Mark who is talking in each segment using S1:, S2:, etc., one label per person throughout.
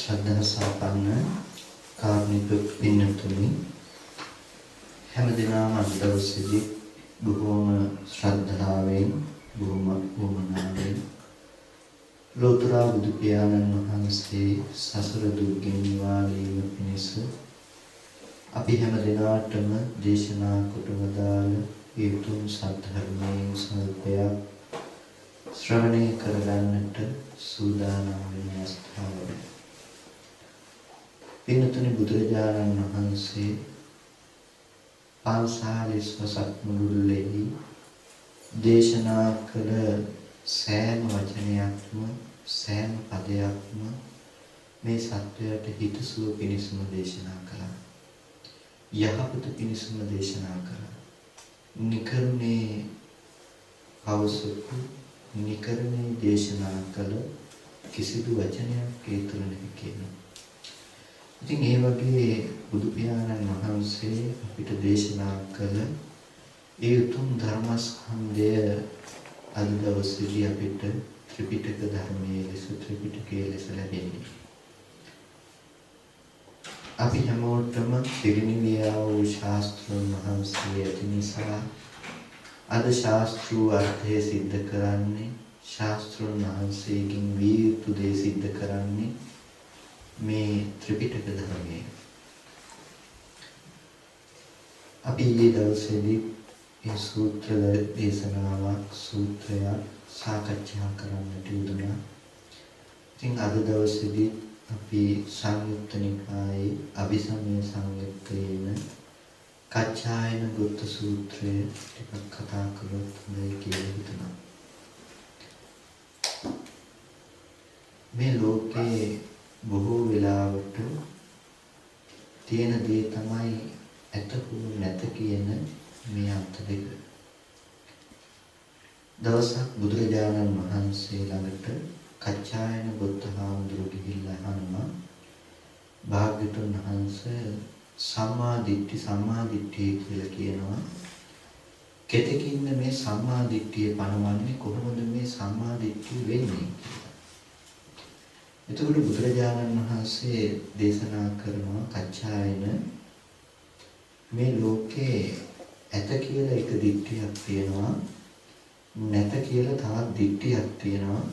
S1: ශ්‍රද්ධා සම්පන්න කාරුණික පින්තුනි හැම දිනම අද දවසේදී බොහෝම ශ්‍රද්ධාවෙන් බොහෝම වමනාවෙන් ලෝතර බුදු පියාණන් වහන්සේ සසර දුක්ගෙන් නිවාලීම පිණිස අපි හැම දිනාටම දේශනා කොට වදාළ යතුම් සත්‍ය සංකල්පයක් ශ්‍රවණය කරගන්නට සූදානම් වෙන අවස්ථාවයි. පින්තුනි බුදුරජාණන් වහන්සේ පාන්සාලිස් වසක් මුළුල්ලේදී දේශනා කළ සෑම වචනයක්ම සෑම පදයක්ම මේ සත්වයට හිතසුව පිණිසම දේශනා කළා. යහපත පිණිසම දේශනා කළා. නිකරුණේ අවසුතු නිකරණේ දේශනා කළ කිසිදු වචනයක් ඒ තුළ නැහැ කියනවා. ඉතින් ඒ වගේ බුදු පියාණන් වහන්සේ අපිට දේශනා කළ ඒ උතුම් ධර්මස්කන්ධය අද දවසේදී අපිට ත්‍රිපිටක ධර්මයේ ලෙස ත්‍රිපිටකයේ ලෙස ලැබෙන්නේ. අපි හැමෝටම පිරිනිවියා වූ ශාස්ත්‍රඥ වහන්සේ ඇති නිසා අද ශාස්ත්‍රීය අර්ථය සිද්ධ කරන්නේ ශාස්ත්‍රඥ වහන්සේගෙන් විය යුතු දේ සිද්ධ කරන්නේ මේ ත්‍රිපිටක ධර්මයේ. අපි මේ දවසේදී මේ සූත්‍ර දේශනාවක් සූත්‍රයක් සාකච්ඡා කරන්නට යෙදුණා. ඉතින් අද දවසේදී අපි සංයුත්ත නිකායේ අභිසමය සංයුත්තේන කච්චායන බුද්ධ සූත්‍රය ටිකක් කතා කරොත් හොඳයි කියලා හිතනවා. මේ ලෝකේ බොහෝ වෙලාවට තියෙන දේ තමයි ඇත හෝ නැත කියන මේ අර්ථ දෙක. දවසක් බුදුරජාණන් වහන්සේ ළඟට කච්චායන බුද්ධ හාමුදුරුවෝ ගිහිල්ලා අහනවා භාග්‍යවතුන් වහන්සේ සම්මා දිට්ඨිය කියලා කියනවා. කෙතකින්ද මේ සම්මා දිට්ඨිය පණවන්නේ, කොහොමද මේ සම්මා දිට්ඨිය වෙන්නේ කියලා. එතකොට බුදුරජාණන් වහන්සේ දේශනා කරනවා කච්චායන මේ ලෝකේ ඇත කියලා එක දිට්ඨියක් තියෙනවා, නැත කියලා තවත් දිට්ඨියක් තියෙනවා.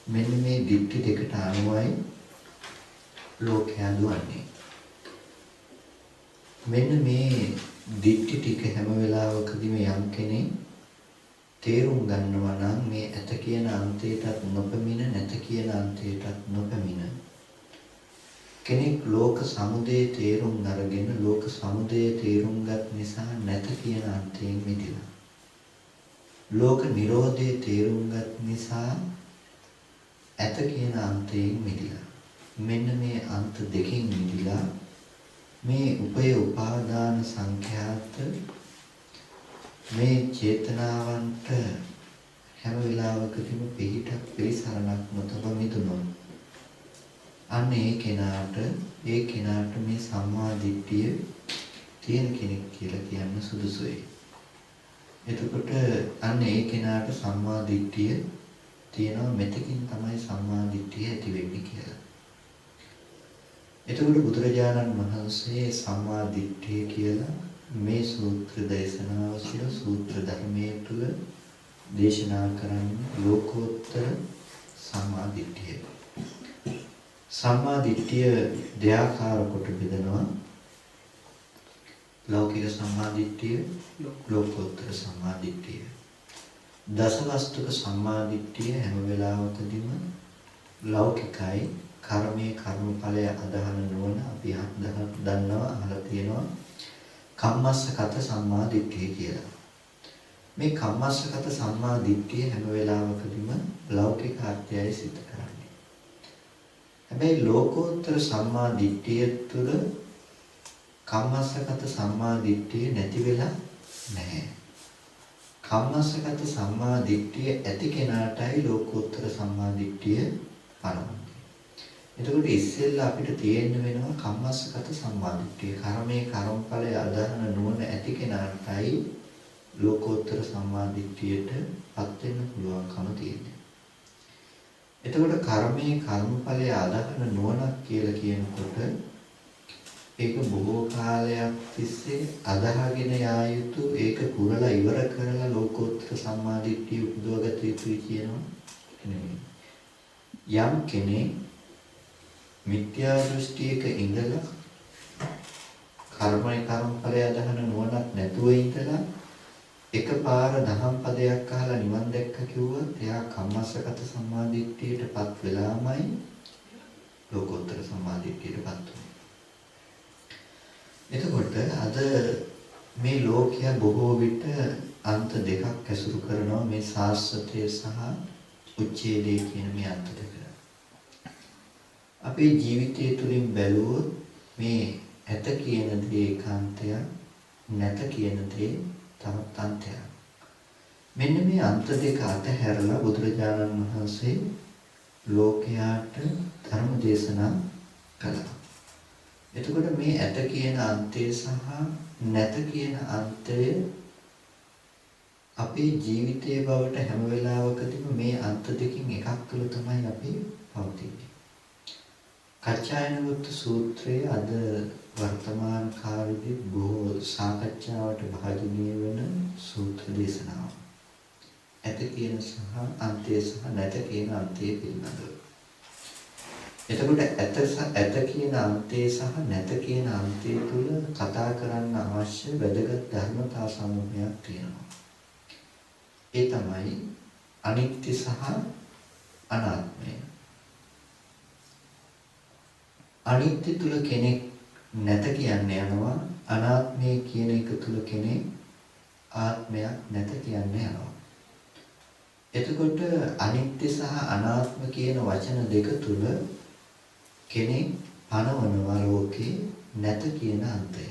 S1: මෙන්න මේ දිට්ඨි දෙකට අනුවයි ලෝකය දුවන්නේ. මෙන්න මේ දිට්ඨි ටික හැම වෙලාවකදීම යම් කෙනෙක් තේරුම් ගන්නවා නම් මේ ඇත කියන අන්තයටත් නොපැමිණ නැත කියන අන්තයටත් නොපැමිණ කෙනෙක් ලෝක සමුදය තේරුම් අරගෙන ලෝක සමුදය තේරුම්ගත් නිසා නැත කියන අන්තයෙන් මිදිලා ලෝක නිරෝධය තේරුම්ගත් නිසා ඇත කියන අන්තයෙන් මිදිලා මෙන්න මේ අන්ත දෙකෙන් මිදිලා මේ උපය උපාදාන සංඛ්‍යාත මේ චේතනාවන්ට හැම වෙලාවකදීම පිහිටක් පිළිසරණක් නොතබ මිදුණොත් අන්න ඒ කෙනාට මේ සම්මා දිට්ඨිය තියෙන කෙනෙක් කියලා කියන්න සුදුසුයි. එතකොට අන්න ඒ කෙනාට සම්මා දිට්ඨිය තියෙනවා. මෙතකින් තමයි සම්මා දිට්ඨිය ඇති වෙන්නේ කියලා. එතකොට බුදුරජාණන් වහන්සේ සම්මා දිට්ඨිය කියලා මේ සූත්‍ර දේශනාව සියලු සූත්‍ර ධර්මයේ තුල දේශනා කරන්නේ ලෝකෝත්තර සම්මා දිට්ඨිය. සම්මා දිට්ඨිය දෙආකාර කොට බෙදනවා. ලෞකික සම්මා දිට්ඨිය, ලෝකෝත්තර සම්මා දිට්ඨිය. දසවස්තුක සම්මා දිට්ඨිය හැම වෙලාවකදීම ලෞකිකයි. කර්මයේ කර්මඵලය අදහන නොවන අපි දන්නවා අහලා තියෙනවා කම්මස්සගත සම්මා දිට්ඨිය කියලා. මේ කම්මස්සගත සම්මා දිට්ඨිය හැම වෙලාවකදීම ලෞකික අර්ථයයි සිද්ධ කරන්නේ. හැබැයි ලෝකෝත්තර සම්මා දිට්ඨිය තුළ කම්මස්සගත සම්මා දිට්ඨිය නැති වෙලා නැහැ. කම්මස්සගත සම්මා දිට්ඨිය ඇති කෙනාටයි ලෝකෝත්තර සම්මා දිට්ඨිය පනවන්නේ. එතකොට ඉස්සෙල්ලා අපිට තියෙන්න වෙනවා කම්මස්සගත සම්මාදිට්ඨිය. කර්මයේ කර්මඵලය අදහන නුවණ ඇති කෙනාටයි ලෝකෝත්තර සම්මාදිට්ඨියට පත් වෙන්න පුළුවන්කම තියෙන්නේ. එතකොට කර්මයේ කර්මඵලයේ අදහන නුවණක් කියලා කියනකොට ඒක බොහෝ කාලයක් තිස්සේ අදහගෙන යා යුතු ඒක පුරලා ඉවර කරලා ලෝකෝත්තර සම්මාදිට්ඨිය උපදවගත යුතුයි කියනවා නෙමෙයි. යම් කෙනෙක් මිත්‍යා දෘෂ්ටියක ඉඳලා කර්මයේ කර්මඵලය අදහන නුවණක් නැතුව ඉඳලා එකපාර දහම් පදයක් අහලා නිවන් දැක්ක කිව්වොත් එයා කම්මස්සගත සම්මාදිට්ඨියටපත් වෙලාමයි ලෝකෝත්තර සම්මාදිට්ඨියටපත් වෙන්නේ. එතකොට අද මේ ලෝකය බොහෝ විට අන්ත දෙකක් ඇසුරු කරනවා මේ සාස්වතය සහ උච්ඡේදය කියන මේ අන්ත දෙක. අපේ ජීවිතය තුළින් බැලුවොත් මේ ඇත කියන දේ ඒකාන්තයක් නැත කියන දේ තවත් අන්තයක්. මෙන්න මේ අන්ත දෙක අතහැරලා බුදුරජාණන් වහන්සේ ලෝකයාට ධර්ම දේශනා කළා. එතකොට මේ ඇත කියන අන්තය සහ නැත කියන අන්තය අපේ ජීවිතයේ බවට හැම වෙලාවකදීම මේ අන්ත දෙකකින් එකක් තුළ තමයි අපි පවතින්නේ. කච්චායනවුත් සූත්‍රයේ අද වර්තමාන කාලෙදී බොහෝ සාකච්ඡාවට භාජනය වෙන සූත්‍ර දේශනාව. ඇත කියන සහ අන්තය සහ නැත කියන අන්තය පිළිබඳව. එතකොට ඇත කියන අන්තය සහ නැත කියන අන්තය තුල කතා කරන්න අවශ්‍ය වැදගත් ධර්මතා සමූහයක් තියෙනවා. ඒ තමයි අනිත්‍ය සහ අනාත්මය. අනිත්‍ය තුල කෙනෙක් නැත කියන්නේ යනවා, අනාත්මය කියන එක තුල කෙනෙක් ආත්මයක් නැත කියන්නේ යනවා. එතකොට අනිත්‍ය සහ අනාත්ම කියන වචන දෙක තුල කෙනෙක් පනවනවා ලෝකේ නැත කියන අන්තය.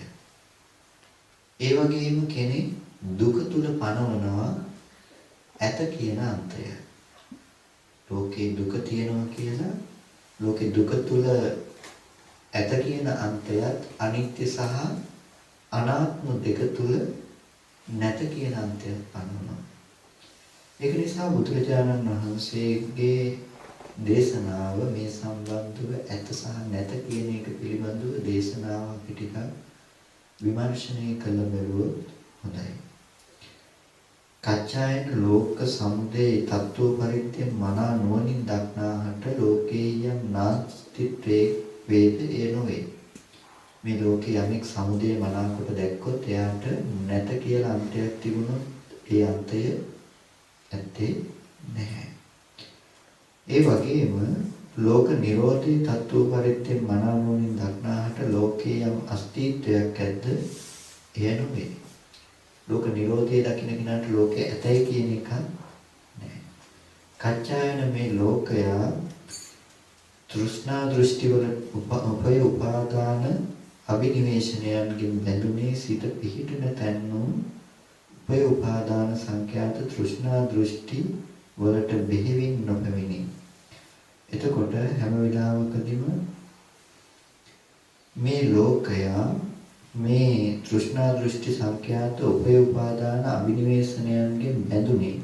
S1: ඒ වගේම කෙනෙක් දුක තුල පනවනවා ඇත කියන අන්තය. ලෝකේ දුක තියෙනවා කියලා ලෝකේ දුක තුල ඇත කියන අන්තයත් අනිත්‍ය සහ අනාත්ම දෙක තුල නැත කියන අන්තයත් පනවනවා. ඒක නිසා බුදුරජාණන් වහන්සේගේ දේශනාව මේ සම්බන්ධව ඇත සහ නැත කියන එක පිළිබඳව දේශනාව පිටික විමර්ශනය කළ බැලුවොත් හොඳයි. කච්චායන ලෝක සමුදය තත්ත්ව පරිත්‍ය මනා නුවණින් දක්නාහට ලෝකේ යම් නාස්තිත්වේ වේද ඒ නොවේ. මේ ලෝකේ යමෙක් සමුදය මනාකොට දැක්කොත් එයාට නැත කියලා අන්තයක් තිබුණොත් ඒ අන්තය ඇත්තේ නැහැ. ඒ වගේම ලෝක නිරෝධී තත්ත්ව පරිත්‍ය මනා නුවණින් දක්නාහට ලෝකේ යම් අස්තිත්වයක් ඇද්ද එය නොවේ. ලෝක නිරෝධය දකින්න කෙනාට ලෝකේ ඇතයි කියන එක නැහැ. කච්චායන මේ ලෝකයා තෘෂ්ණා දෘෂ්ටි වල උපය උපාදාන අභිනිවේෂණයන්ගෙන් බැඳුනේ සිට පිහිටන තැන්වෝ උපය උපාදාන සංඛ්‍යාත තෘෂ්ණා දෘෂ්ටි වලට බෙහෙවින් නොපැමිණි. එතකොට හැම වෙලාවකදීම මේ ලෝකයා මේ තෘෂ්ණා දෘෂ්ටි සංඛ්‍යාත උපය උපාදාන අභිනිවේෂණයන්ගෙන් බැඳුනේ.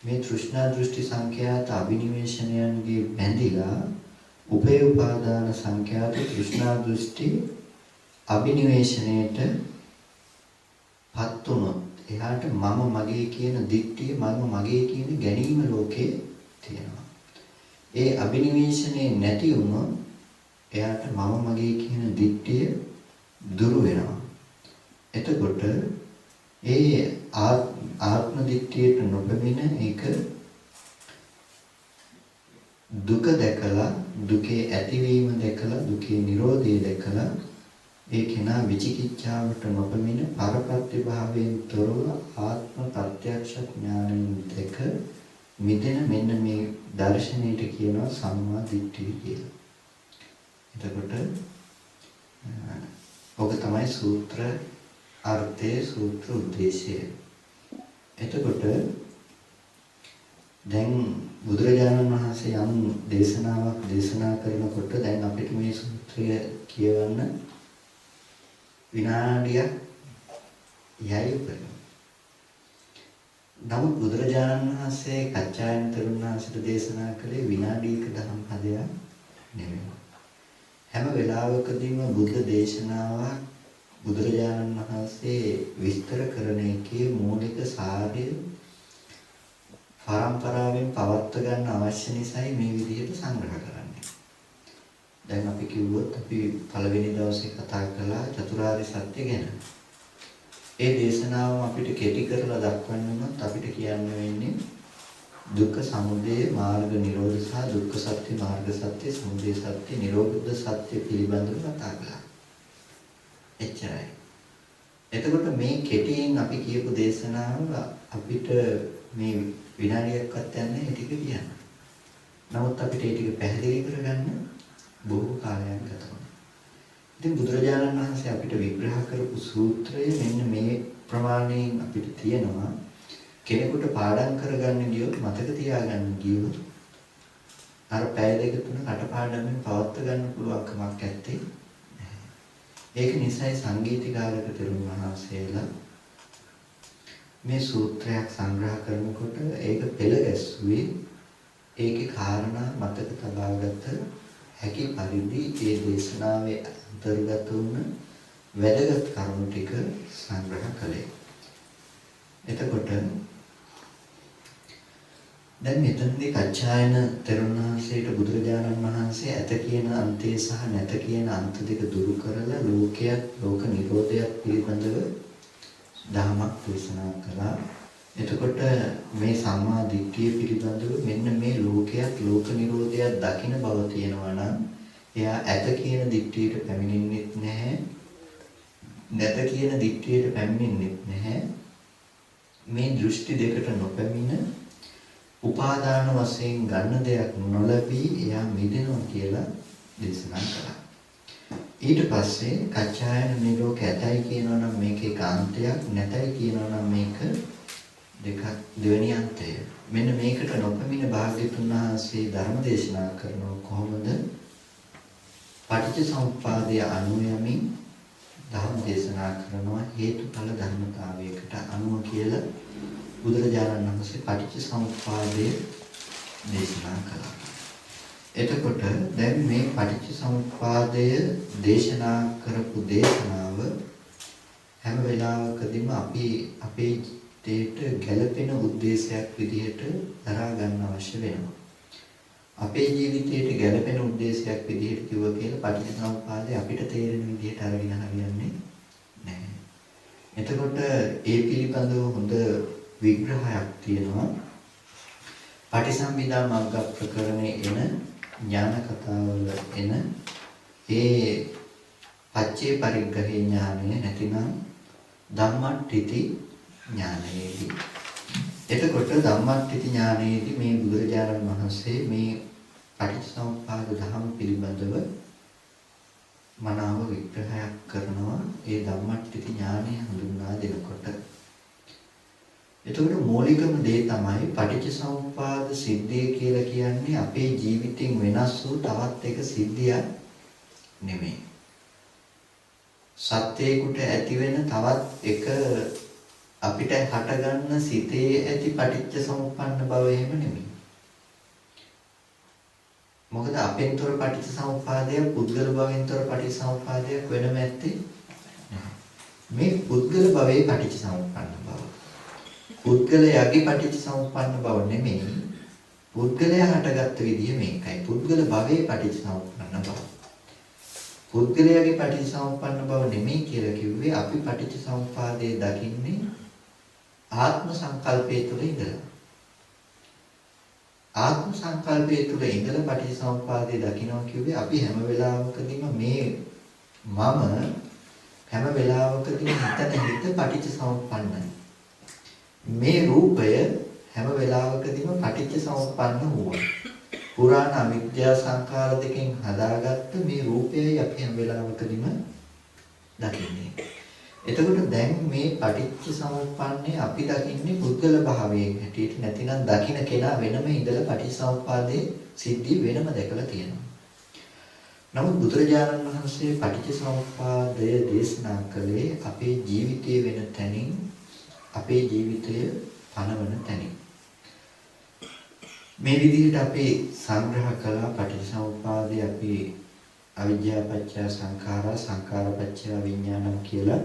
S1: මේ තෘෂ්ණා දෘෂ්ටි සංඛ්‍යාත අභිනිවේෂණයන්ගේ බැඳිලා උපය උපාදාන සංඛ්‍යාත තෘෂ්ණා දෘෂ්ටි අභිනිවේෂණයට පත් වුණොත් එයාට මම මගේ කියන දිට්ඨිය මම මගේ කියන ගැනීම ලෝකේ තියෙනවා. ඒ අභිනිවේෂණේ නැති වුණොත් එයාට මම මගේ කියන දිට්ඨිය දුරු වෙනවා. එතකොට ඒ ආත්ම දිට්ඨියට නොපෙමින ඒක දුක දැකලා දුකේ ඇතිවීම දැකලා දුකේ නිරෝධය දැකලා ඒ කෙනා විචිකිච්ඡාවට නොපෙමින පරපත්‍ය භාවයෙන් තොරව ආත්ම ප්‍රත්‍යක්ෂ ඥානයෙන් දැක මිදෙන මෙන්න මේ දර්ශනයට කියනවා සම්මා දිට්ඨිය කියලා. එතකොට ඔක තමයි සූත්‍ර අර්ථයේ සූත්‍ර උද්දේශය. එතකොට දැන් බුදුරජාණන් වහන්සේ යම් දේශනාවක් දේශනා කරනකොට දැන් අපිට මේ සූත්‍රය කියවන්න විනාඩියක් යයි උපරිම. නමුත් බුදුරජාණන් වහන්සේ කච්චායන තෙරුන් වහන්සේට දේශනා කළේ විනාඩීක ධම්ම පදයක් නෙමෙයි. හැම වෙලාවකදීම බුද්ධ දේශනාවක් බුදුරජාණන් වහන්සේ විස්තර කරන එකේ මූලික සාරය පරම්පරාවෙන් පවත්ව ගන්න අවශ්‍ය නිසායි මේ විදිහට සංග්‍රහ කරන්නේ. දැන් අපි කිව්වොත් අපි පළවෙනි දවසේ කතා කළා චතුරාර්ය සත්‍ය ගැන. ඒ දේශනාව අපිට කෙටි කරලා දක්වන්න උනොත් අපිට කියන්න වෙන්නේ දුක්ඛ සමුදය මාර්ග නිරෝධ සහ දුක්ඛ සත්‍ය මාර්ග සත්‍ය සමුදය සත්‍ය නිරෝධ සත්‍ය පිළිබඳව කතා කළා. එච්චරයි. එතකොට මේ කෙටියෙන් අපි කියපු දේශනාව අපිට මේ විනාඩියක්වත් යන්නේ ඒ ටික කියන්න. නමුත් අපිට ඒ ටික පැහැදිලි කරගන්න බොහෝ කාලයක් ගත වෙනවා. ඉතින් බුදුරජාණන් වහන්සේ අපිට විග්‍රහ කරපු සූත්‍රය මෙන්න මේ ප්‍රමාණයෙන් අපිට තියෙනවා. කෙනෙකුට පාඩම් කරගන්න ගියොත් මතක තියාගන්න ගියොත් අර පැය දෙක තුන කටපාඩම්ෙන් පවත්ව ගන්න පුළුවන් කමක් නැත්තේ. ඒක නිසායි සංගීතකාරක තෙරුන් වහන්සේලා මේ සූත්‍රයක් සංග්‍රහ කරනකොට ඒක පෙළ ගැස්සුවේ ඒකේ කාරණා මතක තබාගත හැකි පරිදි ඒ දේශනාවේ අන්තර්ගත වුණ වැදගත් කරුණු ටික සංග්‍රහ කළේ. එතකොට දැන් මෙතනදී කච්චායන තෙරුන් වහන්සේට බුදුරජාණන් වහන්සේ ඇත කියන අන්තය සහ නැත කියන අන්ත දෙක දුරු කරලා ලෝකයක් ලෝක නිරෝධයක් පිළිබඳව ධර්මයක් දේශනා කළා. එතකොට මේ සම්මා දිට්ඨිය පිළිබඳව මෙන්න මේ ලෝකයක් ලෝක නිරෝධයක් දකින බව තියෙනවා නම් එයා ඇත කියන දිට්ඨියට පැමිණෙන්නෙත් නැහැ. නැත කියන දිට්ඨියට පැමිණෙන්නෙත් නැහැ. මේ දෘෂ්ටි දෙකට නොපැමිණ උපාදාන වශයෙන් ගන්න දෙයක් නොලැබී එයා මිදෙනවා කියලා දේශනා කළා. ඊට පස්සේ කච්චායන මේ ලෝක ඇතයි කියනවා නම් මේක ඒකාන්තයක් නැතයි කියනවා නම් මේක දෙකක් දෙවෙනි අන්තය. මෙන්න මේකට නොපැමිණ භාග්‍යතුන් වහන්සේ ධර්ම දේශනා කරනවා කොහොමද? පටිච්චසමුප්පාදය අනුව යමින් ධර්ම දේශනා කරනවා හේතුඵල ධර්මතාවයකට අනුව කියලා බුදුරජාණන් වහන්සේ පටිච්චසමුප්පාදය දේශනා කළා. එතකොට දැන් මේ පටිච්චසමුප්පාදය දේශනා කරපු දේශනාව හැම වෙලාවකදීම අපි අපේ ජීවිතයට ගැළපෙන උද්දේශයක් විදිහට දරා ගන්න අවශ්‍ය වෙනවා. අපේ ජීවිතයට ගැළපෙන උද්දේශයක් විදිහට කිව්ව කියලා පටිච්චසමුප්පාදය අපිට තේරෙන විදිහට අරගෙන හරියන්නේ නැහැ. එතකොට ඒ පිළිබඳව හොඳ විග්‍රහයක් තියෙනවා. පටිසම්භිදා මග්ග ප්‍රකරණේ එන ඥාන කතාවල එන ඒ පච්චේ පරිග්‍රහේ ඥානය නැතිනම් ධම්මට්ඨිති ඥානයේදී. එතකොට ධම්මට්ඨිති ඥානයේදී මේ බුදුරජාණන් වහන්සේ මේ පටිච්චසමුප්පාද ධර්ම පිළිබඳව මනාව විග්‍රහයක් කරනවා ඒ ධම්මට්ඨිති ඥානය හඳුන්වා දෙනකොට. එතකොට මූලිකම දේ තමයි පටිච්චසමුප්පාද සිද්ධිය කියලා කියන්නේ අපේ ජීවිතෙන් වෙනස් වූ තවත් එක සිද්ධියක් නෙමෙයි. සත්‍යයකට ඇති වෙන තවත් එක අපිට හටගන්න සිතේ ඇති පටිච්චසමුප්පන්න බව එහෙම නෙමෙයි. මොකද අපෙන්තර පටිච්චසමුප්පාදය පුද්ගල භවෙන්තර පටිච්චසමුප්පාදයක් වෙනම ඇත්තේ නැහැ. මේ පුද්ගල භවයේ පටිච්චසමුප්පන්න බව. පුද්ගලයාගේ පටිච්චසමුප්පන්න බව නෙමෙයි. පුද්ගලයා හටගත්ත විදිය මේකයි. පුද්ගල භවයේ පටිච්චසමුප්පන්න බව. පුද්ගලයාගේ පටිච්චසමුප්පන්න බව නෙමෙයි කියලා කිව්වේ අපි පටිච්චසමුප්පාදයේ දකින්නේ ආත්ම සංකල්පයේ තුල ඉඳලා. ආත්ම සංකල්පයේ තුල ඉඳලා පටිච්චසමුප්පාදයේ දකිනවා කිව්වේ අපි හැම වෙලාවකදීම මේ මම හැම වෙලාවකදීම හිත පටිච්චසමුප්පන්නයි. මේ රූපය හැම වෙලාවකදීම පටිච්චසමුප්පන්න වුණා. පුරාණ අවිද්‍යා සංඛාර දෙකෙන් හදාගත්ත මේ රූපයයි අපි හැම වෙලාවකදීම දකින්නේ. එතකොට දැන් මේ පටිච්චසමුප්පන්නේ අපි දකින්නේ පුද්ගල භාවයෙන් හැටියට නැතිනම් දකින්න කෙනා වෙනම ඉඳලා පටිච්චසමුප්පාදයේ සිද්ධිය වෙනම දැකලා තියෙනවා. නමුත් බුදුරජාණන් වහන්සේ පටිච්චසමුප්පාදය දේශනා කළේ අපේ ජීවිතයේ වෙන තැනින් අපේ ජීවිතය පනවන තැනින්. මේ විදිහට අපි සංග්‍රහ කළා පටිච්චසමුප්පාදේ අපි අවිද්‍යාව පත්‍ය සංඛාරා සංඛාර පත්‍ය විඥානම් කියලා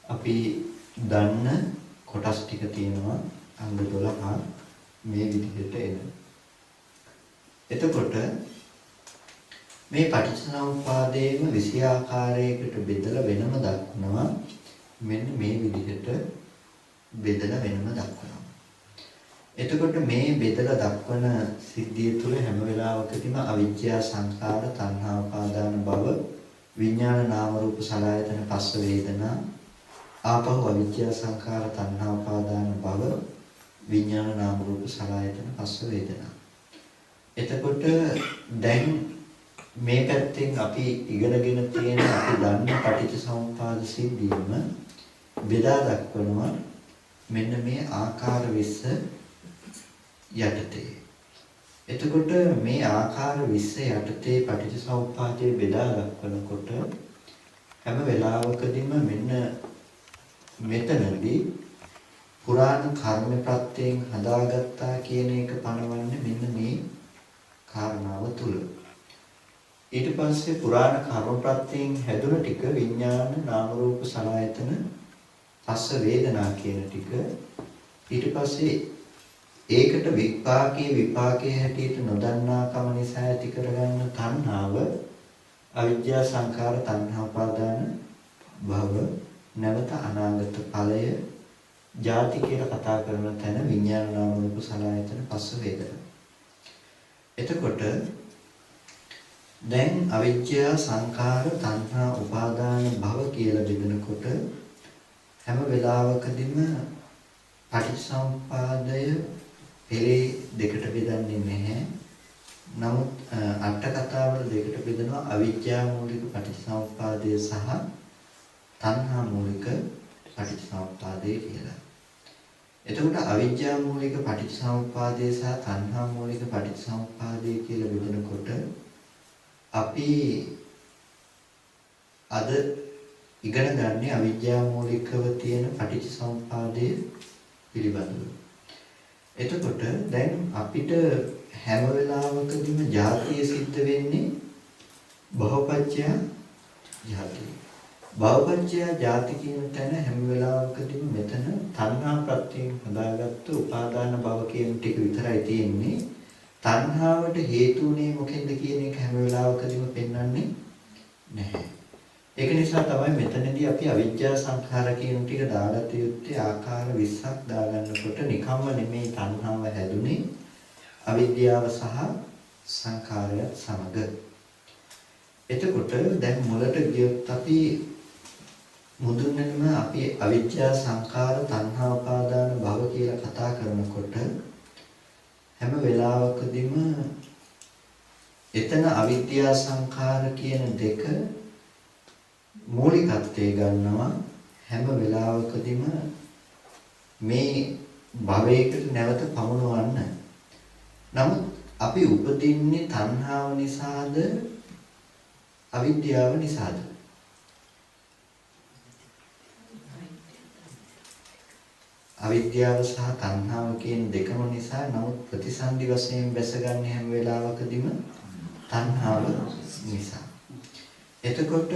S1: අපි දන්න කොටස් ටික තියෙනවා අංග 12 මේ විදිහට එන. එතකොට මේ පටිච්චසමුප්පාදේම 20 ආකාරයකට බෙදලා වෙනම දක්වනවා. මෙන්න මේ විදිහට බෙදලා වෙනම දක්වනවා. එතකොට මේ බෙදලා දක්වන සිද්ධිය තුළ හැම වෙලාවකදීම අවිජ්ජා සංඛාර තණ්හා උපාදාන භව විඥාන නාම රූප සලආයතන පස්ස වේදනා ආපහු අවිජ්ජා සංඛාර තණ්හා උපාදාන භව විඥාන නාම රූප සලආයතන පස්ස වේදනා. එතකොට දැන් මේ පැත්තෙන් අපි ඉගෙනගෙන තියෙන අපි දන්න පටිච්චසමුප්පාද සිද්ධියම බෙදා දක්වනවා මෙන්න මේ ආකාර 20 යටතේ. එතකොට මේ ආකාර 20 යටතේ පටිච්චසමුප්පාදයේ බෙදා දක්වනකොට හැම වෙලාවකදීම මෙන්න මෙතනදී පුරාණ කර්ම ප්‍රත්‍යයෙන් හදාගත්තා කියන එක පනවන්නේ මෙන්න මේ කාරණාව තුල. ඊට පස්සේ පුරාණ කර්ම ප්‍රත්‍යයෙන් හැදුන ටික විඥාන නාම රූප සලආයතන පස්ස වේදනා කියන ටික ඊට පස්සේ ඒකට විපාකයේ හැටියට නොදන්නාකම නිසා ඇති කරගන්න තණ්හාව අවිජ්ජා සංඛාර තණ්හා උපාදාන භව නැවත අනාගත ඵලය ජාති කියලා කතා කරන තැන විඥාන නාම රූප සලආයතන පස්ස වේදනා. එතකොට දැන් අවිජ්ජා සංඛාර තණ්හා උපාදාන භව කියලා බෙදනකොට හැම වෙලාවකදීම පටිච්චසමුප්පාදය පෙරේ දෙකට බෙදන්නේ නැහැ. නමුත් අට කතාවල දෙකට බෙදනවා අවිජ්ජා මූලික පටිච්චසමුප්පාදය සහ තණ්හා මූලික පටිච්චසමුප්පාදය කියලා. එතකොට අවිජ්ජා මූලික පටිච්චසමුප්පාදය සහ තණ්හා මූලික පටිච්චසමුප්පාදය කියලා බෙදනකොට අපි අද ඉගෙන ගන්න අවිජ්ජා මූලිකව තියෙන පටිච්චසමුප්පාදය පිළිබඳව. එතකොට දැන් අපිට හැම වෙලාවකදීම ජාතිය සිද්ධ වෙන්නේ භවපච්චය ජාති. භවපච්චය ජාති කියන තැන හැම වෙලාවකදීම මෙතන තණ්හා ප්‍රත්‍යයෙන් හදාගත්තු උපාදාන භව කියන ටික විතරයි තියෙන්නේ. තණ්හාවට හේතුුනේ මොකෙන්ද කියන එක හැම වෙලාවකදීම පෙන්වන්නේ නැහැ. ඒක නිසා තමයි මෙතනදී අපි අවිජ්ජා සංඛාර කියන ටික දාගත යුත්තේ ආකාර 20ක් දාගන්නකොට නිකම්ම නෙමෙයි තණ්හාව හැදුනේ අවිද්‍යාව සහ සංඛාරය සමග. එතකොට දැන් මුලට ගියොත් අපි මුදුන්නෙම අපි අවිජ්ජා සංඛාර තණ්හා උපාදාන භව කියලා කතා කරනකොට හැම වෙලාවකදීම එතන අවිද්‍යා සංඛාර කියන දෙක මූලිකත්වයේ ගන්නවා. හැම වෙලාවකදීම මේ භවයකට නැවත පමුණවන්න. නමුත් අපි උපදින්නේ තණ්හාව නිසාද අවිද්‍යාව නිසාද? අවිද්‍යාව සහ තණ්හාව කියන දෙකම නිසා. නමුත් ප්‍රතිසන්දි වශයෙන් බැසගන්නේ හැම වෙලාවකදීම තණ්හාව නිසා. එතකොට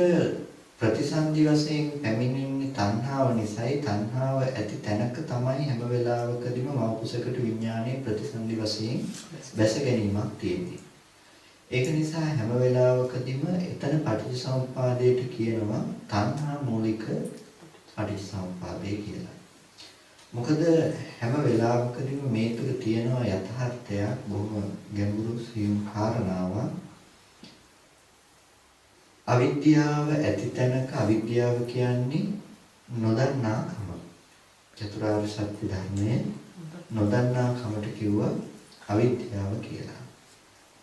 S1: ප්‍රතිසන්දි වශයෙන් පැමිණෙන්නේ තණ්හාව නිසායි. තණ්හාව ඇති තැනක තමයි හැම වෙලාවකදීම මෞපුසකට විඥානයේ ප්‍රතිසන්දි වශයෙන් බැස ගැනීමක් තියෙන්නේ. ඒක නිසා හැම වෙලාවකදීම එතන පටිච්චසමුප්පාදයට කියනවා තණ්හා මූලික පටිච්චසමුප්පාදය කියලා. මොකද හැම වෙලාවකදීම මේ තුල තියෙනවා යථාර්ථයක්, බොහොම ගැඹුරු සියුම් කාරණාවක්. අවිද්‍යාව ඇති තැනක අවිද්‍යාව කියන්නේ නොදන්නාකම. චතුරාර්ය සත්‍ය ධර්මයේ නොදන්නාකමට කිව්වා අවිද්‍යාව කියලා.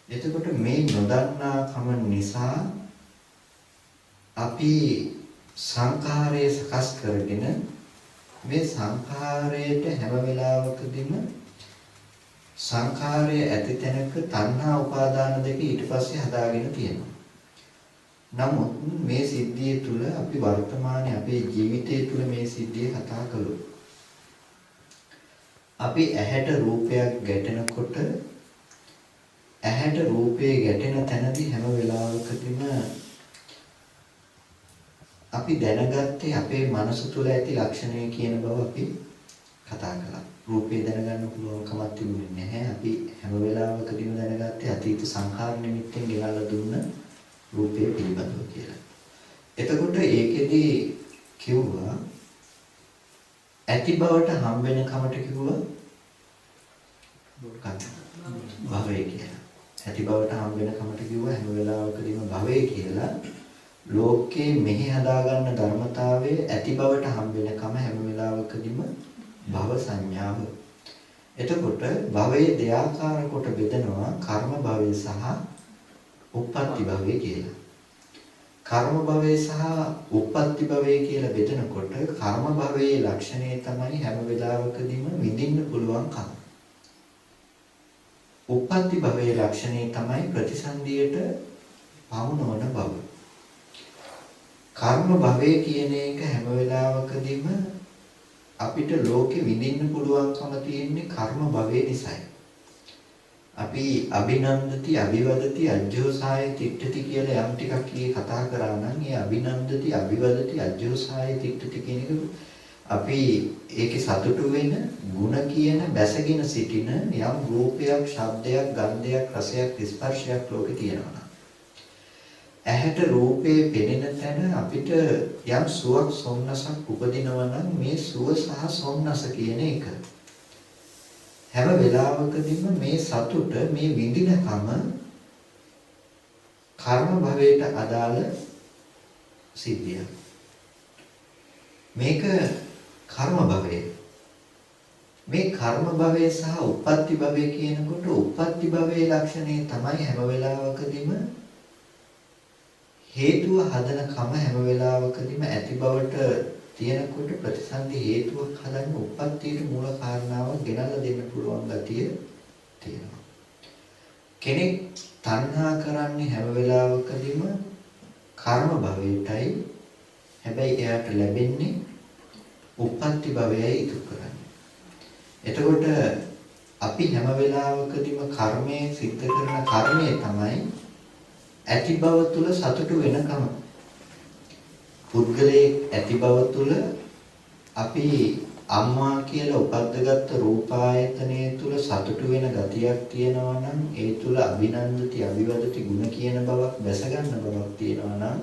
S1: එතකොට මේ නොදන්නාකම නිසා අපි සංඛාරය සකස් කරගෙන මේ සංඛාරයට හැම වෙලාවකදීම සංඛාරයේ ඇති තැනක තණ්හා උපාදාන දෙක ඊට පස්සේ හදාගෙන තියෙනවා. නමුත් මේ සිද්ධිය තුළ අපි වර්තමානයේ අපේ ජීවිතය තුළ මේ සිද්ධිය කතා කළොත් අපි ඇහැට රූපයක් ගැටෙනකොට ඇහැට රූපේ ගැටෙන තැනදී හැම වෙලාවකදීම අපි දැනගත්තේ අපේ මනස තුළ ඇති ලක්ෂණය කියන බව අපි කතා කළා. රූපේ දැනගන්න පුළුවන් කමක් තිබුණේ නැහැ. අපි හැම වෙලාවකදීම දැනගත්තේ අතීත සංඛාර නිමිත්තෙන් ගෙනල්ලා දුන්න රූපේ පිළිබඳව කියලා. එතකොට ඒකෙදි කිව්වා ඇති බවට හම්බෙන කමට කිව්වා භවය කියලා. ඇති බවට හම්බෙන කමට කිව්වා හැම වෙලාවකදීම භවය කියලා. ලෝකේ මෙහි හදාගන්න ධර්මතාවයේ ඇති බවට හම්බෙන කම හැම වෙලාවකදීම භව සංඥාව. එතකොට භවයේ දෙආකාර කොට බෙදනවා කර්ම භවය සහ උප්පත්ති භවය කියලා. කර්ම භවය සහ උප්පත්ති භවය කියලා බෙදනකොට කර්ම භවයේ ලක්ෂණය තමයි හැම වෙලාවකදීම විඳින්න පුළුවන් කම. උප්පත්ති භවයේ ලක්ෂණය තමයි ප්‍රතිසන්දියට පමුණවන බව. කර්ම භවය කියන එක හැම වෙලාවකදීම අපිට ලෝකෙ විඳින්න පුළුවන්කම තියෙන්නේ කර්ම භවයේ නිසායි. අපි අභිනන්දති අභිවදති අජ්ජෝසාය තිට්ඨති කියලා යම් ටිකක් කතා කරා නම් ඒ අභිනන්දති අභිවදති අජ්ජෝසාය තිට්ඨති කියන එක අපි ඒකේ සතුටු වෙන ಗುಣ කියන බැසගෙන සිටින යම් රූපයක්, ශබ්දයක්, ගන්ධයක්, රසයක්, ස්පර්ශයක් ලෝකේ තියෙනවා. ඇහැට රූපේ පෙනෙන තැන අපිට යම් සුවක් සොම්නසක් උපදිනවා නම් මේ සුව සහ සොම්නස කියන එක හැම වෙලාවකදීම මේ සතුට මේ විඳිනකම කර්ම භවයට අදාළ සිද්ධියක්. මේක කර්ම භවය. මේ කර්ම භවය සහ උප්පත්ති භවය කියනකොට උප්පත්ති භවයේ ලක්ෂණය තමයි හැම වෙලාවකදීම හේතුව හදන කම හැම වෙලාවකදීම ඇති බවට තියෙනකොට ප්‍රතිසන්දි හේතුවක් හදන්න උප්පත්තියේ මූල කාරණාවක් ගෙනල්ලා දෙන්න පුළුවන් ගතිය තියෙනවා. කෙනෙක් තණ්හා කරන්නේ හැම වෙලාවකදීම කර්ම භවයටයි. හැබැයි එයාට ලැබෙන්නේ උප්පත්ති භවයයි ඉතුරු කරන්නේ. එතකොට අපි හැම වෙලාවකදීම කර්මයේ සිද්ධ කරන කර්මය තමයි ඇති බව තුල සතුටු වෙනකම. පුද්ගලයේ ඇති බව තුල අපි අම්මා කියලා උපද්දගත් රූපායතනය තුල සතුටු වෙන ගතියක් තියෙනවා නම් ඒ තුල අභිනන්දති අභිවදති ගුණ කියන බවක් දැස ගන්න බවක් තියෙනවා නම්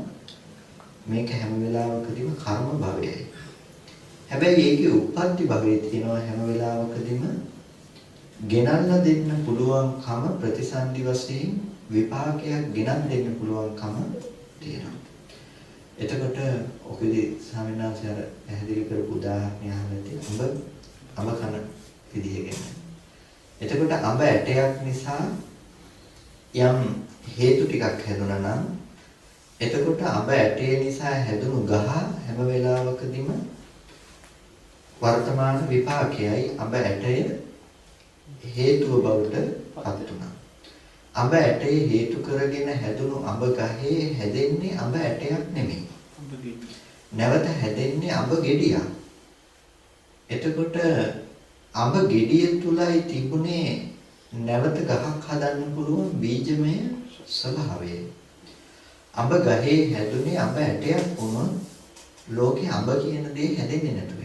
S1: මේක හැම වෙලාවකදීම කර්ම භවයයි. හැබැයි ඒකේ උප්පත්ති භවයේ තියෙනවා හැම වෙලාවකදීම ගෙනල්ලා දෙන්න පුළුවන්කම ප්‍රතිසන්දි වශයෙන් විපාකයක් ගෙනත් දෙන්න පුළුවන්කම තියෙනවා. එතකොට ඔකදී ස්වාමීන් වහන්සේ අර පැහැදිලි කරපු උදාහරණය අහලාදී අඹ කන විදිය ගැන. එතකොට අඹ ඇටයක් නිසා යම් හේතු ටිකක් හැදුනා නම් එතකොට අඹ ඇටය නිසා හැදුණු ගහ හැම වෙලාවකදීම වර්තමාන විපාකයයි අඹ ඇටය හේතුව බවට පත් වුණා. අඹ ඇටේ හේතු කරගෙන හැදුණු අඹ ගහේ හැදෙන්නේ අඹ ඇටයක් නෙමෙයි. නැවත හැදෙන්නේ අඹ ගෙඩියක්. එතකොට අඹ ගෙඩිය තුලයි තිබුණේ නැවත ගහක් හදන්න පුළුවන් බීජමය ස්වභාවය. අඹ ගහේ හැදුනේ අඹ ඇටයක් වුණොත් ලෝකේ අඹ කියන දේ හැදෙන්නේ නැතුව.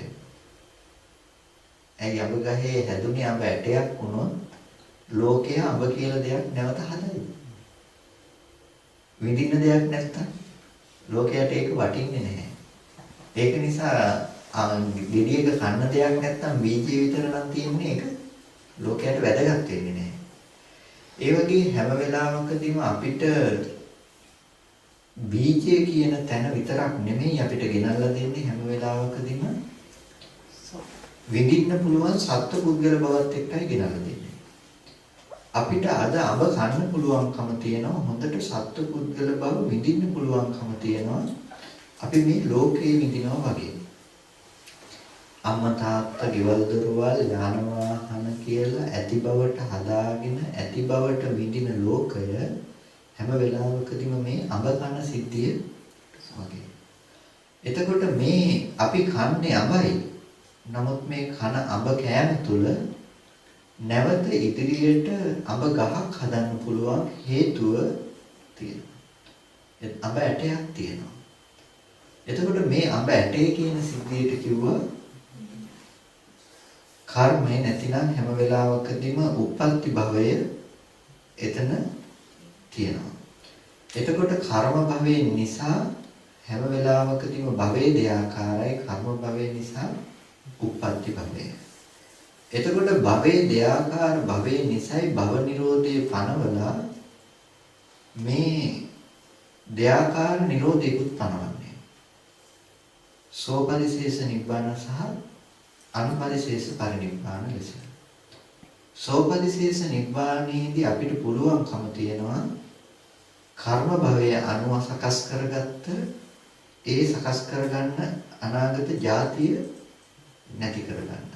S1: ඇයි අඹ ගහේ හැදුනේ අඹ ඇටයක් වුණොත් ලෝකයේ අඹ කියලා දෙයක් නැවත හදයි. විඳින්න දෙයක් නැත්තම් ලෝකයට ඒක වටින්නේ නැහැ. ඒක නිසා ගෙඩියක කන්න දෙයක් නැත්තම් බීජය විතර නම් තියෙන්නේ ඒක ලෝකයට වැදගත් වෙන්නේ නැහැ. ඒ වගේ හැම වෙලාවකදීම අපිට බීජය කියන තැන විතරක් නෙමෙයි අපිට ගෙනල්ලා දෙන්නේ හැම වෙලාවකදීම විඳින්න පුළුවන් සත්ව පුද්ගල බවත් එක්කයි ගෙනල්ලා දෙන්නේ. අපිට අද අඹ කන්න පුළුවන්කම තියෙනවා හොඳට සත්ව පුද්ගල බව විඳින්න පුළුවන්කම තියෙනවා අපි මේ ලෝකේ විඳිනවා වගේ. අම්මා තාත්තා ගෙවල් දොරවල් යාන වාහන කියලා ඇති බවට හදාගෙන ඇති බවට විඳින ලෝකය හැම වෙලාවකදීම මේ අඹ කන සිද්ධිය වගේ. එතකොට මේ අපි කන්නේ අඹයි. නමුත් මේ කන අඹ කෑම තුල නැවත ඉදිරියට අඹ ගහක් හදන්න පුළුවන් හේතුව තියෙනවා. අඹ ඇටයක් තියෙනවා. එතකොට මේ අඹ ඇටේ කියන සිද්ධියට කිව්වා කර්මය නැතිනම් හැම වෙලාවකදීම උප්පත්ති භවය එතන තියෙනවා. එතකොට කර්ම භවයෙන් නිසා හැම වෙලාවකදීම භවයේ දෙආකාරයි කර්ම භවය නිසා උප්පත්ති භවය. එතකොට භවයේ දෙආකාර භවයේ නිසයි භව නිරෝධයේ පනවලා මේ දෙආකාර නිරෝධයකුත් පනවන්නේ. සෝපරිශේෂ නිබ්බාන සහ අනුපරිශේෂ පරිනිබ්බාන ලෙස. සෝපරිශේෂ නිබ්බානයේදී අපිට පුළුවන්කම තියෙනවා කර්ම භවයේ අනුව සකස් කරගත්ත ඒ සකස් කරගන්න අනාගත ජාතිය නැති කරගන්න.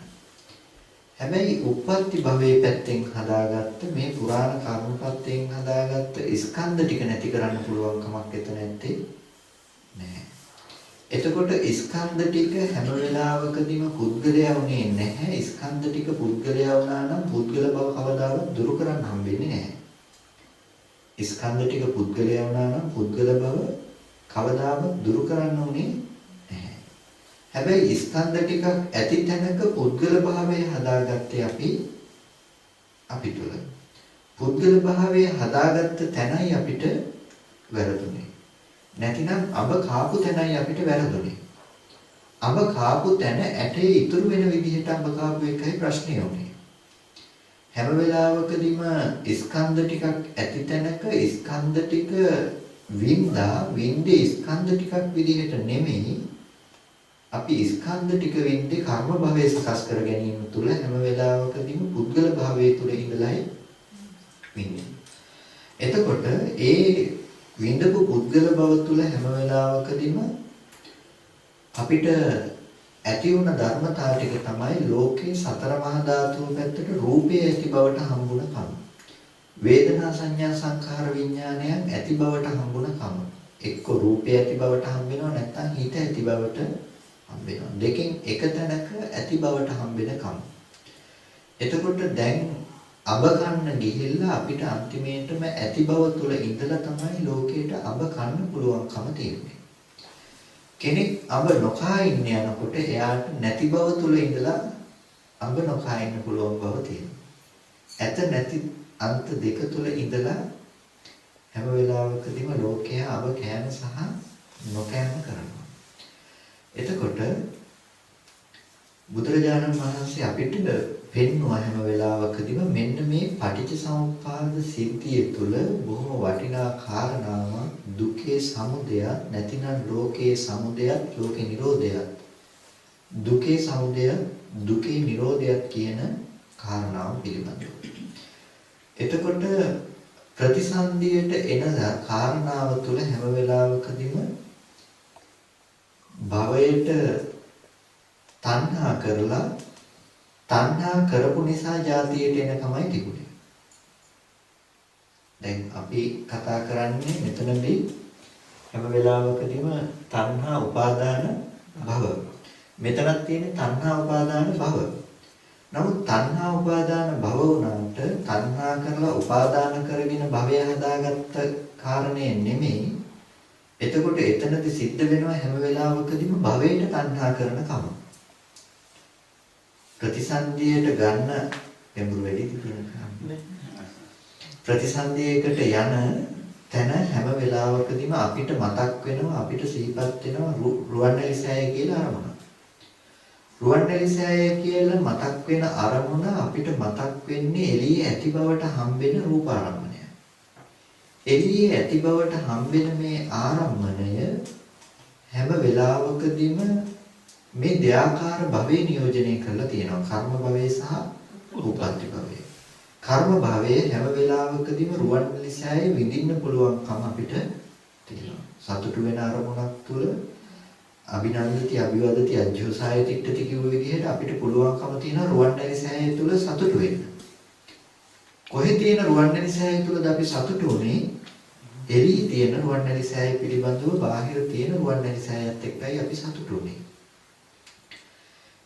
S1: හැබැයි උප්පත්ති භවයේ පැත්තෙන් හදාගත්ත මේ පුරාණ කර්මපත්තෙන් හදාගත්ත ස්කන්ධ ටික නැති කරන්න පුළුවන් කමක් එතන නැත්තේ නෑ. එතකොට ස්කන්ධ ටික හැම වෙලාවකදීම පුද්ගලයා වුණේ නැහැ. ස්කන්ධ ටික පුද්ගලයා වුණා නම් පුද්ගල බව කවදාවත් දුරු කරන්න හම්බෙන්නේ නැහැ. ස්කන්ධ ටික පුද්ගලයා වුණා නම් පුද්ගල බව කවදාවත් දුරු කරන්න උනේ නැහැ. හැබැයි ස්කන්ධ ටිකක් ඇති තැනක පුද්ගල භාවය හදාගත්තේ අපි තුල. පුද්ගල භාවය හදාගත්ත තැනයි අපිට වැරදුනේ. නැතිනම් අඹ කාපු තැනයි අපිට වැරදුනේ. අඹ කාපු තැන ඇටේ ඉතුරු වෙන විදිහට අඹ කාපු එකයි ප්‍රශ්නේ උනේ. හැම වෙලාවකදීම ස්කන්ධ ටිකක් ඇති තැනක ස්කන්ධ ටික විඳේ ස්කන්ධ ටිකක් විදිහට නෙමෙයි අපි ස්කන්ධ ටික විඳේ කර්ම භවයේ සකස් කර ගැනීම තුළ හැම වෙලාවකදීම පුද්ගල භාවයේ තුල ඉඳලායි විඳින්නේ. එතකොට ඒ විඳපු පුද්ගල භව තුළ හැම වෙලාවකදීම අපිට ඇති වුණ ධර්මතාව ටික තමයි ලෝකේ සතර මහා ධාතු පැත්තට රූපේ ඇති බවට හම්බුණ කම. වේදනා සංඥා සංඛාර විඥානයන් ඇති බවට හම්බුණ කම. එක්ක රූපේ ඇති බවට හම්බ වෙනවා නැත්නම් හිත ඇති බවට හම්බ වෙනවා. දෙකෙන් එක තැනක ඇති බවට හම්බෙන කම. එතකොට දැන් අඹ කන්න ගිහිල්ලා අපිට අන්තිමේටම ඇති බව තුල ඉඳලා තමයි ලෝකයට අඹ කන්න පුළුවන්කම තියෙන්නේ. කෙනෙක් අඹ නොකා ඉන්න යනකොට එයාට නැති බව තුල ඉඳලා අඹ නොකා ඉන්න පුළුවන් බව තියෙනවා. ඇත නැති අන්ත දෙක තුල ඉඳලා හැම වෙලාවකදීම ලෝකයා අඹ කෑම සහ නොකෑම කරනවා. එතකොට බුදුරජාණන් වහන්සේ අපිට පෙන්වුවා හැම වෙලාවකදීම මෙන්න මේ පටිච්චසමුප්පාද සිද්ධිය තුළ බොහොම වටිනා කාරණාවක් දුකේ සමුදයත් නැතිනම් ලෝකේ සමුදයත් ලෝකේ නිරෝධයත් දුකේ සමුදයත් දුකේ නිරෝධයත් කියන කාරණාව පිළිබඳව. එතකොට ප්‍රතිසන්දියට එන කාරණාව තුළ හැම වෙලාවකදීම භවයට තණ්හා කරලා තණ්හා කරපු නිසා ජාතියට එනකමයි තිබුණේ. දැන් අපි කතා කරන්නේ මෙතනදී හැම වෙලාවකදීම තණ්හා උපාදාන භව. මෙතනක් තියෙන්නේ තණ්හා උපාදාන භව. නමුත් තණ්හා උපාදාන භව වුණාට තණ්හා කරලා උපාදාන කරගෙන භවය හදාගත්ත කාරණේ නෙමෙයි. එතකොට එතනදී සිද්ධ වෙනවා හැම වෙලාවකදීම භවයට තණ්හා කරන කම. ප්‍රතිසන්දියට ගන්න ගැඹුරු වැඩි තිබුණා. ප්‍රතිසන්දියකට යන තැන හැම වෙලාවකදීම අපිට මතක් වෙනවා අපිට සිහිපත් වෙනවා රුවන්වැලිසෑය කියලා අරමුණ. රුවන්වැලිසෑය කියලා මතක් වෙන අරමුණ අපිට මතක් වෙන්නේ එළියේ ඇති බවට හම්බෙන රූප ආරම්මණය. එළියේ ඇති බවට හම්බෙන මේ ආරම්මණය හැම වෙලාවකදීම මේ දෙආකාර භවයේ නියෝජනය කරලා තියෙනවා. කර්ම භවයේ සහ උපපත්ති භවයේ. කර්ම භවයේ හැම වෙලාවකදීම රුවන්වැලිසෑය විඳින්න පුළුවන්කම අපිට තියෙනවා. සතුටු වෙන අරමුණක් තුළ අභිනන්දති අභිවදති අජ්ජෝසාය තිට්ඨති කියුව විදිහට අපිට පුළුවන්කම තියෙනවා රුවන්වැලිසෑය තුළ සතුටු වෙන්න. කොහේ තියෙන රුවන්වැලිසෑය තුළද අපි සතුටු වෙන්නේ? එළියේ තියෙන රුවන්වැලිසෑය පිළිබඳව බාහිර තියෙන රුවන්වැලිසෑයත් එක්කයි අපි සතුටු වෙන්නේ.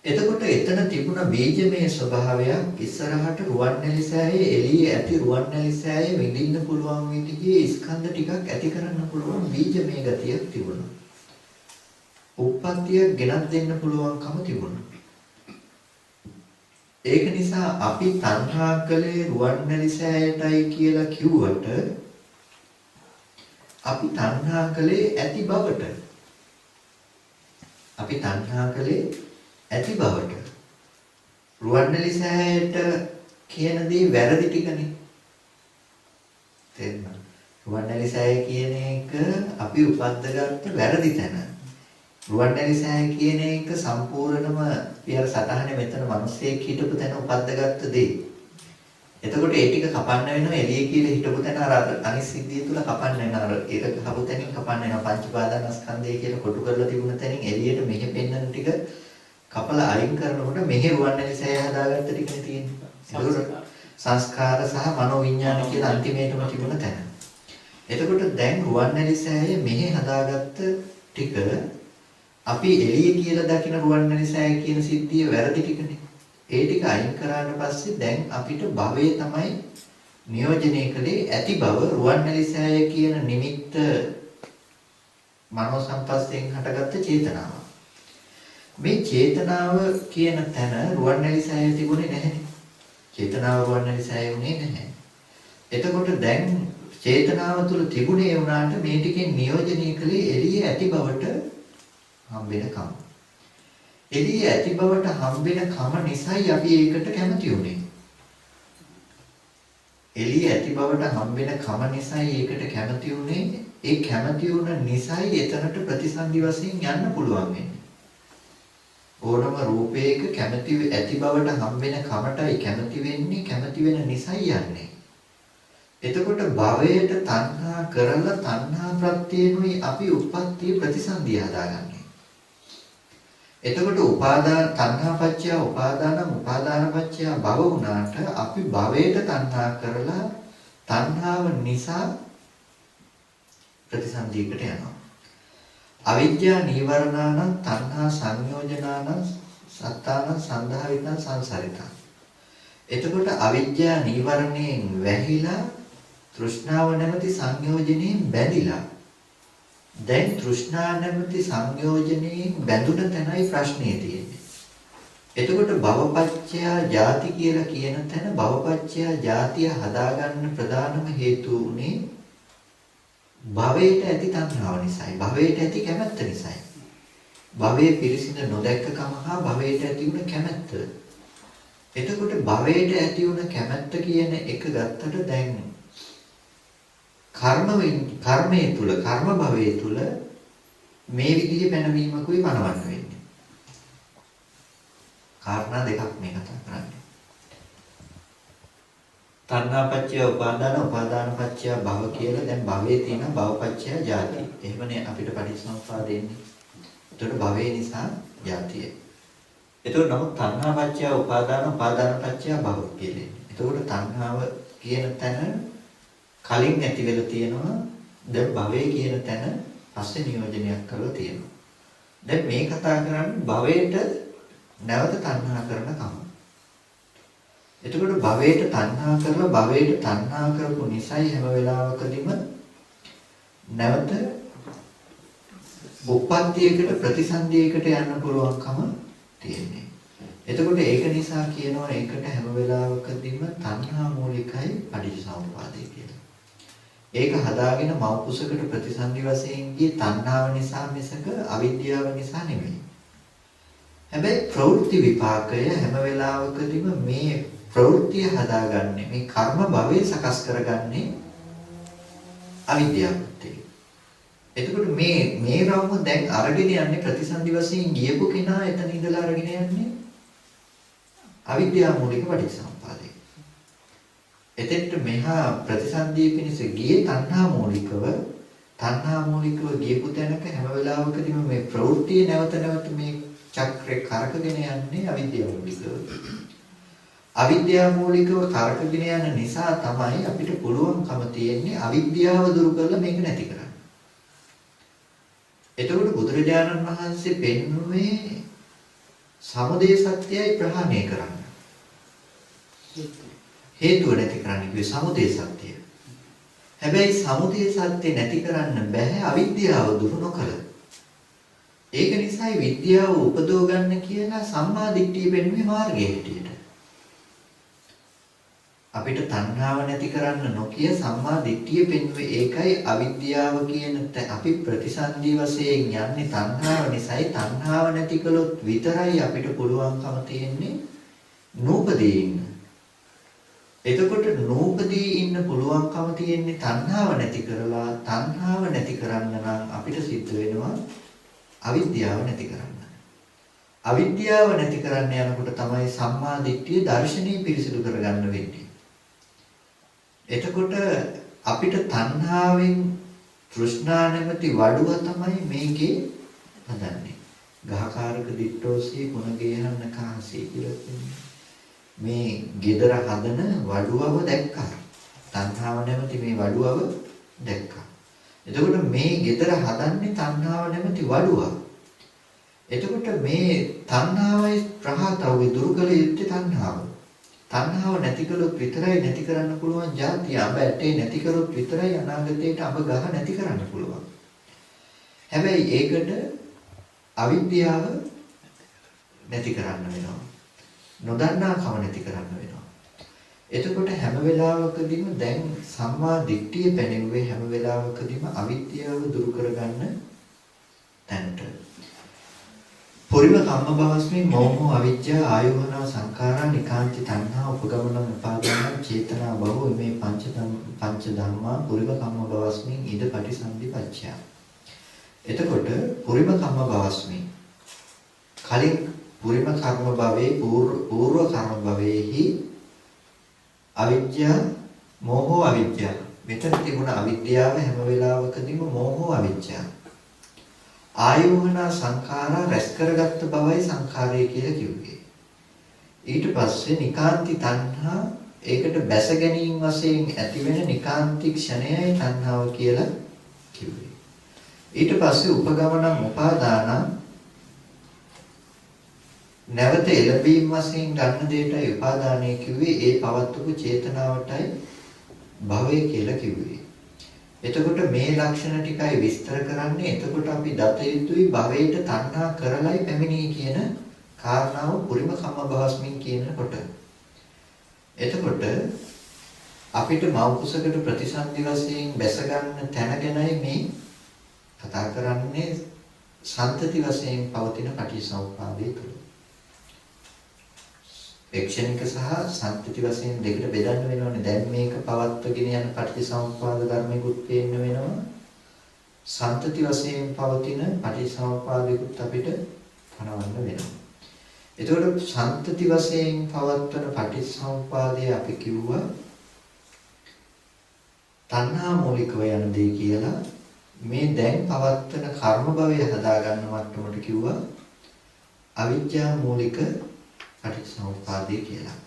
S1: එතකොට එතන තිබුණ බීජමය ස්වභාවයක් ඉස්සරහට රුවන්වැලිසෑයේ එළියේ ඇති රුවන්වැලිසෑයේ විඳින්න පුළුවන් විදිහේ ස්කන්ධ ටිකක් ඇති කරන්න පුළුවන් බීජමය ගතියක් තිබුණා. උප්පත්තියක් ගෙනත් දෙන්න පුළුවන්කම තිබුණා. ඒක නිසා අපි තණ්හා කළේ රුවන්වැලිසෑයටයි කියලා කිව්වට අපි තණ්හා කළේ ඇති බවට. අපි තණ්හා කළේ ඇති බවට. රුවන්වැලිසෑයට කියන දේ වැරදි ටිකනේ. තේරුණා? රුවන්වැලිසෑය කියන එක අපි උපද්දගත්ත වැරදි තැන. රුවන්වැලිසෑය කියන එක සම්පූර්ණම පියර සටහනේ මෙතන මිනිස්සෙක් හිටපු තැන උපද්දගත්ත දේ. එතකොට ඒ ටික කපන්න වෙනවා එළිය කියලා හිටපු තැන අර අනිත් සිද්ධිය තුල කපන්න වෙනවා. අර ඒක කපපු තැනින් කපන්න වෙනවා. පංච පාදානස්කන්ධය කියලා කොටු කරලා තිබුණ තැනින් එළියට මෙහෙ පෙන්නන ටික කපලා අයින් කරනකොට මෙහෙ රුවන්වැලිසෑය හදාගත්ත ටිකනේ තියෙන්නේ. ඒකට සංස්කාර සහ මනෝ විඥාන කියලා අන්තිමේටම තිබුණ තැන. එතකොට දැන් රුවන්වැලිසෑය මෙහෙ හදාගත්ත ටික අපි එළිය කියලා දකින රුවන්වැලිසෑය කියන සිද්ධිය වැරදි ටිකනේ. ඒ ටික අයින් කරාට පස්සේ දැන් අපිට භවයේ තමයි නියෝජනය කළේ ඇති බව රුවන්වැලිසෑය කියන නිමිත්ත මනෝ සංපස්සයෙන් හටගත්ත චේතනාව. මේ චේතනාව කියන තැන රුවන්වැලිසෑය තිබුණේ නැහැ. චේතනාව රුවන්වැලිසෑය උනේ නැහැ. එතකොට දැන් චේතනාව තුල තිබුණේ වුණාට මේ ටිකෙන් නියෝජනය කළේ එළිය ඇති බවට හම්බෙන කම. එළිය ඇති බවට හම්බෙන කම නිසායි අපි ඒකට කැමති උනේ. එළිය ඇති බවට හම්බෙන කම නිසායි ඒකට කැමති උනේ. ඒ කැමති වුණ නිසායි එතනට ප්‍රතිසන්දි වශයෙන් යන්න පුළුවන් වෙන්නේ. ඕනම රූපයක කැමති ඇති බවට හම්බෙන කමටයි කැමති වෙන්නේ. කැමති වෙන නිසායි යන්නේ. එතකොට භවයට තණ්හා කරලා තණ්හා ප්‍රත්‍යයෙන්ුයි අපි උප්පත්ති ප්‍රතිසන්දිය හදාගන්නේ. එතකොට උපාදාන තණ්හාපච්චය උපාදාන උපාදානපච්චය භව වුණාට අපි භවයට තණ්හා කරලා තණ්හාව නිසා ප්‍රතිසන්දියකට යනවා. අවිද්‍යා නීවරණාන තණ්හා සංයෝජනාන සත්තාන සන්දහවිතං සංසරිතං. එතකොට අවිද්‍යා නීවරණයෙන් වැහිලා තෘෂ්ණාව නැමැති සංයෝජනයෙන් බැඳිලා දැන් තෘෂ්ණා නැමැති සංයෝජනයෙන් බැඳුන තැනයි ප්‍රශ්නේ තියෙන්නේ. එතකොට භවපච්චය ජාති කියලා කියන තැන භවපච්චය ජාතිය හදාගන්න ප්‍රධානම හේතුව උනේ භවයට ඇති තණ්හාව නිසායි. භවයට ඇති කැමැත්ත නිසායි. භවයේ පිරිසිඳ නොදැක්කකම හා භවයට ඇති වුණ කැමැත්ත. එතකොට භවයට ඇති වුණ කැමැත්ත කියන එක ගත්තට දැන් කර්මයේ තුල කර්ම භවයේ තුල මේ විදිහේ පැනවීමකුයි පනවන්න වෙන්නේ. කාරණා දෙකක් මේ කතා කරන්නේ. තණ්හාපච්චය උපාදාන උපාදානපච්චය භව කියලා දැන් භවයේ තියෙන භවපච්චය ජාති. එහෙමනේ අපිට පටිච්චසමුප්පාදේ එන්නේ. එතකොට භවයේ නිසා ජාතිය. එතකොට නමුත් තණ්හාපච්චය උපාදාන උපාදානපච්චය භව කියලා. එතකොට තණ්හාව කියන තැන කලින් ඇති වෙලා තියෙනවා. දැන් භවයේ කියන තැන පස්සේ නියෝජනයක් කරලා තියෙනවා. දැන් මේ කතා කරන්නේ භවයට නැවත තණ්හා කරන කම. එතකොට භවයට තණ්හා කරලා භවයට තණ්හා කරපු නිසයි හැම වෙලාවකදීම නැවත උප්පත්තියකට ප්‍රතිසන්දියකට යන්න පුළුවන්කම තියෙන්නේ. එතකොට ඒක නිසා කියනවා ඒකට හැම වෙලාවකදීම තණ්හා මූලිකයි පටිච්චසමුප්පාදේ කියලා. ඒක හදාගෙන මව් කුසකට ප්‍රතිසන්දි වශයෙන් ගියේ තණ්හාව නිසා මිසක අවිද්‍යාව නිසා නෙමෙයි. හැබැයි ප්‍රවෘත්ති විපාකය හැම වෙලාවකදීම මේ ප්‍රවෘත්තිය හදාගන්නේ මේ කර්ම භවයේ සකස් කරගන්නේ අවිද්‍යාවත්. එතකොට මේ රවුම දැන් අරගෙන යන්නේ ප්‍රතිසන්දි වශයෙන් ගියපු කෙනා එතන ඉඳලා අරගෙන යන්නේ අවිද්‍යාව මූලික පටිච්චසමුප්පාදේ. එතෙන්ට මෙහා ප්‍රතිසන්දිය පිණිස ගියේ තණ්හා මූලිකව ගියපු තැනක හැම වෙලාවකදීම මේ ප්‍රවෘත්තිය නැවත මේ චක්‍රේ කරකගෙන යන්නේ අවිද්‍යාව මූලිකව. අවිද්‍යාව මූලිකව කරකගෙන යන නිසා තමයි අපිට පුළුවන්කම තියෙන්නේ අවිද්‍යාව දුරු කරලා මේක නැති කරන්න. එතකොට බුදුරජාණන් වහන්සේ පෙන්වුවේ සමුදය සත්‍යයයි ප්‍රහාණය කරන්න. හේතුව නැති කරන්න කිව්වේ සමුදය සත්‍යය. හැබැයි සමුදය සත්‍ය නැති කරන්න බෑ අවිද්‍යාව දුරු නොකර. ඒක නිසායි විද්‍යාව උපදව ගන්න කියලා සම්මා දිට්ඨිය වෙන්නේ මාර්ගය හැටියට. අපිට තණ්හාව නැති කරන්න නොකිය සම්මා දිට්ඨිය පෙන්වුවේ ඒකයි අවිද්‍යාව කියන අපි ප්‍රතිසන්දි වශයෙන් යන්නේ තණ්හාව නිසායි තණ්හාව නැති කළොත් විතරයි අපිට පුළුවන්කම තියෙන්නේ නූපදී ඉන්න. එතකොට නූපදී ඉන්න පුළුවන්කම තියෙන්නේ තණ්හාව නැති කරලා තණ්හාව නැති කරන්න නම් අපිට සිද්ධ වෙනවා අවිද්‍යාව නැති කරන්න. අවිද්‍යාව නැති කරන්න යනකොට තමයි සම්මා දිට්ඨිය දර්ශනීය පිරිසිදු කරගන්න වෙන්නේ. එතකොට අපිට තණ්හාවෙන් තෘෂ්ණා නැමැති වඩුව තමයි මේකේ හදන්නේ. ගහකාරක දිට්ඨෝසී ගුණගේහන්න කාසී කියලා කියන්නේ. මේ gedara හදන වඩුවව දැක්කා. තණ්හාව නැමැති මේ වඩුවව දැක්කා. එතකොට මේ gedara හදන්නේ තණ්හාව නැමැති වඩුව. එතකොට මේ තණ්හාවයි ප්‍රහාතවගේ දුරුකල යුත්තේ තණ්හාව. තණ්හාව නැති කළොත් විතරයි නැති කරන්න පුළුවන් જાතිය. අඹ ඇටේ නැති කරොත් විතරයි අනාගතයට අඹ ගහ නැති කරන්න පුළුවන්. හැබැයි ඒකට අවිද්‍යාව නැති කරන්න වෙනවා. නොදන්නාකම නැති කරන්න වෙනවා. එතකොට හැම වෙලාවකදීම දැන් සම්මා දිට්ඨිය පැනෙන්නේ හැම වෙලාවකදීම අවිද්‍යාව දුරු කරගන්න තැනට. පුරිම කම්ම භවස්මි මෝහෝ අවිජ්ජා ආයෝහනා සංඛාරා නිකාන්ති තණ්හා උපගමන උපාදාන චේතනා බහෝ මේ පංච ධම්මා පුරිම කම්ම භවස්මි ඉද පටිසන්ධිපච්චය. එතකොට පුරිම කම්ම භවස්මි කලින් පුරිම කර්ම භවයේ పూర్ව කර්ම භවයේහි අවිජ්ජා මෝහෝ අවිජ්ජා මෙතන තිබුණ අවිද්‍යාව හැම වෙලාවකදීම මෝහෝ අවිජ්ජා ආයෝහනා සංඛාරා රැස් කරගත්ත බවයි සංඛාරය කියලා කිව්වේ. ඊට පස්සේ නිකාන්ති තණ්හා ඒකට බැස ගැනීම වශයෙන් ඇතිවෙන නිකාන්ති ක්ෂණයයි තණ්හාව කියලා කිව්වේ. ඊට පස්සේ උපගමන උපාදාන නැවත එළඹීම් වශයෙන් ගන්න දෙයටයි උපාදානය කිව්වේ. ඒ පවත්වපු චේතනාවටයි භවය කියලා කිව්වේ. එතකොට මේ ලක්ෂණ ටිකයි විස්තර කරන්නේ. එතකොට අපි දත යුතුයි භවයට තණ්හා කරලයි පැමිණී කියන කාරණාව පුරිම කම්ම භවස්මින් කියනකොට. එතකොට අපිට මෞකුසකට ප්‍රතිසන්දි වශයෙන් බැස ගන්න තැන ගැනයි මේ කතා කරන්නේ සන්තති වශයෙන් පවතින පටිච්චසමුප්පාදයේ තුල. එක්ෂණික සහ සම්පති වශයෙන් දෙකට බෙදන්න වෙනවනේ. දැන් මේක පවත්වගෙන යන පටිච්චසමුප්පාද ධර්මිකුත් පේන්න වෙනවා. සම්පති වශයෙන් පවතින පටිච්චසමුප්පාදිකුත් අපිට පනවන්න වෙනවා. එතකොට සම්පති වශයෙන් පවත්වන පටිච්චසමුප්පාදය අපි කිව්වා තණ්හා මූලිකව යන දේ කියලා. මේ දැන් පවත්වන කර්ම භවය හදාගන්න මට්ටමට කිව්වා අවිජ්ජා මූලික පටිච්චසමුප්පාදය කියලා.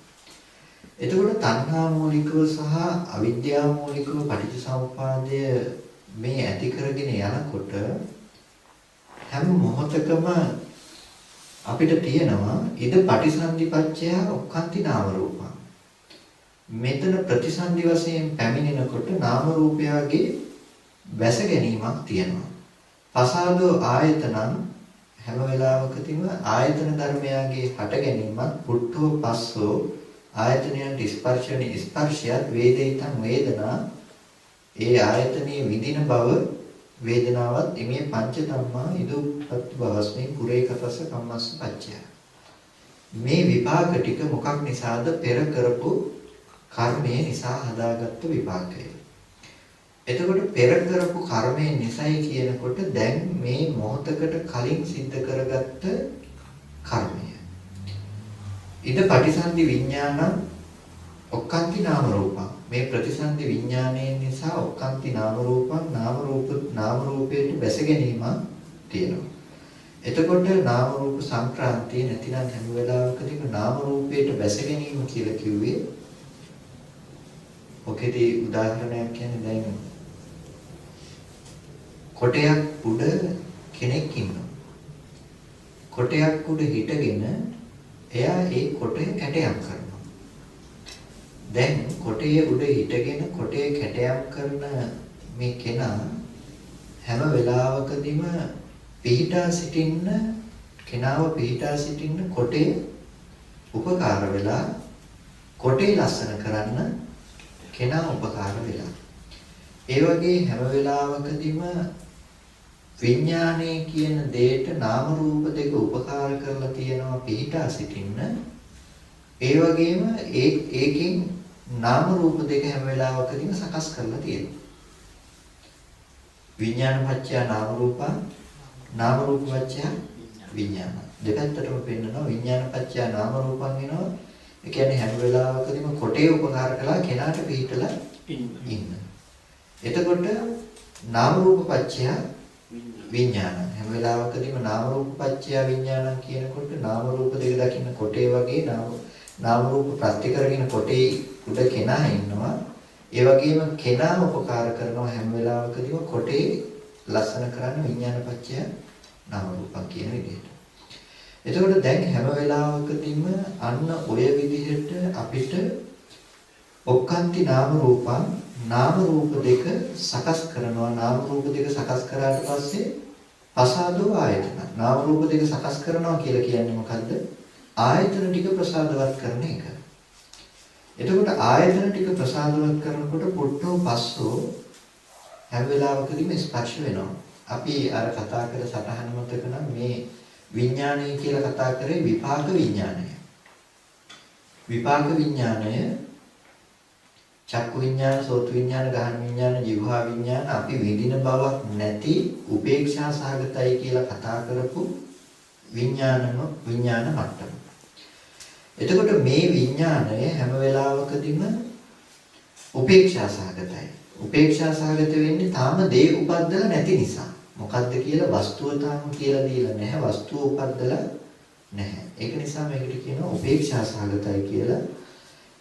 S1: එතකොට තණ්හා මූලිකව සහ අවිද්‍යා මූලිකව පටිච්චසමුප්පාදය මේ ඇති කරගෙන යනකොට හැම මොහොතකම අපිට තියෙනවා ඉද පටිසන්ධිපච්චය ඔක්කාන්ති නාම රූපං. මෙතන ප්‍රතිසන්ධි වශයෙන් පැමිණෙනකොට නාම රූපයගේ වැස ගැනීමක් තියෙනවා. පසාදෝ ආයතනං හැම වෙලාවකදීම ආයතන ධර්මයාගේ හට ගැනීමත් පුට්ඨෝ පස්සෝ ආයතනයන්ට ස්පර්ශණි ස්පර්ශයත් වේදිතං වේදනා ඒ ආයතනයේ විදින බව වේදනාවත් ඉමේ පංච ධම්මා ඉදුප්පත් භවස්මේ කුරේකපස කම්මස්ස පච්චය. මේ විපාක ටික මොකක් නිසාද? පෙර කරපු කර්මය නිසා හදාගත්තු විපාකය. එතකොට පෙර කරපු කර්මයෙන් නිසයි කියනකොට දැන් මේ මොහොතකට කලින් සිද්ධ කරගත්ත කර්මය. ඉද පටිසන්ධි විඥානං ඔක්කාන්ති නාම රූපං. මේ ප්‍රතිසන්ධි විඥානයෙන් නිසා ඔක්කාන්ති නාම රූපං නාම රූපයට බැස ගැනීමක් තියෙනවා. එතකොට නාම රූප සංක්‍රාන්තිය නැතිනම් හැම වෙලාවකදීම නාම රූපයට බැස ගැනීම කියලා කිව්වේ. ඔකේදී උදාහරණයක් කියන්නේ දැන් කොටයක් උඩ කෙනෙක් ඉන්නවා. කොටයක් උඩ හිටගෙන එයා ඒ කොටය කැටයම් කරනවා. දැන් කොටයේ උඩ හිටගෙන කොටය කැටයම් කරන මේ කෙනා හැම වෙලාවකදීම පිහිටා සිටින්න කෙනාව පිහිටා සිටින්න කොටේ උපකාර වෙලා කොටේ ලස්සන කරන්න කෙනා උපකාර වෙලා. ඒ වගේ හැම වෙලාවකදීම විඥානයේ කියන දෙයට නාම රූප දෙක උපකාර කරලා තියෙනවා පිහිටා සිටින්න. ඒ වගේම ඒකෙන් නාම රූප දෙක හැම වෙලාවකදීම සකස් කරලා තියෙනවා. විඥාන පත්‍ය නාම රූප, නාම රූප පත්‍ය විඥාන. දෙපැත්තටම පෙන්නනවා විඥාන පත්‍ය නාම රූපං වෙනවා. ඒ කියන්නේ හැම වෙලාවකදීම කොටේ උපකාර කළා කෙනාට පිහිටලා ඉන්න. එතකොට නාම රූප පත්‍ය විඥාන. හැම වෙලාවකදීම නාම රූප පත්‍ය විඥාන කියනකොට නාම රූප දෙක දකින්න කොටේ වගේ නාම රූප ප්‍රත්‍ය කරගෙන කොටේ උඩ කෙනා ඉන්නවා. ඒ වගේම කෙනා උපකාර කරනවා හැම වෙලාවකදීම කොටේ ලස්සන කරන්න විඥාන පත්‍ය නාම රූපං කියන විදිහට. එතකොට දැන් හැම වෙලාවකදීම අන්න ඔය විදිහට අපිට ඔක්කාන්ති නාම රූපං නාම රූප දෙක සකස් කරනවා. නාම රූප දෙක සකස් කරාට පස්සේ පසාදෝ ආයතන. නාම රූප දෙක සකස් කරනවා කියලා කියන්නේ මොකද්ද? ආයතන ටික ප්‍රසාදවත් කරන එක. එතකොට ආයතන ටික ප්‍රසාදවත් කරනකොට පුට්ඨෝ පස්සෝ හැම වෙලාවකදීම ස්පර්ශ වෙනවා. අපි අර කතා කර සටහන මතක නම් මේ විඥානය කියලා කතා කරේ විපාක විඥානය. විපාක විඥානය චක්කු විඥාන, සෝත විඥාන, ගහන විඥාන, જીවහා විඥාන අපි විඳින බවක් නැති උපේක්ෂා සහගතයි කියලා කතා කරපු විඥාන මට්ටම. එතකොට මේ විඥානය හැම වෙලාවකදීම උපේක්ෂා සහගතයි. උපේක්ෂා සහගත වෙන්නේ තාම දේ උපද්දලා නැති නිසා. මොකද්ද කියලා වස්තුව තාම කියලා දීලා නැහැ. වස්තුව උපද්දලා නැහැ. ඒක නිසා මේකට කියනවා උපේක්ෂා සහගතයි කියලා.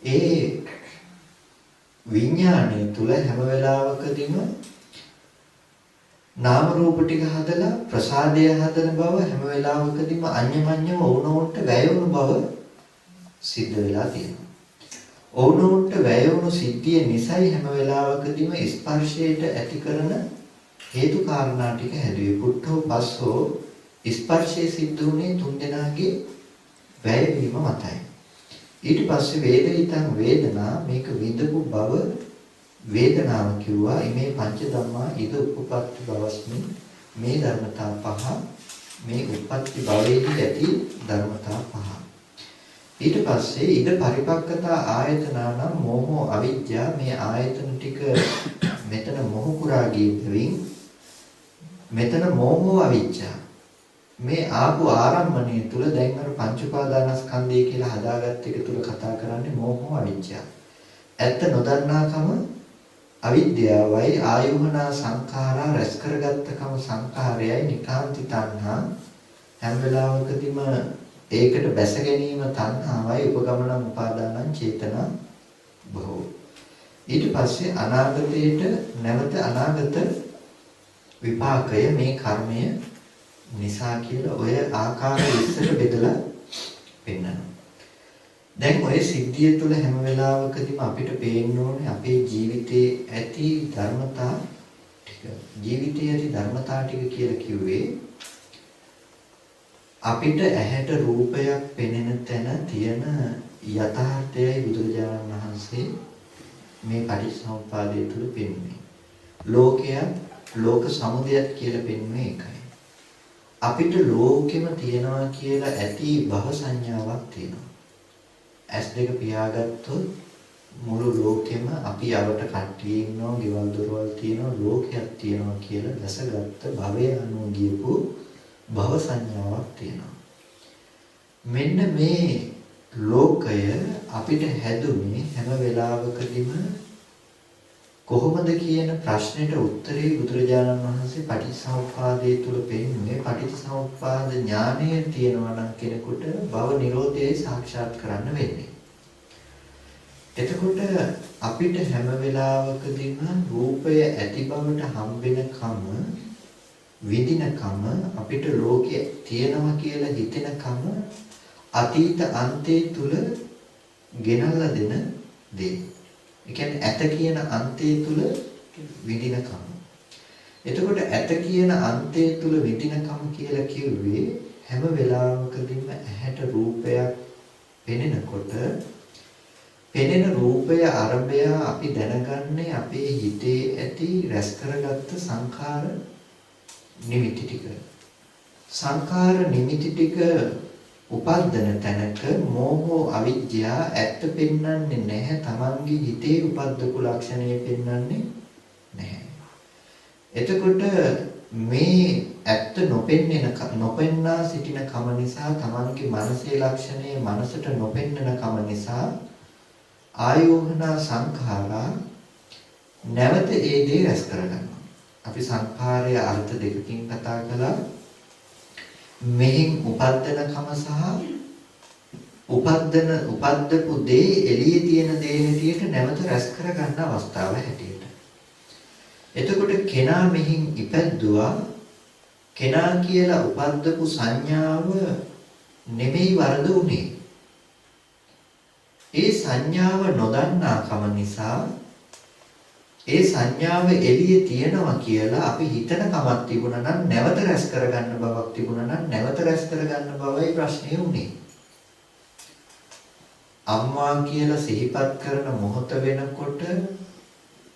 S1: ඒ විඥානය තුල හැම වෙලාවකදීම නාම රූප ටික හදලා ප්‍රසාදය හදන බව හැම වෙලාවකදීම අඤ්ඤමඤ්ඤව වුණොන්ට වැය වුණු බව සිද්ධ වෙලා තියෙනවා. වුණොන්ට වැය වුණු සිද්ධිය නිසයි හැම වෙලාවකදීම ස්පර්ශයට ඇති කරන හේතු කාරණා ටික හැදුවේ. පුට්ඨෝ පස්සෝ ස්පර්ශයේ සිද්ධ වුණේ තුන් දෙනාගේ වැයවීම මතයි. ඊට පස්සේ වේදිතං වේදනා මේක විඳපු බව වේදනාව කිව්වා. ඉමේ පංච ධම්මා ඉද උපපත්ති භවස්මි මේ ධර්මතා පහ මේ උපපත්ති භවයේදී ඇති ධර්මතා පහ. ඊට පස්සේ ඉද පරිපක්කතා ආයතනානම් මෝහෝ අවිජ්ජා මේ ආයතන ටික මෙතන මොහ පුරා ගියවින් මෙතන මෝහෝ අවිජ්ජා මේ ආපු ආරම්භණය තුල දැන් අර පංච උපාදානස්කන්ධය කියලා හදාගත්ත එක තුල කතා කරන්නේ මෝහෝ අවිජ්ජා. ඇත්ත නොදන්නාකම අවිද්‍යාවයි ආයුහනා සංඛාරා රැස් කරගත්තකම සංඛාරයයි නිකාන්ති තණ්හා හැම වෙලාවකදීම ඒකට බැස ගැනීම තණ්හාවයි උපගමනං උපාදානං චේතනා බහෝ. ඊට පස්සේ අනාගතයට නැවත අනාගත විපාකය මේ කර්මය නිසා කියලා ඔය ආකාරය ඉස්සර බෙදලා පෙන්නනවා. දැන් ඔය සිද්ධිය තුළ හැම වෙලාවකදීම අපිට පේන්න ඕනේ අපේ ජීවිතයේ ඇති ධර්මතා ටික. ජීවිතයේ ඇති ධර්මතා ටික කියලා කිව්වේ අපිට ඇහැට රූපයක් පෙනෙන තැන තියෙන යථාර්ථයයි බුදුරජාණන් වහන්සේ මේ පටිච්චසමුප්පාදය තුළ පෙන්වන්නේ. ලෝකයක් ලෝක සමුදයක් කියලා පෙන්වන්නේ ඒකයි. අපිට ලෝකෙම තියනවා කියලා ඇති භව සංඥාවක් තියෙනවා. ඇස් දෙක පියාගත්තොත් මුළු ලෝකෙම අපි අවට කට්ටිය ඉන්නවා, ගෙවල් දොරවල් තියෙනවා, ලෝකයක් තියෙනවා කියලා දැසගත්ත භවය අනුව ගියපු භව සංඥාවක් තියෙනවා. මෙන්න මේ ලෝකය අපිට හැදුනේ හැම වෙලාවකදීම කොහොමද කියන ප්‍රශ්නෙට උත්තරේ බුදුරජාණන් වහන්සේ පටිච්චසමුප්පාදයේ තුල පෙන්වන්නේ පටිච්චසමුප්පාද ඥානය තියෙනවා නම් කෙනෙකුට භව නිරෝධයයි සාක්ෂාත් කරන්න වෙන්නේ. එතකොට අපිට හැම වෙලාවකදීම රූපය ඇති බවට හම්බෙනකම විඳිනකම අපිට ලෝකයේ තියෙනවා කියලා හිතෙනකම අතීත අන්තයේ තුල ගෙනල්ලා දෙන දේ. ඒ කියන්නේ ඇත කියන අන්තයේ තුල විඳිනකම. එතකොට ඇත කියන අන්තයේ තුල විඳිනකම කියලා කිව්වේ හැම වෙලාවකදීම ඇහැට රූපයක් පෙනෙනකොට පෙනෙන රූපය අරබය අපි දැනගන්නේ අපේ හිතේ ඇති රැස් කරගත්ත සංඛාර නිමිති ටික. සංඛාර නිමිති ටික උපද්දන තැනක මෝහෝ අවිජ්ජා ඇත්ත පෙන්වන්නේ නැහැ. Tamange හිතේ උපද්දපු ලක්ෂණය පෙන්වන්නේ නැහැ. එතකොට මේ ඇත්ත නොපෙන්නා සිටින කම නිසා Tamange මනසේ ලක්ෂණය මනසට නොපෙන්නන කම නිසා ආයෝහනා සංඛාරා නැවත ඒ දේ රැස් කරගන්නවා. අපි සංඛාරය අර්ථ දෙකකින් කතා කළා. මෙහින් උපද්දනකම සහ උපද්දපු දේ එළියේ තියෙන දේ හැටියට නැවත රැස් කරගන්න අවස්ථාව හැටියට. එතකොට කෙනා මෙහින් ඉපැද්දුවා කෙනා කියලා උපද්දපු සංඥාව නෙමෙයි වරද උනේ. ඒ සංඥාව නොදන්නාකම නිසා ඒ සංඥාව එළියේ තියෙනවා කියලා අපි හිතන කමක් තිබුණා නම් නැවත රැස් කරගන්න බවක් තිබුණා නම් නැවත රැස් කරගන්න බවයි ප්‍රශ්නේ උනේ. අම්මා කියලා සිහිපත් කරන මොහොත වෙනකොට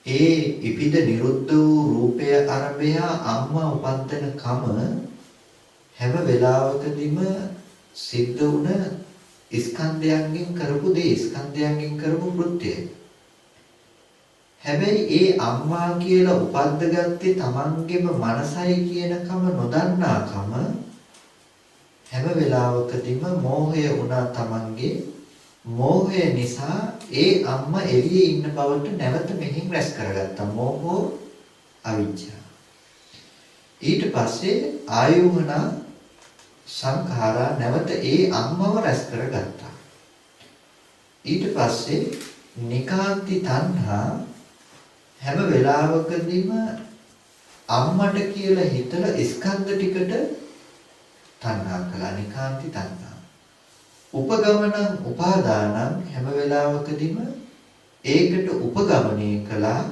S1: ඒ ඉපිද නිරුද්ධ වූ රූපය අරබය අම්මා උපද්දන කම හැම වෙලාවකදීම සිද්ධ වුණ ස්කන්ධයන්ගෙන් කරපු දේ ස්කන්ධයන්ගෙන් කරපු කෘත්‍යය. හැබැයි ඒ අම්මා කියලා උපද්දගත්තේ Tamangeම මනසයි කියනකම නොදන්නාකම හැම වෙලාවකදීම මෝහය වුණා Tamange. මෝහය නිසා ඒ අම්මා එළියේ ඉන්න බවට නැවත මෙහින් රැස් කරගත්තා. මෝහෝ අවිජ්ජා. ඊට පස්සේ ආයෝහනා සංඛාරා නැවත ඒ අම්මව රැස් කරගත්තා. ඊට පස්සේ නිකාන්ති තණ්හා හැම වෙලාවකදීම අම්මට කියලා හිතලා ස්කන්ධ ටිකට තණ්හා කළා. නිකාන්ති තණ්හා. උපගමනං උපාදානං හැම වෙලාවකදීම ඒකට උපගමනය කළා.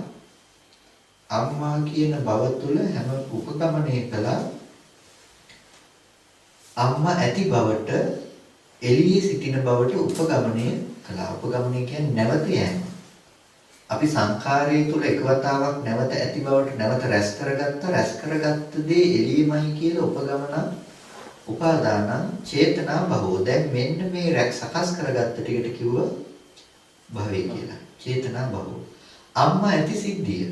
S1: අම්මා කියන බව තුළ හැම උපගමනය කළා. අම්මා ඇති බවට එළියේ සිටින බවට උපගමනය කළා. උපගමනය කියන්නේ නැවත යෑම. අපි සංඛාරයේ තුල එකවතාවක් නැවත ඇති බවට නැවත රැස් කරගත්තා. රැස් කරගත්ත දේ එළියමයි කියලා උපගමන උපාදාන චේතනා භවෝ. දැන් මෙන්න මේ රැක් සකස් කරගත්ත ටිකට කිව්ව භවය කියලා. චේතනා භවෝ. අම්මා ඇති සිද්ධිය.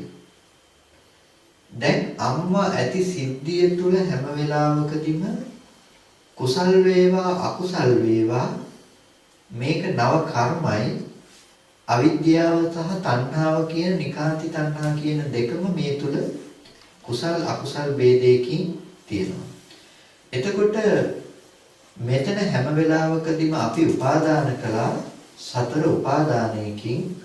S1: දැන් අම්මා ඇති සිද්ධිය තුල හැම වෙලාවකදීම කුසල් වේවා අකුසල් වේවා මේක නව කර්මයි. අවිද්‍යාව සහ තණ්හාව කියන නිකාන්ති තණ්හා කියන දෙකම මේ තුල කුසල් අකුසල් ભેදයකින් තියෙනවා. එතකොට මෙතන හැම වෙලාවකදීම අපි උපාදාන කළා සතර උපාදානයකින්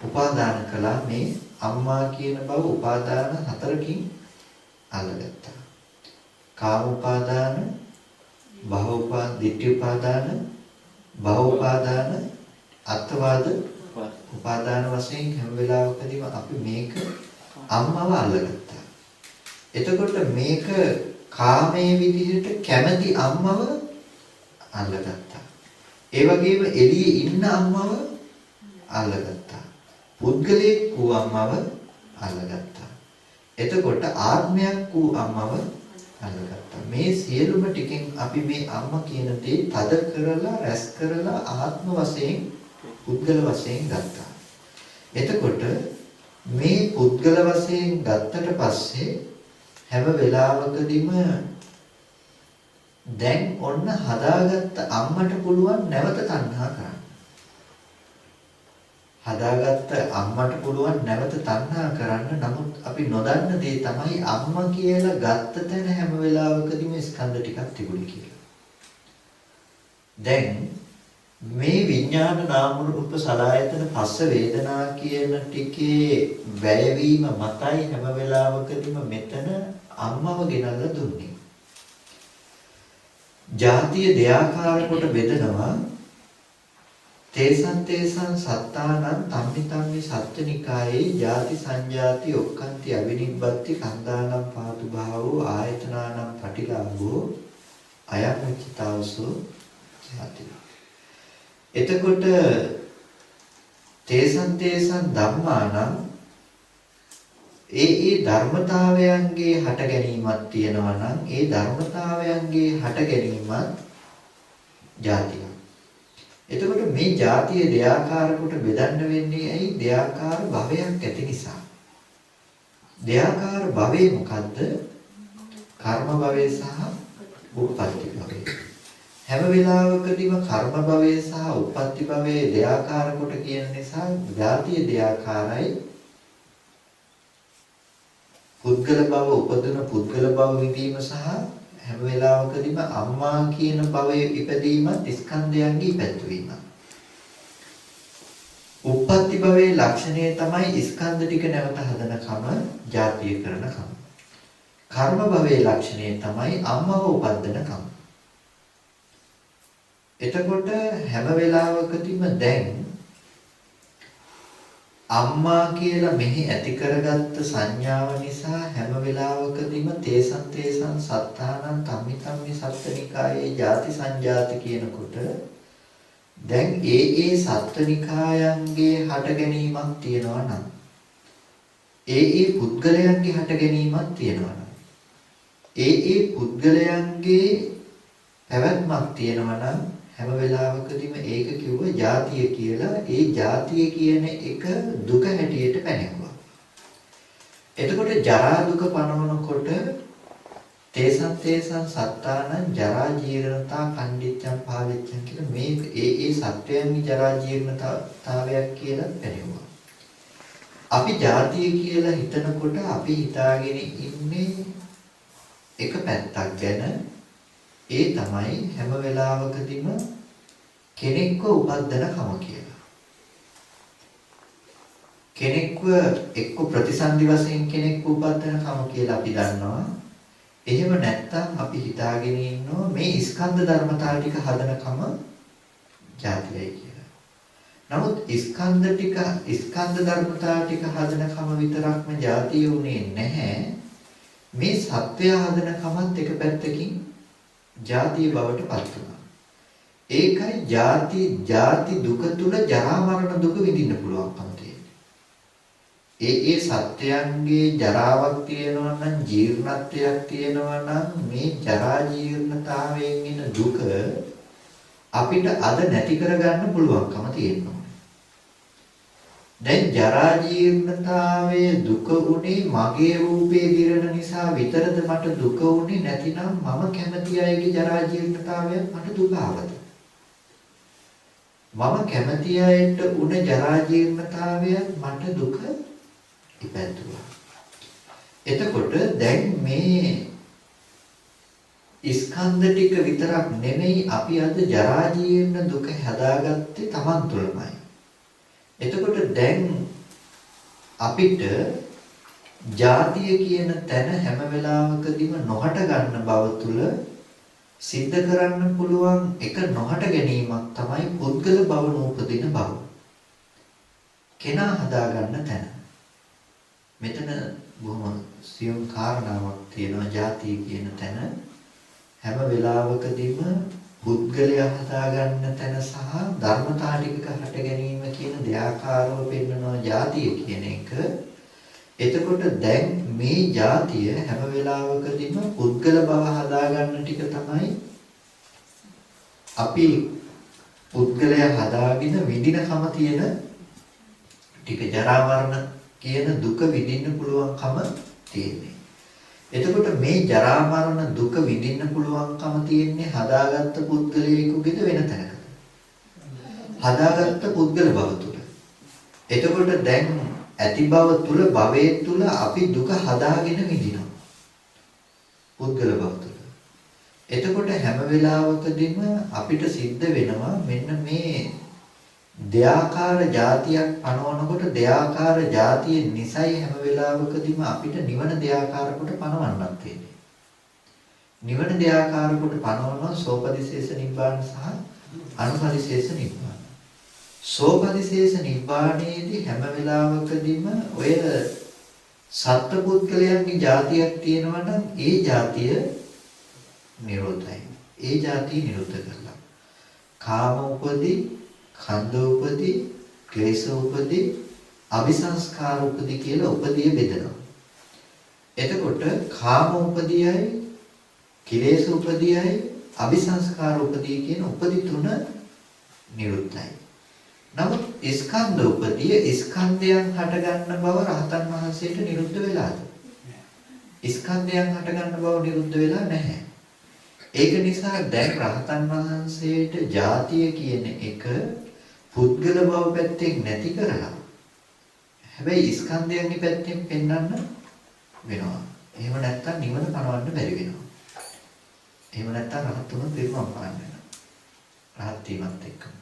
S1: උපාදාන කළා. මේ අම්මා කියන බව උපාදාන හතරකින් අල්ලගත්තා. කාම උපාදාන, භව උපාදාන, ditthi උපාදාන, භව උපාදාන, අත්වාද උපාදාන වශයෙන් හැම වෙලාවකදීම අපි මේක අම්මව අල්ලගත්තා. එතකොට මේක කාමයේ විදිහට කැමැති අම්මව අල්ලගත්තා. ඒ වගේම එළියේ ඉන්න අම්මව අල්ලගත්තා. පුද්ගලයෙක් වූ අම්මව අල්ලගත්තා. එතකොට ආත්මයක් වූ අම්මව අල්ලගත්තා. මේ සියලුම ටිකෙන් අපි මේ අම්මා කියන දේ තද කරලා රැස් කරලා ආත්ම වශයෙන් පුද්ගල වශයෙන් ගත්තා. එතකොට මේ පුද්ගල වශයෙන් ගත්තට පස්සේ හැම වෙලාවකදීම දැන් ඔන්න හදාගත්ත අම්මට පුළුවන් නැවත තණ්හා කරන්න. හදාගත්ත අම්මට පුළුවන් නැවත තණ්හා කරන්න. නමුත් අපි නොදන්න දේ තමයි අම්මා කියලා ගත්ත තැන හැම වෙලාවකදීම ස්කන්ධ ටිකක් තිබුණේ කියලා. දැන් මේ විඥාන නාම රූප සලආයතන පස්ස වේදනා කියන ටිකේ වැයවීම මතයි හැම වෙලාවකදීම මෙතන අම්මව ගෙනල්ලා දුන්නේ. ජාතිය දෙආකාර කොට බෙදනවා. තේසං තේසං සත්තානං තම්මි තම්මි සත්ත්වනිකායේ ජාති සංජාති ඔක්칸ති අවිනිබ්බති කන්දානම් පාතු භාවෝ ආයතනානම් පටිලාභෝ අයං උච්චතාවසෝ ජාති. එතකොට තේසං තේසං ධම්මානම් ඒ ධර්මතාවයන්ගේ හට ගැනීමක් තියෙනවා නම් ඒ ධර්මතාවයන්ගේ හට ගැනීමත් ජාතිය. එතකොට මේ ජාතිය දෙආකාර කොට බෙදන්න වෙන්නේ ඇයි? දෙආකාර භවයක් ඇති නිසා. දෙආකාර භවය මොකද්ද? කර්ම භවය සහ උප්පත්ති භවය. හැම වෙලාවකදීම කර්ම භවය සහ උප්පත්ති භවය දෙආකාර කොට කියන නිසා ජාතිය දෙආකාරයි. පුද්ගල භව උපදින පුද්ගල භව විඳීම සහ හැම වෙලාවකදීම අම්මා කියන භවයේ ඉපදීමත් ස්කන්ධයන්ගේ ඉපැත්වීම. උප්පත්ති භවයේ ලක්ෂණය තමයි ස්කන්ධ ටික නැවත හදනකම ජාතිය කරනකම. කර්ම භවයේ ලක්ෂණය තමයි අම්මව උපදිනකම. එතකොට හැම වෙලාවකදීම දැන් අම්මා කියලා මෙහි ඇති කරගත්ත සංඥාව නිසා හැම වෙලාවකදීම තේසං තේසං සත්තානං තම්මි තම්මි සත්ත්වනිකායේ ජාති සංජාති කියනකොට දැන් ඒ සත්ත්වනිකායන්ගේ හට ගැනීමක් තියෙනවා නම් ඒ පුද්ගලයන්ගේ හට ගැනීමක් තියෙනවා නම් ඒ පුද්ගලයන්ගේ පැවැත්මක් තියෙනවා නම් හැම වෙලාවකදීම ඒක කිව්ව ජාතිය කියලා. ඒ ජාතිය කියන එක දුක හැටියට පැනෙවුවා. එතකොට ජරා දුක පනවනකොට තේසං තේසං සත්තානං ජරා ජීර්ණතා කණ්ඩිච්ඡං පාලිච්ඡං කියලා මේ ඒ සත්‍යයන්ගේ ජරා ජීර්ණතාවයක් කියලා පැනෙවුවා. අපි ජාතිය කියලා හිතනකොට අපි හිතාගෙන ඉන්නේ එක පැත්තක් ගැන. ඒ තමයි හැම වෙලාවකදීම කෙනෙක්ව උපද්දනකම කියලා. කෙනෙක්ව එක්ක ප්‍රතිසන්දි වශයෙන් කෙනෙක්ව උපද්දනකම කියලා අපි දන්නවා. එහෙම නැත්නම් අපි හිතාගෙන ඉන්නවා මේ ස්කන්ධ ධර්මතාව ටික හදනකම ජාතියයි කියලා. නමුත් ස්කන්ධ ධර්මතාව ටික හදනකම විතරක්ම ජාතිය උනේ නැහැ. මේ සත්‍යය හදනකමත් එක පැත්තකින් ජාතිය බවට පත් වෙනවා. ඒකයි ජාති දුක තුල ජරා මරණ දුක විඳින්න පුළුවන්කම තියෙන්නේ. ඒ සත්‍යයන්ගේ ජරාවක් තියෙනවා නම් ජීර්ණත්වයක් තියෙනවා නම් මේ ජරා ජීර්ණතාවයෙන් එන දුක අපිට අද නැති කරගන්න පුළුවන්කම තියෙනවා. දැන් ජරා ජීර්ණතාවයේ දුක උනේ මගේ රූපේ දිරන නිසා විතරද මට දුක උනේ? නැතිනම් මම කැමති අයගේ ජරා ජීර්ණතාවයෙන් මට දුක ආවද? මම කැමති අයට උන ජරා ජීර්ණතාවයෙන් මට දුක ඉපැද්දුවා. එතකොට දැන් මේ ස්කන්ධ ටික විතරක් නෙමෙයි අපි අද ජරා ජීර්ණ දුක හදාගත්තේ Taman තුළමයි. එතකොට දැන් අපිට ජාතිය කියන තැන හැම වෙලාවකදීම නොහට ගන්න බව තුල සිද්ධ කරන්න පුළුවන් එක නොහට ගැනීමක් තමයි පුද්ගල බව නූපදින බව. කෙනා හදා ගන්න තැන. මෙතන බොහොම සියුම් කාරණාවක් තියෙනවා. ජාතිය කියන තැන හැම වෙලාවකදීම පුද්ගලයා හදාගන්න තැන සහ ධර්මතා ටිකක හට ගැනීම කියන දෙආකාරව පෙන්වනවා ජාතිය කියන එක. එතකොට දැන් මේ ජාතිය හැම වෙලාවකදීම පුද්ගල බව හදාගන්න ටික තමයි අපි පුද්ගලයා හදාගෙන විඳිනකම තියෙන ටික. ජරා මරණ කියන දුක විඳින්න පුළුවන්කම තියෙන්නේ. එතකොට මේ ජරා මරණ දුක විඳින්න පුළුවන්කම තියෙන්නේ හදාගත්ත පුද්ගලයෙකුගේද වෙන තැනකද? හදාගත්ත පුද්ගල බව තුල. එතකොට දැන් ඇති බව තුල භවයේ තුල අපි දුක හදාගෙන විඳිනවා. පුද්ගල බව තුල. එතකොට හැම වෙලාවකදීම අපිට සිද්ධ වෙනවා මෙන්න මේ දෙයාකාර જાතියක් පනවනකොට දෙයාකාර જાතිය නිසයි හැම වෙලාවකදීම අපිට නිවන දෙයාකාර කොට පනවන්නත් වෙන්නේ. නිවන දෙයාකාර කොට පනවනවා සෝපදිශේෂ නිබ්බාන සහ අනුපදිශේෂ නිබ්බාන. සෝපදිශේෂ නිබ්බාණයේදී හැම වෙලාවකදීම ඔය සත්පුද්ගලයන්ගේ જાතියක් තියෙනවා නම් ඒ જાතිය නිරෝධයි. ඒ જાතිය නිරුද්ධ කරලා. කාම උපදී, ඛණ්ඩ උපදී, ක්ලේශ උපදී, අபிසංස්කාර උපදී කියලා උපදී බෙදනවා. එතකොට කාම උපදීයයි, ක්ලේශ උපදීයයි, අபிසංස්කාර උපදී කියන උපදී තුන නිරුද්ධයි. නමුත් ස්කන්ධ උපදී ස්කන්ධයන් හට ගන්න බව රහතන් වහන්සේට නිරුද්ධ වෙලාද? ස්කන්ධයන් හට ගන්න බව නිරුද්ධ වෙලා නැහැ. ඒක නිසා දැන් රහතන් වහන්සේට ජාතිය කියන එක පුද්ගල බව පැත්තෙන් නැති කරලා හැබැයි ස්කන්ධයන්ගේ පැත්තෙන් පෙන්වන්න වෙනවා. එහෙම නැත්නම් නිවන පණවන්න බැරි වෙනවා. එහෙම නැත්නම් රහත් තුන පිරුමම් පාන්න වෙනවා. රහත් වීමත් එක්කම.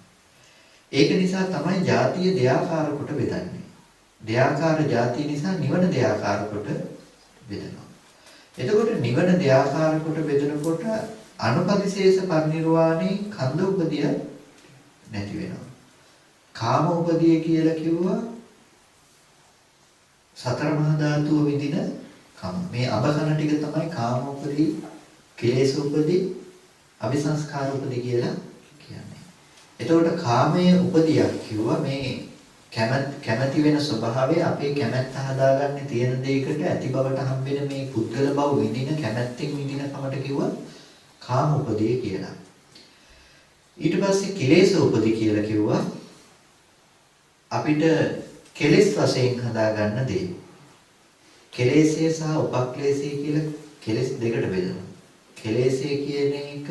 S1: ඒක නිසා තමයි ජාතිය දෙයාකාර කොට බෙදන්නේ. දෙයාකාර ජාතිය නිසා නිවන දෙයාකාර කොට බෙදනවා. එතකොට නිවන දෙයාකාර කොට බෙදනකොට අනුපදිශේෂ පරිනිර්වාණේ කන්ද උපදිය නැති වෙනවා. කාම උපදිය කියලා කිව්වා සතර මහා ධාතුව විදින කම. මේ අබකන ටික තමයි කාම උපදී, ක්ලේශ උපදී, අபிසංස්කාර උපදී කියලා කියන්නේ. එතකොට කාමයේ උපදියක් කිව්වා මේ කැමැති වෙන ස්වභාවය අපේ කැමැත්ත හදාගන්නේ තියෙන දෙයකට ඇති බවට හම්බෙන මේ පුද්ගල බව විඳින කැමැත්තෙන් විඳින කමට කිව්වා කාම උපදී කියලා. ඊට පස්සේ ක්ලේශ උපදී කියලා කිව්වා අපිට කෙලෙස් වශයෙන් හදාගන්න දේ. කෙලෙස්ය සහ උපක්ලේශය කියලා කෙලෙස් දෙකට බෙදනවා. කෙලෙස්ය කියන එක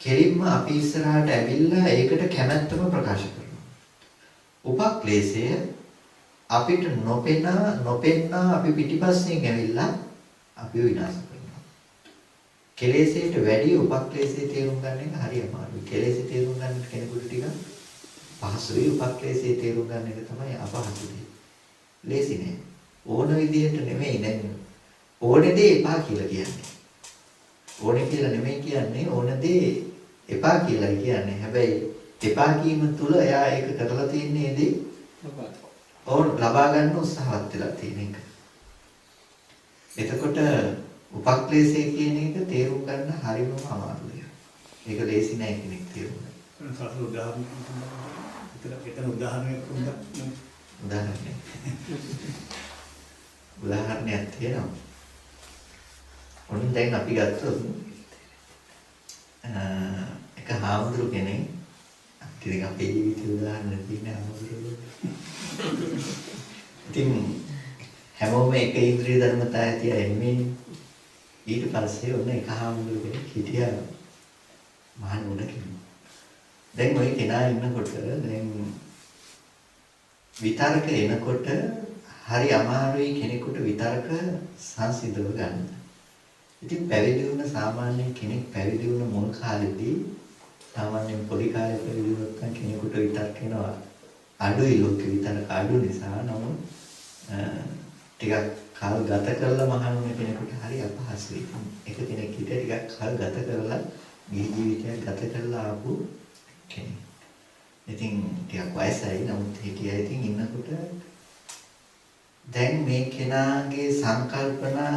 S1: කෙලින්ම අපි ඉස්සරහට ඇවිල්ලා ඒකට කැමැත්තම ප්‍රකාශ කරනවා. උපක්ලේශය අපිට නොපෙන්නා අපි පිටිපස්සෙන් ඇවිල්ලා අපිව විනාශ කරනවා. කෙලෙස්යට වැඩි උපක්ලේශය තේරුම් ගන්න එක හරි අමාරුයි. කෙලෙස් තේරුම් ගන්න කෙනෙකුට ටිකක් පහසුයි. උපක්ලේශය තේරුම් ගන්න එක තමයි අපහසු දෙය. ලේසි නෑ. ඕන විදිහට නෙමෙයි දැන් ඕනේ දේ එපා කියලා කියන්නේ. ඕනේ කියලා නෙමෙයි කියන්නේ ඕන දේ එපා කියලා කියන්නේ. හැබැයි එපා කීම තුල එයා ඒක කරලා තියන්නේදී ලබා ගන්න උත්සාහවත් වෙලා තියෙන එක. එතකොට උපක්ලේශය කියන එක තේරුම් ගන්න හරිම අමාරුයි. ඒක ලේසි නෑ කෙනෙක් තේරුම් ගන්න.
S2: සාසු උදාහරණයක්
S1: උදාහරණයක් තියෙනවා. ඔන්න දැන් අපි ගත්තොත් එක හාමුදුරු කෙනෙක් ඉතින් අපේ ජීවිතේ උදාහරණ තියෙන හාමුදුරුවෝ. ඉතින් හැමෝම එක ඉන්ද්‍රිය ධර්මතා ඇති අය නෙමෙයි. ඊට පස්සේ ඔන්න එක හාමුදුරු කෙනෙක් හිටියා මහාන උණ කෙනෙක්. දැන් ওই කෙනා ඉන්නකොට දැන් විතරක එනකොට හරි අමාරුයි කෙනෙකුට විතරක සංසිඳව ගන්න. ඉතින් පැවිදි වුණ සාමාන්‍ය කෙනෙක් පැවිදි වුණ මුල් කාලෙදී සාමාන්‍යයෙන් පොඩි කාලේ පැවිදි වුණත් කෙනෙකුට විතරක එනවා අඩුයි ලෝකෙ විතරක අඩු නිසා නමුත් ටිකක් කාල ගත කරලා මහණුනේ කෙනෙකුට හරි අපහසුයි. එක කෙනෙක් හිටිය ටිකක් කාල ගත කරලා ගිහි ජීවිතයක් ගත කරලා ආපු කෙනෙක්. ඉතින් ටිකක් වයසයි නමුත් හිටියා ඉතින් ඉන්නකොට දැන් මේ කෙනාගේ සංකල්පනා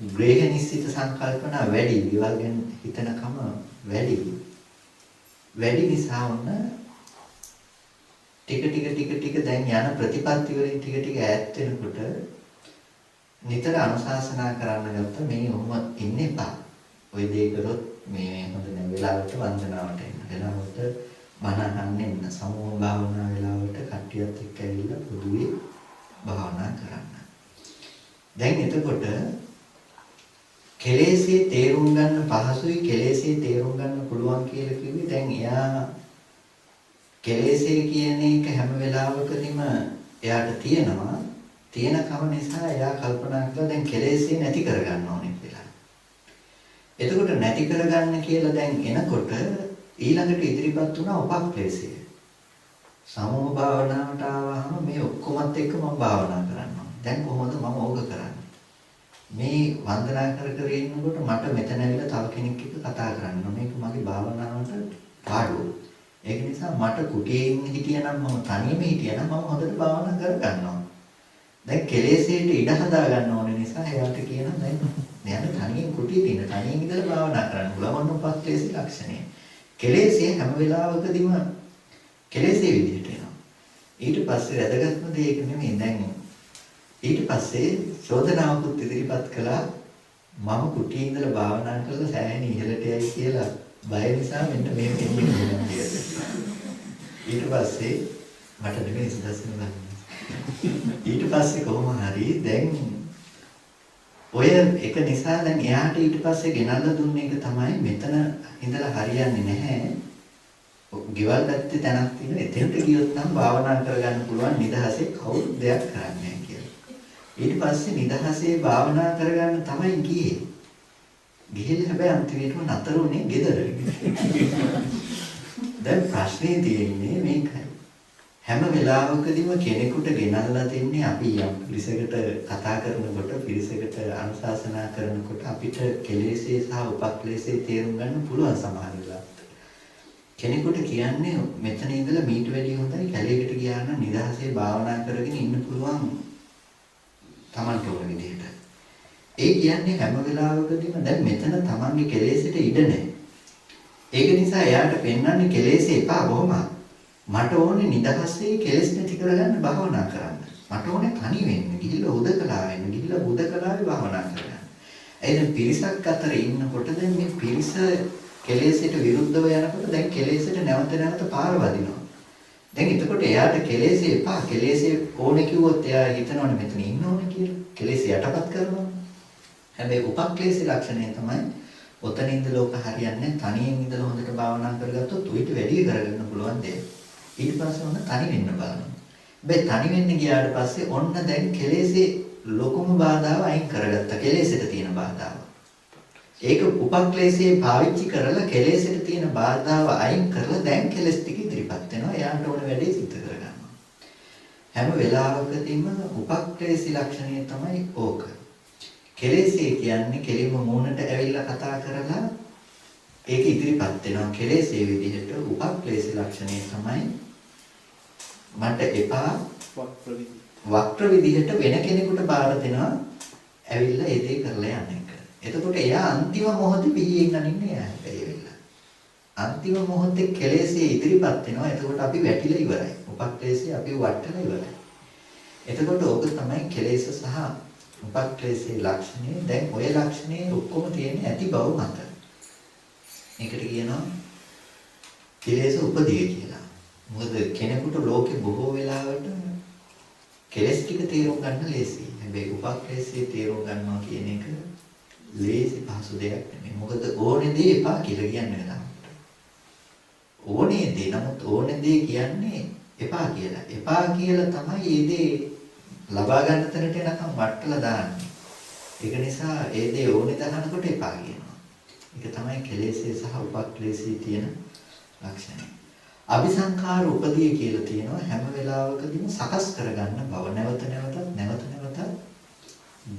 S1: ග්‍රේහ නිශ්චිත සංකල්පනා වැඩි විවල් ගැන හිතනකම වැඩි නිසා වුණ ටික දැන් යන ප්‍රතිපත්ති වලින් ටික ඈත් වෙනකොට නිතර අනුශාසනා කරන්න ගත්ත මේ ඔහොම ඉන්න එපා. ওই දේ කරොත් මේ හොඳ නෑ වෙලාවට වන්දනාවට එන්න. වෙලාවට බණ අහන්න එන්න. සමූහ භාවනා වෙලාවට කට්ටියත් එක්ක ඇවිල්ලා පොදුවේ භාවනා කරන්න. දැන් එතකොට කෙලෙසේ තේරුම් ගන්න පහසුයි කෙලෙසේ තේරුම් ගන්න පුළුවන් කියලා කිව්වේ දැන් එයා කෙලෙසේ කියන එක හැම වෙලාවකදීම එයාට තියෙනවා. තියෙන කම නිසා එයා කල්පනා කරලා දැන් කෙලෙසේ නැති කරගන්න ඕනේ කියලා. එතකොට නැති කරගන්න කියලා දැන් එනකොට ඊළඟට ඉදිරිපත් වුණා උපක්ලේශය. සමෝහ භාවනාවට ආවහම මේ ඔක්කොමත් එක්ක මම භාවනා කරනවා. දැන් කොහොමද මම ඕක කරන්නේ? මේ වන්දනා කර කර ඉන්නකොට මට මෙතන ඇවිල්ලා තව කෙනෙක් එක්ක කතා කරන්න ඕනේ. මේක මගේ භාවනාවට පාඩුව. ඒක නිසා මට කුටියේ හිටියනම් මම තනියම හිටියනම් මම හොඳට භාවනා කරගන්නවා. දැන් කෙලෙසේට ඉඩ හදා ගන්න ඕනේ නිසා එයාට කියනවා දැන් මෙයාට තනියෙන් කුටියේ තියෙන තනියෙන් ඉඳලා භාවනා කරන්න පුළුවන් උපක්ලේශී ලක්ෂණය. කෙලෙසේ හැම වෙලාවකදීම කෙලෙසේ විදිහට එනවා. ඊට පස්සේ වැදගත්ම දේ ඒක නෙමෙයි දැන් ඊට පස්සේ චෝදනාවකුත් ඉදිරිපත් කළා මම කුටියේ ඉඳලා භාවනා කරලා සෑහෙන ඉහළට යයි කියලා බය නිසා මෙන්න මේ වෙන්නේ කියලා. ඊට පස්සේ මට නෙමෙයි සදස්න ගන්න. ඊට පස්සේ කොහොම හරි දැන් ඔය එක නිසා දැන් එයාට ඊට පස්සේ ගෙනල්ලා දුන්න එක තමයි මෙතන ඉඳලා හරියන්නේ නැහැ. ගෙවල් පැත්තේ තැනක් තියෙනවා. එතෙන්ට ගියොත් නම් භාවනා කරගන්න පුළුවන් නිදහසේ කවුරුත් දෙයක් කරන්නේ නැහැ කියලා. ඊට පස්සේ නිදහසේ භාවනා කරගන්න තමයි ගියේ. ගිහිල්ලා හැබැයි අන්තිමේටම නතර වුණේ ගෙදර. දැන් ප්‍රශ්නේ තියෙන්නේ මේකයි. හැම වෙලාවකදීම කෙනෙකුට ගෙනල්ලා දෙන්නේ අපි යම් පිරිසකට කතා කරනකොට පිරිසකට අනුශාසනා කරනකොට අපිට කෙලෙසේ සහ උපක්ලේශේ තේරුම් ගන්න පුළුවන් සමහර වෙලාවට. කෙනෙකුට කියන්නේ මෙතන ඉඳලා මීට වැඩිය හොඳයි කැලේකට ගියා නම් නිදහසේ භාවනා කරගෙන ඉන්න පුළුවන් Tamanට ඕන විදිහට. ඒ කියන්නේ හැම වෙලාවකදීම දැන් මෙතන Tamanගේ කෙලෙසට ඉඩ නැහැ. ඒක නිසා එයාට පෙන්වන්නේ කෙලෙසේ එපා කොහොමද? මට ඕනේ නිදහසේ කෙලෙස් නැති කරගන්න භාවනා කරන්න. මට ඕනේ තනි වෙන්න, ගිහිල්ලා උදකලා වෙන්න, ගිහිල්ලා උදකලාවේ භාවනා කරන්න. එහෙනම් පිරිසක් අතර ඉන්නකොට දැන් මේ පිරිස කෙලෙසට විරුද්ධව යනකොට දැන් කෙලෙසට නැවත නැවත පාර වදිනවා. දැන් එතකොට එයාට කෙලෙසේ එපා, කෙලෙසේ ඕනේ කිව්වොත් එයා හිතනවනේ මෙතන ඉන්න ඕනේ කියලා. කෙලෙස් යටපත් කරනවා. හැබැයි උපක්ලේශී ලක්ෂණය තමයි ඔතන ඉඳලා ලෝක හරියන්නේ තනියෙන් ඉඳලා හොඳට භාවනා කරගත්තොත් උවිත වැඩි කරගන්න පුළුවන් දෙයක්. ඊට පස්සේ ඔන්න තනි වෙන්න බලනවා. හැබැයි තනි වෙන්න ගියාට පස්සේ ඔන්න දැන් කෙලෙසේ ලොකුම බාධාව අයින් කරගත්තා. කෙලෙසට තියෙන බාධාව. ඒක උපක්ලේශයේ පාවිච්චි කරලා කෙලෙසට තියෙන බාධාව අයින් කරලා දැන් කෙලස් ටික ඉදිරිපත් වෙනවා. එයාට ඕන වැඩේ සිද්ධ කරගන්නවා. හැම වෙලාවකදීම උපක්ලේශී ලක්ෂණය තමයි ඕක. කෙලෙසේ කියන්නේ කෙලින්ම මූණට ඇවිල්ලා කතා කරලා ඒක ඉදිරිපත් වෙනවා. කෙලෙසේ විදිහට උපක්ලේශී ලක්ෂණය තමයි මට එපා වක්‍ර විදිහට වෙන කෙනෙකුට බාර දෙනවා ඇවිල්ලා ඒ දේ කරලා යන්න එක. එතකොට එයා අන්තිම මොහොතේ පිහියෙන් අනින්නේ එයා හැබැයි අන්තිම මොහොතේ කෙලෙසේ ඉදිරිපත් වෙනවා. එතකොට අපි වැටිලා ඉවරයි. උපක්ලේශේ අපි වටලා ඉවරයි. එතකොට ඕක තමයි කෙලෙස සහ උපක්ලේශේ ලක්ෂණය. දැන් ওই ලක්ෂණේ ඔක්කොම තියෙන්නේ ඇති බව මත. ඒකට කියනවා කෙලෙස උපදී කියලා. මොකද කෙනෙකුට ලෝකේ බොහෝ වෙලාවට කෙලස් ටික තේරුම් ගන්න ලේසියි. හැබැයි උපක්ලේශේ තේරුම් ගන්නවා කියන එක ලේසි පහසු දෙයක් නෙමෙයි. මොකද ඕනේ දේ එපා කියලා කියන්නේ නැහැ. ඕනේ දේ නමුත් ඕනේ දේ කියන්නේ එපා කියලා. එපා කියලා තමයි මේ දේ ලබා ගන්න තැනට එනකම් වටලා දාන්නේ. ඒක නිසා ඒ දේ ඕනේ දහනකොට එපා කියනවා. ඒක තමයි කෙලෙසේ සහ උපක්ලේශී තියෙන ලක්ෂණය. අபிසංඛාර උපදී කියලා තියෙනවා හැම වෙලාවකදීම සකස් කරගන්න බව. නැවත නැවතත්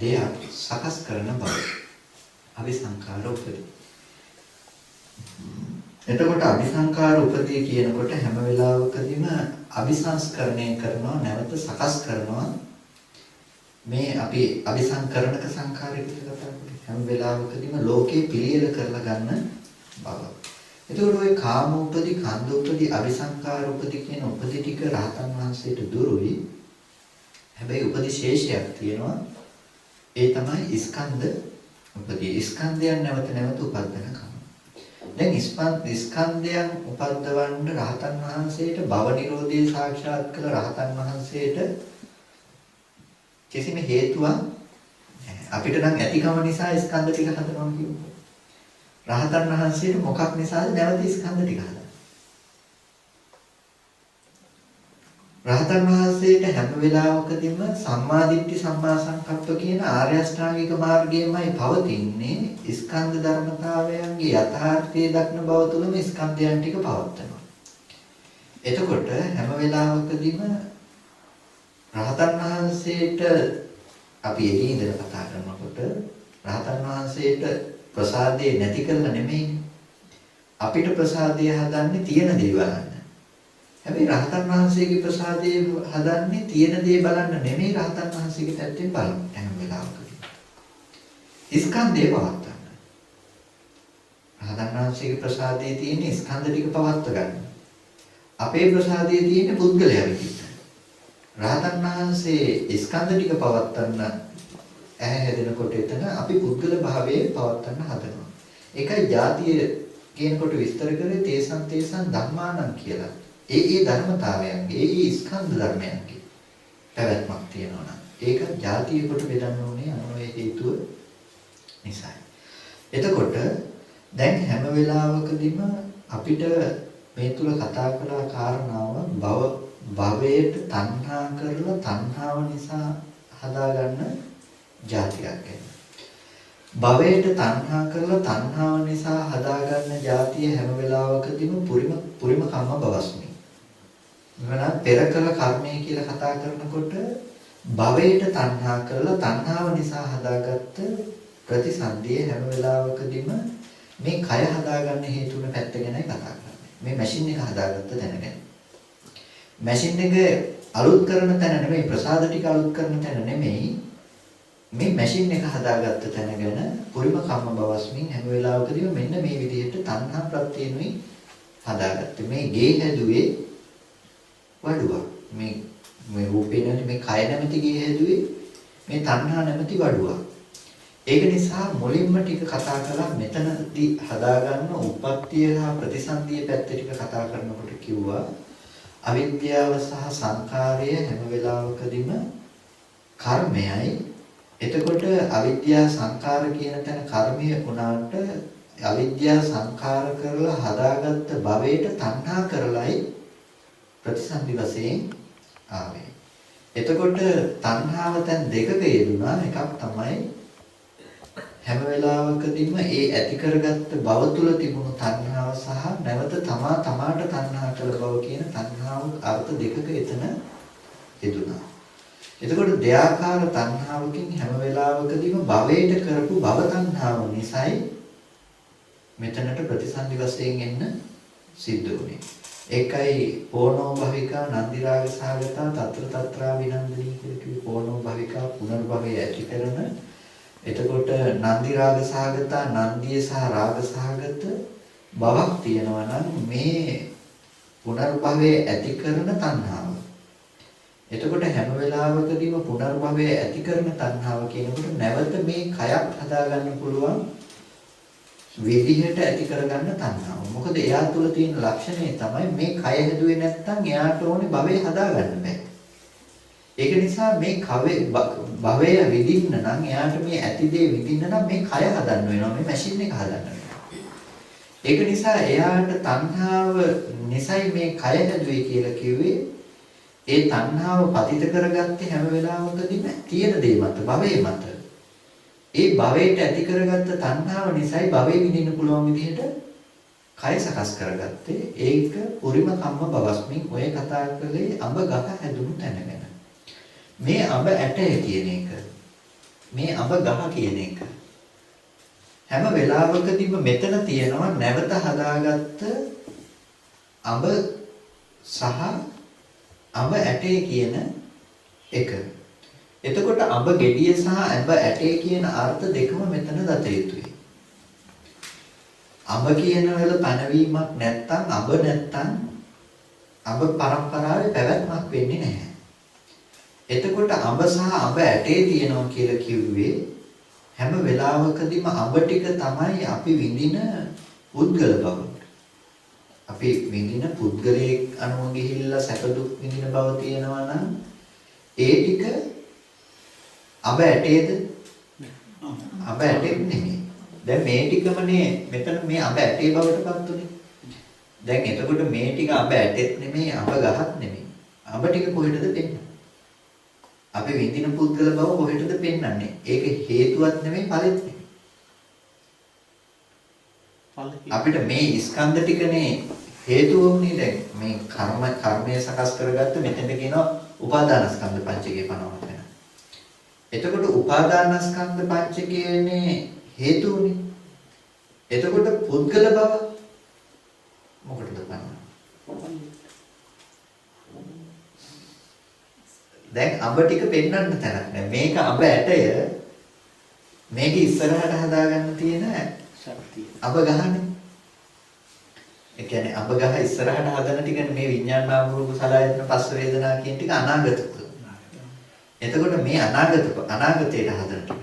S1: දෙයක් සකස් කරන බව. අபிසංඛාර උපදී. එතකොට අபிසංඛාර උපදී කියනකොට හැම වෙලාවකදීම අபிසංස්කරණය කරනවා, නැවත සකස් කරනවා. මේ අපි අபிසංකරණක සංඛාරය කියලා කතා කරන්නේ. හැම වෙලාවකදීම ලෝකේ පිළියෙල කරලා ගන්න බව. එතකොට ওই කාම උපදී, කන්ද උපදී, අபிසංකාර උපදී කියන උපදී ටික රහතන් වහන්සේට දුරුයි. හැබැයි උපදී ශේෂයක් තියෙනවා. ඒ තමයි ස්කන්ධ උපදී. ස්කන්ධයන් නැවත උපදිනකම. දැන් ස්කන්ධයන් උපද්දවන්න රහතන් වහන්සේට භව නිරෝධය සාක්ෂාත් කළ රහතන් වහන්සේට කිසිම හේතුවක් නැහැ. අපිට නම් ඇතිකම නිසා ස්කන්ධ ටික හදනවා කියමු. රහතන් වහන්සේට මොකක් නිසාද නැවත ස්කන්ධ ටික හදන්නේ? රහතන් වහන්සේට හැම වෙලාවකදීම සම්මා දිට්ඨි සම්මා සංකප්ප කියන ආර්ය අෂ්ටාංගික මාර්ගයමයි පවතින්නේ. ස්කන්ධ ධර්මතාවයන්ගේ යථාර්ථය දක්න බව තුළම ස්කන්ධයන් ටික පවත්නවා. එතකොට හැම වෙලාවකදීම රහතන් වහන්සේට අපි එළියේ ඉඳලා කතා කරනකොට රහතන් වහන්සේට ප්‍රසාදේ නැති කරලා නෙමෙයි අපිට ප්‍රසාදය හදන්නේ තියෙන දේ බලන්න. හැබැයි රහතන් වහන්සේගේ ප්‍රසාදේ හදන්නේ තියෙන දේ බලන්න නෙමෙයි රහතන් වහන්සේගේ පැත්තෙන් බලන්න හැම වෙලාවකදී. ස්කන්ධේ පවත්තන්න. රහතන් වහන්සේගේ ප්‍රසාදයේ තියෙන ස්කන්ධ ටික පවත්ත ගන්න. අපේ ප්‍රසාදයේ තියෙන පුද්ගලයා විදිහට. රහතන් වහන්සේ ස්කන්ධ ටික පවත්තන්න ඇහැ හැදෙනකොට එතන අපි පුද්ගල භාවයේ පවත්තන්න හදනවා. ඒකයි ಜಾතිය කියනකොට විස්තර කරේ තේසං ධම්මානං කියලා. ඒ ධර්මතාවයන්ගේ ඒ ස්කන්ධ ධර්මයන්ගේ පැවැත්මක් තියෙනවා නම් ඒක ಜಾතිය කොට බෙදන්න ඕනේ අනුවේ හේතුව නිසායි. එතකොට දැන් හැම වෙලාවකදීම අපිට මේ තුල කතා කළා කාරණාව භවයට තණ්හා කරලා තණ්හාව නිසා හදාගන්න ಜಾතියක් ගැන. භවයට තණ්හා කරලා තණ්හාව නිසා හදාගන්න ಜಾතිය හැම වෙලාවකදීම පුරිම කම්ම බවස්මි. මම පෙර කළ කර්මය කියලා කතා කරනකොට භවයට තණ්හා කරලා තණ්හාව නිසා හදාගත්ත ප්‍රතිසන්දිය හැම වෙලාවකදීම මේ කය හදාගන්න හේතු වෙන පැත්ත ගැනයි කතා කරන්නේ. මේ මැෂින් එක හදාගත්ත තැන ගැන. මැෂින් එක අලුත් කරන තැන නෙමෙයි ප්‍රසාද ටික අලුත් කරන තැන නෙමෙයි මේ මැෂින් එක හදාගත්ත තැන ගැන පුරිම කම්ම බවස්මින් හැම වෙලාවකදීම මෙන්න මේ විදිහට තණ්හා ප්‍රත්‍යයෙන්ුයි හදාගත්තේ. මේ ගේ හැදුවේ වඩුවක්. මේ රූපේ නැති මේ කය නැමැති ගේ හැදුවේ මේ තණ්හා නැමැති වඩුවක්. ඒක නිසා මුලින්ම ටික කතා කළා මෙතනදී හදාගන්න උප්පත්තිය සහ ප්‍රතිසන්දිය පැත්ත ටික කතා කරනකොට කිව්වා අවිද්‍යාව සහ සංකාරය හැම වෙලාවකදීම කර්මයයි. එතකොට අවිද්‍යා සංකාර කියන තැන කර්මය වුණාට අවිද්‍යා සංකාර කරලා හදාගත්ත භවයට තණ්හා කරලයි ප්‍රතිසන්දි වශයෙන් ආවේ. එතකොට තණ්හාව දැන් දෙකක යෙදුනා. එකක් තමයි හැම වෙලාවකදීම ඒ ඇති කරගත්ත භව තුල තිබුණු තණ්හාව සහ නැවත තමාට තණ්හා කළ බව කියන තණ්හාව අර්ථ දෙකක එතන යෙදුනා. එතකොට දෙආකාර තණ්හාවකින් හැම වෙලාවකදීම භවයට කරපු භව තණ්හාව නිසායි මෙතනට ප්‍රතිසන්දි වශයෙන් එන්න සිද්ධ වුනේ. ඒකයි පෝනෝ භවිකා නන්දි රාග සහගතා తත්‍ර తත්‍රා විනන්දනී කියලා කිව්වේ. පෝනෝ භවිකා පුනර්භවය ඇති කරන. එතකොට නන්දි රාග සහගතා නන්දිය සහ රාග සහගත බවක් තියෙනවා නම් මේ පුනර්භවයේ ඇති කරන තණ්හාව. එතකොට හැම වෙලාවකදීම පුනර්භවයේ ඇති කරන තණ්හාව කියනකොට නැවත මේ කයක් හදාගන්න පුළුවන් විදිහට ඇති කරගන්න තණ්හාව. මොකද එයා තුල තියෙන ලක්ෂණය තමයි මේ කය හැදුවේ නැත්නම් එයාට ඕනේ භවය හදාගන්න බෑ. ඒක නිසා මේ භවය විඳින්න නම් එයාට මේ ඇති දේ විඳින්න නම් මේ කය හදන්න වෙනවා. මේ මැෂින් එක හදන්න වෙනවා. ඒක නිසා එයාට තණ්හාව නිසයි මේ කය හැදුවේ කියලා කිව්වේ. ඒ තණ්හාව පතිත කරගත්තේ හැම වෙලාවකදීම තියෙන දේ මත භවයේ මත. ඒ භවයට ඇති කරගත්ත තණ්හාව නිසායි භවයේ විඳින්න පුළුවන් විදිහට කය සකස් කරගත්තේ. ඒක පුරිම කම්ම බවස්මින් ඔය කතා කළේ අඹ ගහ හැදුණු තැන ගැන. මේ අඹ ඇටය කියන එක. මේ අඹ ගහ කියන එක. හැම වෙලාවකදීම මෙතන තියෙනවා නැවත හදාගත්ත අඹ සහ අඹ ඇටේ කියන එක. එතකොට අඹ ගෙඩිය සහ අඹ ඇටේ කියන අර්ථ දෙකම මෙතන දත යුතුයි. අඹ කියන වල පැනවීමක් නැත්තම් අඹ නැත්තම් අඹ පරම්පරාවේ පැවැත්මක් වෙන්නේ නැහැ. එතකොට අඹ සහ අඹ ඇටේ තියෙනවා කියලා කිව්වේ හැම වෙලාවකදීම අඹ ටික තමයි අපි විඳින පුද්ගල බව. අපි විඳින පුද්ගලයෙක් අනුව ගිහිල්ලා සැප දුක් විඳින බව තියෙනවා නම් ඒ ටික අඹ ඇටේද? අඹ ඇටේ නෙමෙයි. දැන් මේ ටිකමනේ මෙතන මේ අඹ ඇටේ බවට පත් උනේ. දැන් එතකොට මේ ටික අඹ ඇටෙත් නෙමෙයි අඹ ගහත් නෙමෙයි. අඹ ටික කොහෙටද පෙන්වන්නේ? අපි විඳින පුද්ගල බව කොහෙටද පෙන්වන්නේ? ඒක හේතුවක් නෙමෙයි ඵලෙත් නෙමෙයි. අපිට මේ ස්කන්ධ ටිකනේ හේතුව වුණේ දැන් මේ කර්මය සකස් කරගත්ත මෙතෙන්ට කියනවා උපාදානස්කන්ධ පංචකය පනවන වෙන. එතකොට උපාදානස්කන්ධ පංචකයනේ හේතුවනේ. එතකොට පුද්ගල බව මොකටද පනවන්නේ? දැන් අඹ ටික පෙන්වන්න තැනක් නෑ. මේක අඹ ඇටය. මේක ඉස්සරහට හදාගන්න තියෙන ශක්තිය. අඹ ගහනේ. ඒ කියන්නේ අඹ ගහ ඉස්සරහට හදන ටිකනේ මේ විඥාන නාම රූප සලආයතන පස්ස වේදනා කියන ටික අනාගත. එතකොට මේ අනාගතයට හදන ටික.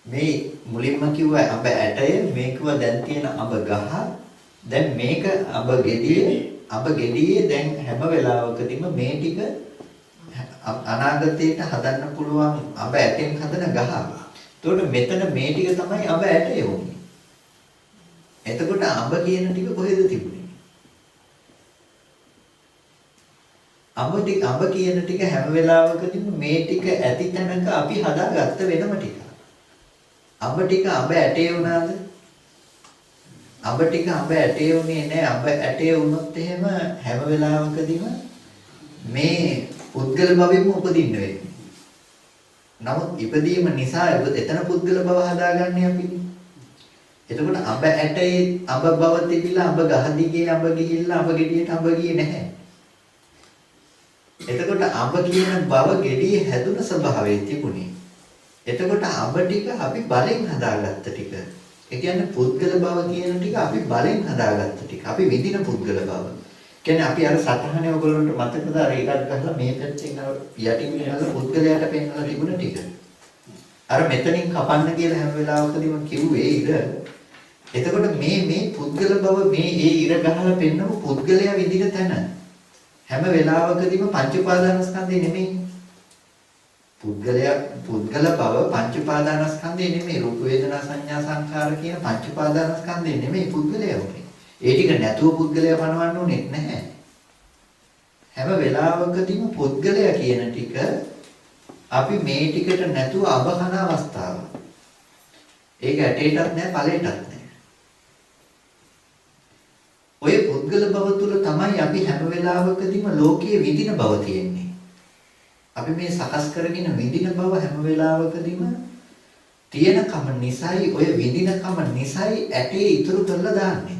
S1: මේ මුලින්ම කිව්වා අඹ ඇටය, මේකව දැන් තියෙන අඹ ගහ. දැන් මේක අඹ ගෙඩියේ දැන් හැම වෙලාවකදීම මේ ටික අනාගතයට හදන්න පුළුවන් අඹ ඇටෙන් හදන ගහ. එතකොට මෙතන මේ ටික තමයි අඹ ඇටය වුනේ. එතකොට අඹ කියන ටික කොහෙද තිබුණේ? අඹ කියන ටික හැම වෙලාවකදීම මේ ටික ඇති තැනක අපි හදාගත්ත වෙනම ටික. අඹ ටික අඹ ඇටේ වුණාද? අඹ ටික අඹ ඇටේ වුණේ නැහැ. අඹ ඇටේ වුණොත් එහෙම හැම වෙලාවකදීම මේ පුද්ගල භවෙම උපදින්න වෙන්නේ. නමුත් ඉපදීම නිසා එතන පුද්ගල භව හදාගන්නේ අපි. එතකොට අඹ ඇටේ අඹ බව තිබිලා අඹ ගහ දිගේ අඹ ගිහිල්ලා අඹ ගෙඩියට අඹ ගියේ නැහැ. එතකොට අඹ කියන බව ගෙඩියේ හැදුන ස්වභාවයේ තිබුණේ. එතකොට අඹ ටික අපි බලෙන් හදාගත්ත ටික. ඒ කියන්නේ පුද්ගල බව කියන ටික අපි බලෙන් හදාගත්ත ටික. අපි විඳින පුද්ගල බව. කියන්නේ අපි අර සතහනේ ඔයගොල්ලන්ට මතකද අර එකක් ගහලා මේ පැත්තෙන් අර යටින් ගහලා පුද්ගලයාට පෙන්වලා තිබුණ ටික. අර මෙතනින් කපන්න කියලා හැම වෙලාවකදීම කිව්වේ ඉර. එතකොට මේ පුද්ගල බව මේ ඉර ගහලා පෙන්නපු පුද්ගලයා විඳින තැන හැම වෙලාවකදීම පංච උපාදානස්කන්ධේ නෙමෙයි. පුද්ගල බව පංච උපාදානස්කන්ධේ නෙමෙයි. රූප වේදනා සංඥා සංඛාර කියන පංච උපාදානස්කන්ධේ නෙමෙයි පුද්ගලයා උනේ. ඒ ටික නැතුව පුද්ගලයා පනවන්න ඕනේ නැහැ. හැම වෙලාවකදීම පුද්ගලයා කියන ටික අපි මේ ටිකට නැතුව අබහන අවස්ථාව. ඒක ඇටේටත් නැහැ ඵලයටත් නැහැ. ඔය පුද්ගල බව තුල තමයි අපි හැම වෙලාවකදීම ලෝකයේ විඳින බව තියෙන්නේ. අපි මේ සකස් කරගෙන විඳින බව හැම වෙලාවකදීම තියෙන කම නිසයි ඔය විඳින කම නිසයි ඇටේ ඉතුරු කරලා දාන්නේ.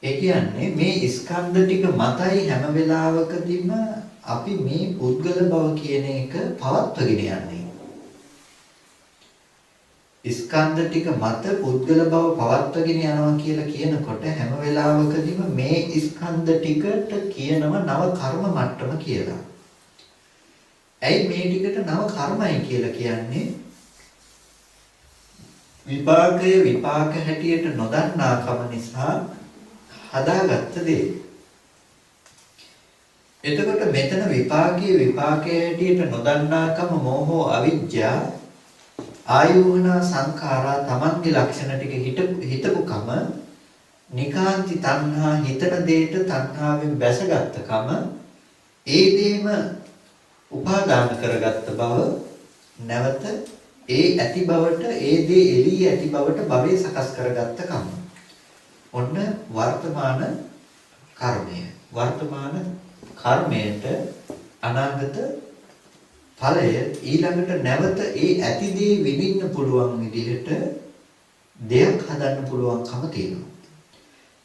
S1: ඒ කියන්නේ මේ ස්කන්ධ ටික මතයි හැම වෙලාවකදීම අපි මේ පුද්ගල බව කියන එක පවත්වගෙන යන්නේ. ස්කන්ධ ටික මත පුද්ගල බව පවත්වගෙන යනවා කියලා කියනකොට හැම වෙලාවකදීම මේ ස්කන්ධ ටිකට කියනව නව කර්ම මට්ටම කියලා. ඇයි මේ ටිකට නව කර්මයි කියලා කියන්නේ? විපාක හැටියට නොදන්නාකම නිසා හදාගත්ත දේ. එතකොට මෙතන විපාකයේ හැටියට නොදන්නාකම මෝහෝ අවිජ්ජා ආයෝහනා සංඛාරා තමන්ගේ ලක්ෂණ ටික හිතපුකම නිකාන්ති තණ්හා හිතන දෙයට තණ්හාවෙන් බැසගත්කම ඒ දේම උපාදාන කරගත්ත බව නැවත ඒ ඇති බවට ඒ දේ එළිය ඇති බවට භවයේ සකස් කරගත්තකම ඔන්න වර්තමාන කර්මය. වර්තමාන කර්මයට අනාගත ඵලය ඊළඟට නැවත ඒ ඇති දේ විඳින්න පුළුවන් විදිහට දෙයක් හදන්න පුළුවන්කම තියෙනවා.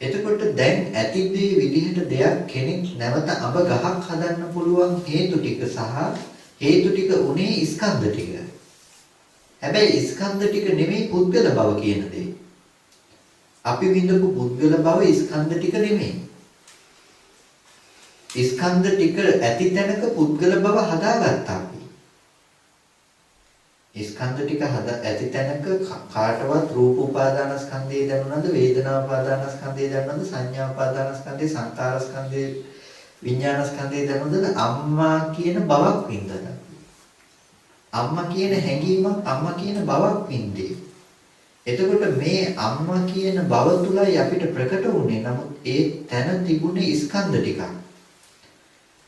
S1: එතකොට දැන් ඇති දේ විදිහට දෙයක් කෙනෙක් නැවත අඹ ගහක් හදන්න පුළුවන් හේතු ටික සහ හේතු ටික උනේ ස්කන්ධ ටික. හැබැයි ස්කන්ධ ටික නෙමෙයි පුද්ගල බව කියන දේ. අපි විඳපු පුද්ගල බව ස්කන්ධ ටික නෙමෙයි. ස්කන්ධ ටික ඇති තැනක පුද්ගල බව හදාගත්තා අපි. ස්කන්ධ ටික ඇති තැනක කාටවත් රූප උපාදානස්කන්ධය දැනුණාද, වේදනා උපාදානස්කන්ධය දැනුණාද, සංඥා උපාදානස්කන්ධය, සංකාරස්කන්ධය, විඥානස්කන්ධය දැනුණාද? අම්මා කියන බවක් වින්දද? අම්මා කියන හැඟීමක්, අම්මා කියන බවක් වින්දේ. එතකොට මේ අම්මා කියන බව තුලයි අපිට ප්‍රකට වුණේ. නමුත් ඒ තැන තිබුණේ ස්කන්ධ ටිකක්.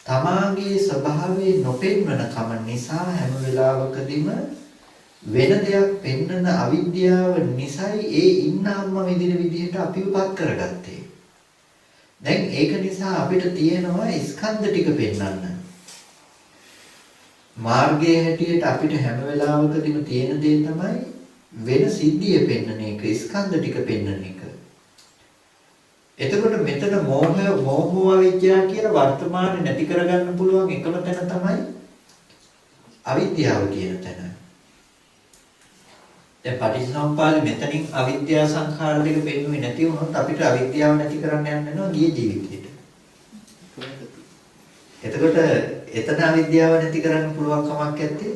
S1: තමාගේ ස්වභාවයේ නොපෙන්වන කම නිසා හැම වෙලාවකදීම වෙන දෙයක් පෙන්වන අවිද්‍යාව නිසායි ඒ ඉන්න අම්මා විදින විදිහට අපිවපත් කරගත්තේ. දැන් ඒක නිසා අපිට තියෙනවා ස්කන්ධ ටික පෙන්වන්න. මාර්ගයේ හැටියට අපිට හැම වෙලාවකදීම තියෙන දේ තමයි වෙන සිද්ධිය පෙන්වන එක, ස්කන්ධ ටික පෙන්වන එක. එතකොට මෙතන මෝහ අවිද්‍යාව කියන වර්තමානේ නැති කරගන්න පුළුවන් එකම තැන තමයි අවිද්‍යාව කියන තැන. දැන් පටිච්චසමුප්පාදේ මෙතනින් අවිද්‍යා සංඛාර දෙක පෙන්වුවේ නැති වුණොත් අපිට අවිද්‍යාව නැති කරන්න යන්න වෙනවා ගිය ජීවිතේට. එතකොට එතන අවිද්‍යාව නැති කරන්න පුළුවන් කමක් නැත්තේ.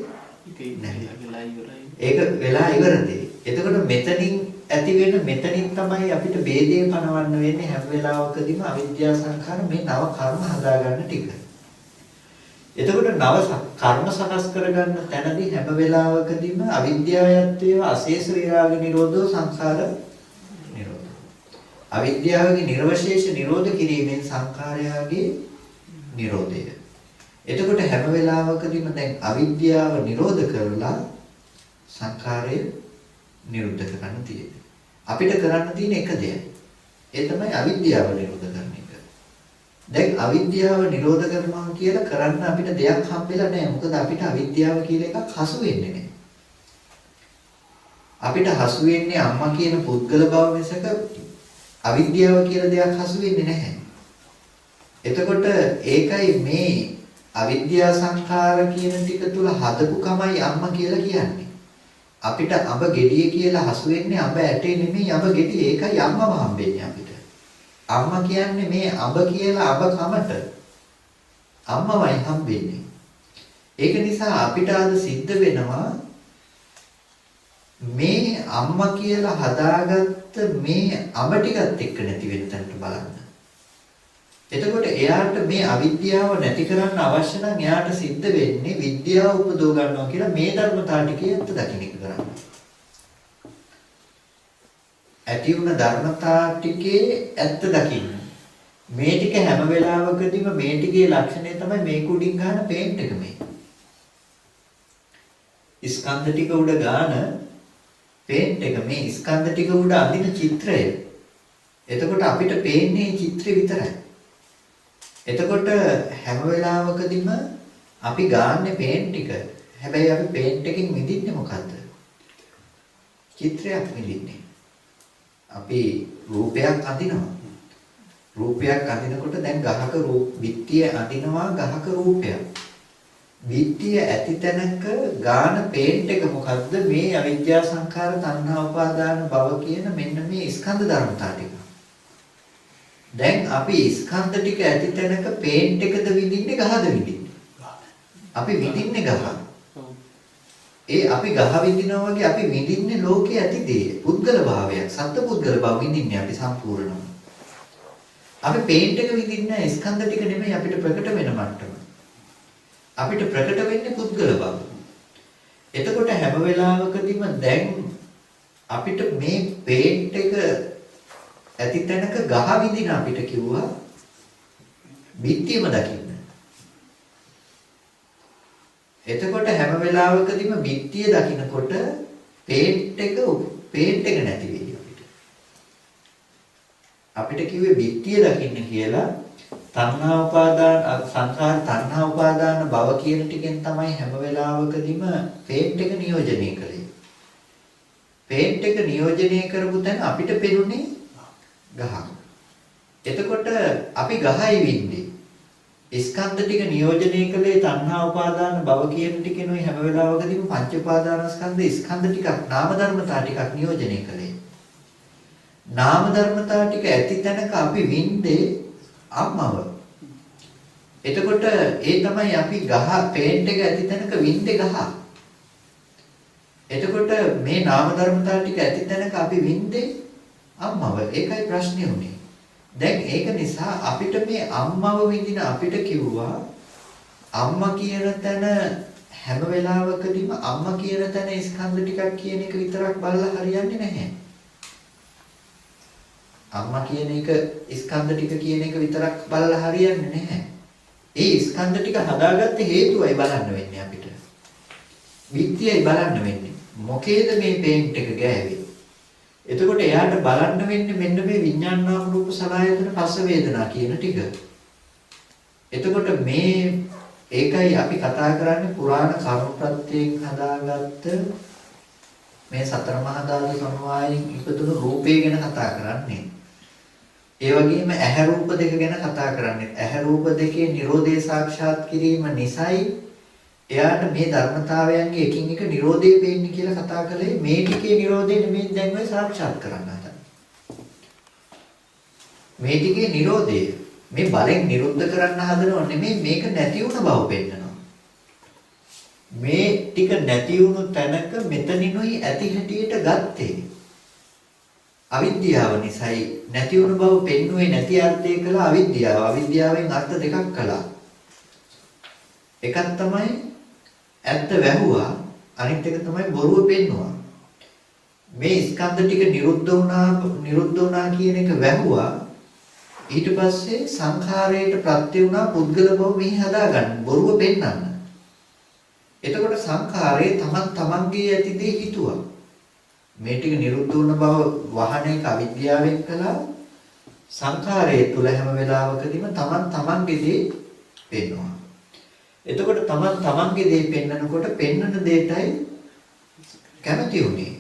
S1: ඒක වෙලා ඉවරදී. එතකොට මෙතනින් ඇති වෙන මෙතනින් තමයි අපිට ભેදය පනවන්න වෙන්නේ හැම වෙලාවකදීම අවිද්‍යා සංඛාර මේ නව කර්ම හදාගන්න ටික. එතකොට නව කර්ම සකස් කරගන්න තැනදී හැම වෙලාවකදීම අවිද්‍යාවයත් අශේෂ විරාග නිරෝධෝ සංඛාර නිරෝධ. අවිද්‍යාවගේ නිර්වශේෂ නිරෝධ කිරීමෙන් සංඛාරයගේ නිරෝධය. එතකොට හැම වෙලාවකදීම දැන් අවිද්‍යාව නිරෝධ කරලා සංඛාරය නිරුද්ධ කරන්න තියෙන්නේ. අපිට කරන්න තියෙන එක දෙයයි. ඒ තමයි අවිද්‍යාව නිරෝධ කරන එක. දැන් අවිද්‍යාව නිරෝධ කරනවා කියලා කරන්න අපිට දෙයක් හම්බෙලා නැහැ. මොකද අපිට අවිද්‍යාව කියලා එකක් හසු වෙන්නේ නැහැ. අපිට හසු වෙන්නේ අම්මා කියන පුද්ගල බව මිසක අවිද්‍යාව කියලා දෙයක් හසු වෙන්නේ නැහැ. එතකොට ඒකයි මේ අවිද්‍යා සංඛාර කියන ටික තුල හදපු කමයි අම්මා කියලා කියන්නේ. අපිට අඹ ගෙඩිය කියලා හසු වෙන්නේ අඹ ඇටේ නෙමෙයි අඹ ගෙඩිය. ඒකයි අම්මම හම්බෙන්නේ අපිට. අම්මා කියන්නේ මේ අඹ කියලා අඹ කමට අම්මමයි හම්බෙන්නේ. ඒක නිසා අපිට අද සිද්ධ වෙනවා මේ අම්මා කියලා හදාගත්ත මේ අඹ ටිකත් එක්ක නැති වෙන තැනට බලන්න. එතකොට එයාට මේ අවිද්‍යාව නැති කරන්න අවශ්‍ය නම් එයාට සිද්ධ වෙන්නේ විද්‍යාව උපදව ගන්නවා කියලා මේ ධර්මතා ටිකේ ඇත්ත දකින්න එක කරන්න. ඇති වුණ ධර්මතා ටිකේ ඇත්ත දකින්න. මේ ටික හැම වෙලාවකදීම මේ ටිකේ ලක්ෂණය තමයි මේ කුඩින් ගන්න පේන්ට් එක මේ. ස්කන්ධ ටික උඩ ගන්න පේන්ට් එක මේ ස්කන්ධ ටික උඩ අඳින චිත්‍රය. එතකොට අපිට පේන්නේ චිත්‍රය විතරයි. එතකොට හැම වෙලාවකදීම අපි ගාන්නේ පේන්ට් ටික. හැබැයි අපි පේන්ට් එකකින් විඳින්නේ මොකද්ද? චිත්‍රයක් විඳින්නේ. අපි රූපයක් අඳිනවා. රූපයක් අඳිනකොට දැන් ගහක බිත්තිය අඳිනවා ගහක රූපයක්. බිත්තිය ඇති තැනක ගාන පේන්ට් එක මොකද්ද? මේ අවිද්‍යා සංඛාර තණ්හා උපාදාන භව කියන මෙන්න මේ ස්කන්ධ ධර්මතා ටික. දැන් අපි ස්කන්ධ ටික ඇති තැනක පේන්ට් එකද විඳින්නේ ගහද විඳින්නේ? අපි විඳින්නේ ගහ. ඒ අපි ගහ විඳිනවා වගේ අපි විඳින්නේ ලෝකයේ ඇති දේ. පුද්ගල භාවයක්, සත්ත්ව පුද්ගල භාව විඳින්නේ අපි සම්පූර්ණව. අපි පේන්ට් එක විඳින්නේ ස්කන්ධ ටික නෙමෙයි අපිට ප්‍රකට වෙන මට්ටම. අපිට ප්‍රකට වෙන්නේ පුද්ගල භාව. එතකොට හැම වෙලාවකදීම දැන් අපිට මේ පේන්ට් එක ඇති තැනක ගහ විඳින අපිට කිව්වා බිත්තියම දකින්න. එතකොට හැම වෙලාවකදීම බිත්තිය දකින්නකොට පේන්ට් එක නැති වෙයි අපිට. අපිට කිව්වේ බිත්තිය දකින්න කියලා තණ්හා උපාදාන සංඛාර තණ්හා උපාදාන භව කියන ටිකෙන් තමයි හැම වෙලාවකදීම පේන්ට් එක නියෝජනය කළේ. පේන්ට් එක නියෝජනය කරපු තැන අපිට පෙනුනේ ගහ. එතකොට අපි ගහයි විඳින්නේ. ස්කන්ධ ටික නියෝජනය කළේ තණ්හා උපාදාන භව කියන ටිකෙනුයි හැම වෙලාවකදීම පංච උපාදානස්කන්ධ ස්කන්ධ ටිකක් නාම ධර්මතා ටිකක් නියෝජනය කළේ. නාම ධර්මතා ටික ඇති තැනක අපි විඳේ අම්මව. එතකොට ඒ තමයි අපි ගහ පේන්ට් එක ඇති තැනක විඳේ ගහ. එතකොට මේ නාම ධර්මතා ටික ඇති තැනක අපි විඳේ අම්මව. ඒකයි ප්‍රශ්නේ උනේ. දැන් ඒක නිසා අපිට මේ අම්මව විඳින අපිට කිව්වා අම්මා කියන තැන හැම වෙලාවකදීම අම්මා කියන තැන ස්කන්ධ ටිකක් කියන එක විතරක් බලලා හරියන්නේ නැහැ. අම්මා කියන එක ස්කන්ධ ටික කියන එක විතරක් බලලා හරියන්නේ නැහැ. ඒ ස්කන්ධ ටික හදාගත්ත හේතුවයි බලන්න වෙන්නේ අපිට. විත්‍යයි බලන්න වෙන්නේ. මොකේද මේ පේන්ට් එක ගෑවේ? එතකොට එයාට බලන්න වෙන්නේ මෙන්න මේ විඥානාම රූප සලආයතන පස්ස වේදනා කියන ටික. එතකොට මේ ඒකයි අපි කතා කරන්නේ පුරාණ කර්ම ප්‍රත්‍යයෙන් හදාගත්ත මේ සතර මහා ධාතු සමவாயයෙන් ඉපදුණු රූපේ ගැන කතා කරන්නේ. ඒ වගේම ඇහැ රූප දෙක ගැන කතා කරන්නේ. ඇහැ රූප දෙකේ Nirodhe සාක්ෂාත් කිරීම නිසායි එයාට මේ ධර්මතාවයන්ගේ එකින් එක Nirodhe පේන්නේ කියලා කතා කළේ. මේ ටිකේ Nirodhe නෙමෙයි දැන් ඔය සාක්ෂාත් කරන්න හදන්නේ. මේ ටිකේ Nirodhe මේ බලෙන් නිරුද්ධ කරන්න හදනව නෙමෙයි, මේක නැති වුණ බව පෙන්නනවා. මේ ටික නැති වුණු තැනක මෙතනිනුයි ඇති හැටියට ගත්තේ. අවිද්‍යාව නිසායි නැති වුණු බව පෙන්වුවේ. නැති අර්ථය කළා අවිද්‍යාව. අවිද්‍යාවෙන් අර්ථ දෙකක් කළා. එකක් තමයි ඇත්ත වැහුවා, අනිත් එක තමයි බොරුව පෙන්වුවා. මේ ස්කන්ධ ටික නිරුද්ධ වුණා කියන එක වැහුවා. ඊට පස්සේ සංඛාරයට ප්‍රත්‍ය වුණා පුද්ගල බව මෙහි හදාගන්න, බොරුව පෙන්වන්න. එතකොට සංඛාරයේ තමන්ගේ ඇති දේ හිතුවා. මේ ටික නිරුද්ධ වුණ බව වහන එක අවිද්‍යාවෙන් කළා. සංඛාරයේ තුල හැම වෙලාවකදීම තමන්ගේ දේ පෙන්වනවා. එතකොට තමන්ගේ දේ පෙන්නකොට පෙන්නන දෙයටයි කැමති උනේ.